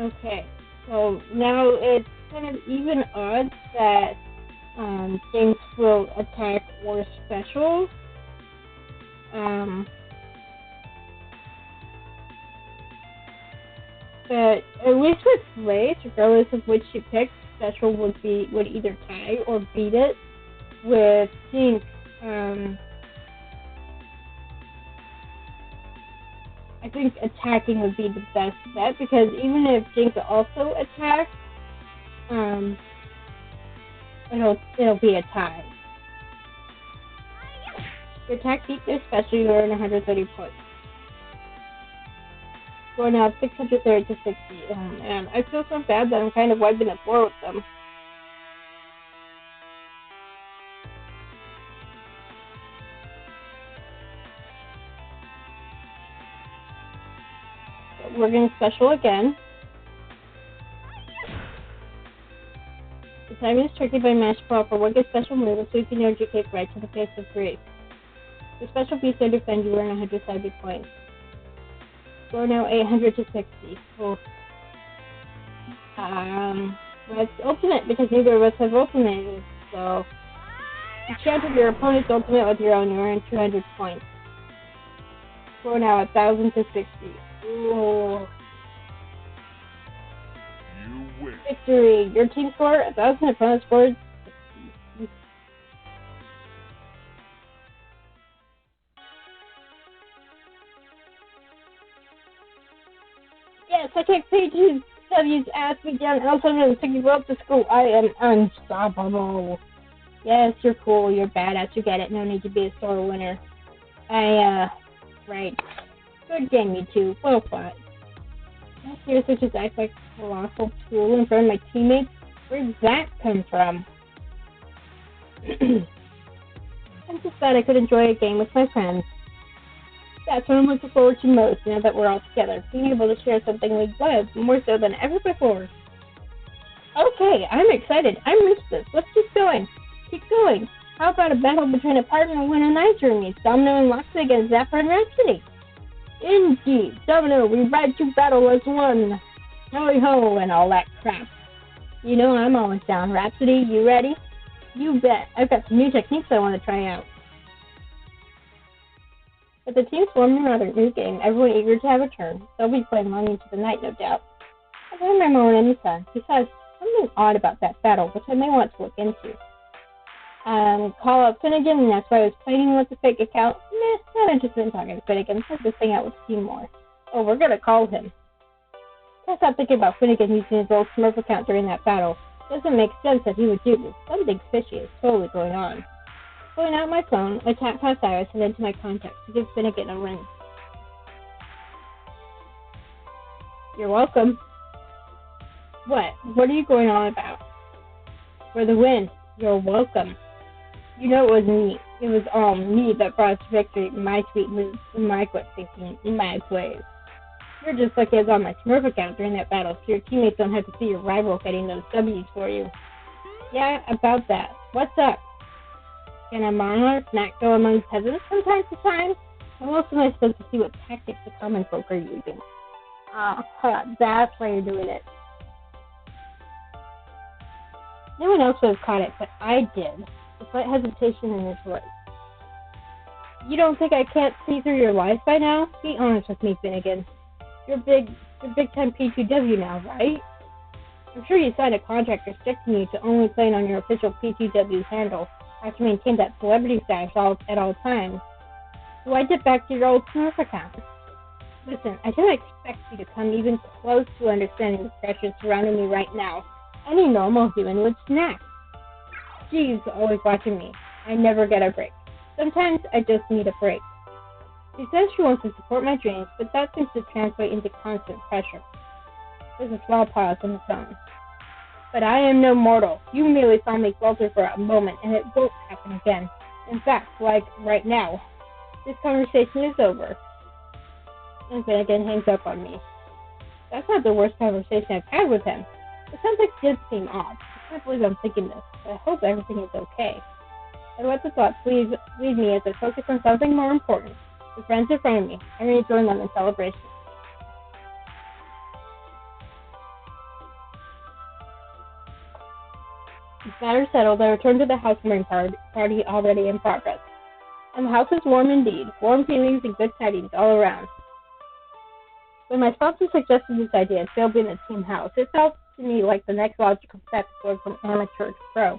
Okay, so now it's kind of even odds that Jinx will attack or special. But at least with Grace, regardless of which she picks, special would either tie or beat it. With Jinx, I think attacking would be the best bet, because even if Jinx also attacks, it'll be a tie. Your attack beats their special, you earn 130 points. Going out 630 to 60. Oh man, I feel so bad that I'm kind of wiping the floor with them. So we're going to special again. The timing is tricky by mash pull for wicked special move, a sweeping energy kick right to the face of Grace. The special beats their defend, you earn 170 points. We're now 800 to 60. Oh. That's ultimate because neither of us have ultimated. So, you counter your opponent's ultimate with your own. You earn 200 points. We're now 1,000 to 60. Ooh. You win. Victory. Your team score 1,000. Opponent scored 60. Yes, I kick pages. W's ass me down. Else I'm going to take you up to school. I am unstoppable. Yes, you're cool. You're badass. You get it. No need to be a sore winner. Right. Good game, you two. Well fought. I seriously just act like a colossal tool in front of my teammates? Where did that come from? I'm just glad I could enjoy a game with my friends. That's what I'm looking forward to most now that we're all together. Being able to share something we love more so than ever before. Okay, I'm excited. I'm reached this. Let's keep going. Keep going. How about a battle between a partner and one of my journeys? Domino and Loxley against Zapper and Rhapsody. Indeed. Domino, we ride to battle as one. Ho-ho and all that crap. You know I'm always down. Rhapsody, you ready? You bet. I've got some new techniques I want to try out. With the team forming around their new game, everyone eager to have a turn. They'll be playing long into the night, no doubt. I don't remember when any time. Besides, something odd about that battle, which I may want to look into. Call up Finnegan and that's why I was playing with the fake account. Not interested in talking to Finnegan. Let's just hang out with the team more. Oh, we're gonna call him. Guess I'm thinking about Finnegan using his old Smurf account during that battle. Doesn't make sense that he would do this. Something fishy is totally going on. Pulling out my phone, I tap past Iris and into my contacts to give Finnegan a ring. You're welcome. What? What are you going on about? For the win. You're welcome. You know it was me. It was all me that brought us victory, my sweet moves, and my quick thinking, and my plays. You're just lucky I was on my Smurf account during that battle, so your teammates don't have to see your rival getting those W's for you. Yeah, about that. What's up? Can a monarch not go among peasants from time to time? How else am I supposed to see what tactics the common folk are using? That's why you're doing it. No one else would have caught it, but I did. A slight hesitation in his voice. You don't think I can't see through your lies by now? Be honest with me, Finnegan. You're big time P2W now, right? I'm sure you signed a contract restricting you to only playing on your official P2W handle. Have to maintain that celebrity status at all times. So why dip back to your old Smurf account? Listen, I don't expect you to come even close to understanding the pressure surrounding me right now. Any normal human would snap. She's always watching me. I never get a break. Sometimes I just need a break. She says she wants to support my dreams, but that seems to translate into constant pressure. There's a small pause in the tone. But I am no mortal. You merely saw me falter for a moment, and it won't happen again. In fact, like right now, this conversation is over. And Finnegan hangs up on me. That's not the worst conversation I've had with him. It sounds like it did seem odd. I can't believe I'm thinking this, but I hope everything is okay. I let the thoughts leave me as I focus on something more important. The friends in front of me. I rejoin join them in celebration. With matters settled, I return to the housewarming party already in progress. And the house is warm indeed. Warm feelings and good tidings all around. When my sponsor suggested this idea of building a team house, it felt to me like the next logical step going from amateur to pro.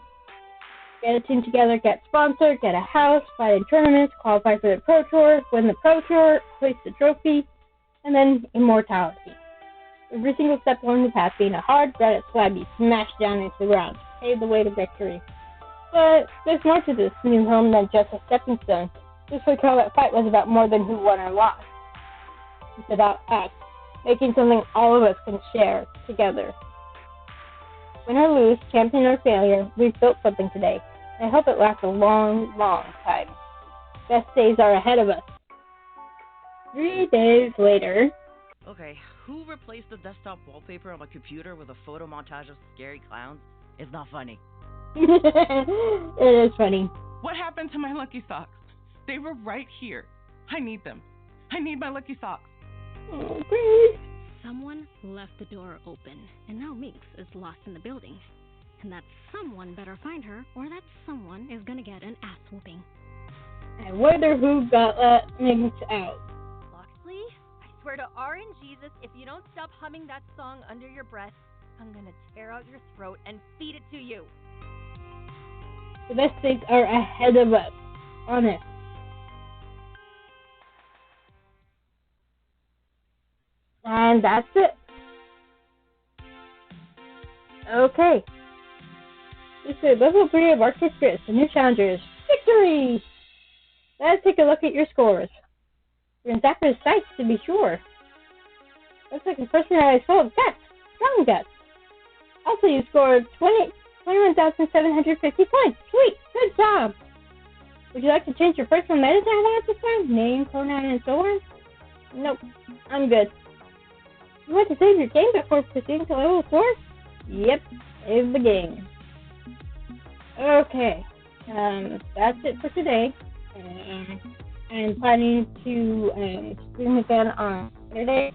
Get a team together, get sponsored, get a house, fight in tournaments, qualify for the Pro Tour, win the Pro Tour, hoist the trophy, and then immortality. Every single step along the path being a hard, granite slab you smash down into the ground to pave the way to victory. But there's more to this new home than just a stepping stone. This recall that fight was about more than who won or lost. It's about us, making something all of us can share together. Win or lose, champion or failure, we've built something today. I hope it lasts a long, long time. Best days are ahead of us. 3 days later. Okay, who replaced the desktop wallpaper on my computer with a photo montage of scary clowns? It's not funny. It is funny. What happened to my lucky socks? They were right here. I need them. I need my lucky socks. Oh, please. Someone left the door open, and now Minx is lost in the building. And that someone better find her, or that someone is gonna get an ass whooping. I wonder who got that Minx out. Loxley, I swear to R and Jesus, if you don't stop humming that song under your breath, I'm gonna tear out your throat and feed it to you. The best days are ahead of us. Honest. And that's it. Okay. This is level 3 of Arctic Spirits, the new challengers. Victory! Let's take a look at your scores. You're in Zapper's sights, to be sure. Looks like the person that I sold guts. Strong guts. Also, you scored 21,750 points. Sweet! Good job! Would you like to change your personal metadata at this time? Name, pronoun, and so on? Nope. I'm good. You want to save your game before proceeding to level 4? Yep. Save the game. Okay. That's it for today. I'm planning to stream again on Saturday.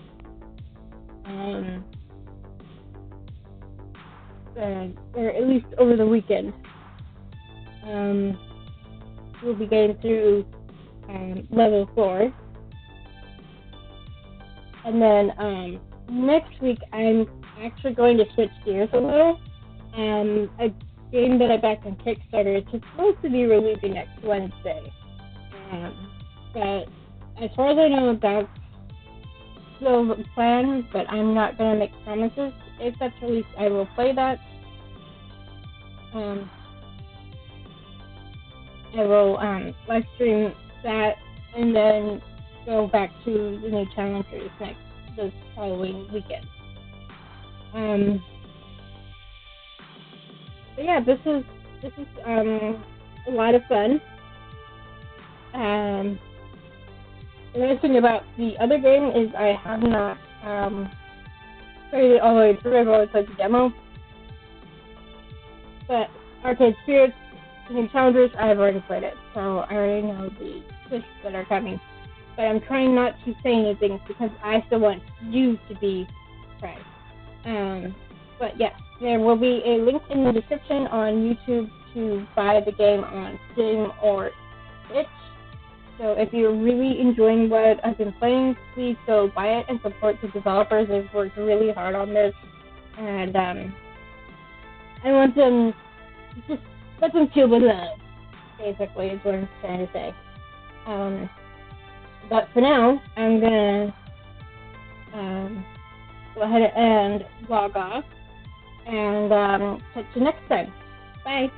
Or at least over the weekend. We'll be getting through level 4. And then next week I'm actually going to switch gears a little. A game that I backed on Kickstarter is supposed to be releasing next Wednesday. But as far as I know, that's still the plan, but I'm not going to make promises. If that's released, I will play that. I will live stream that and then go back to the new challengers this following weekend. But yeah, this is a lot of fun. The nice thing about the other game is I have not played it all the way through. I've only played the demo. But Arcade Spirits and Challengers, I've already played it, so I already know the twists that are coming. But I'm trying not to say anything because I still want you to be surprised. But yes, there will be a link in the description on YouTube to buy the game on Steam or Switch. So if you're really enjoying what I've been playing, please go buy it and support the developers. They've worked really hard on this, and I want them just let them feel the love. Basically, is what I'm trying to say. But for now, I'm gonna go ahead and log off, and catch you next time. Bye.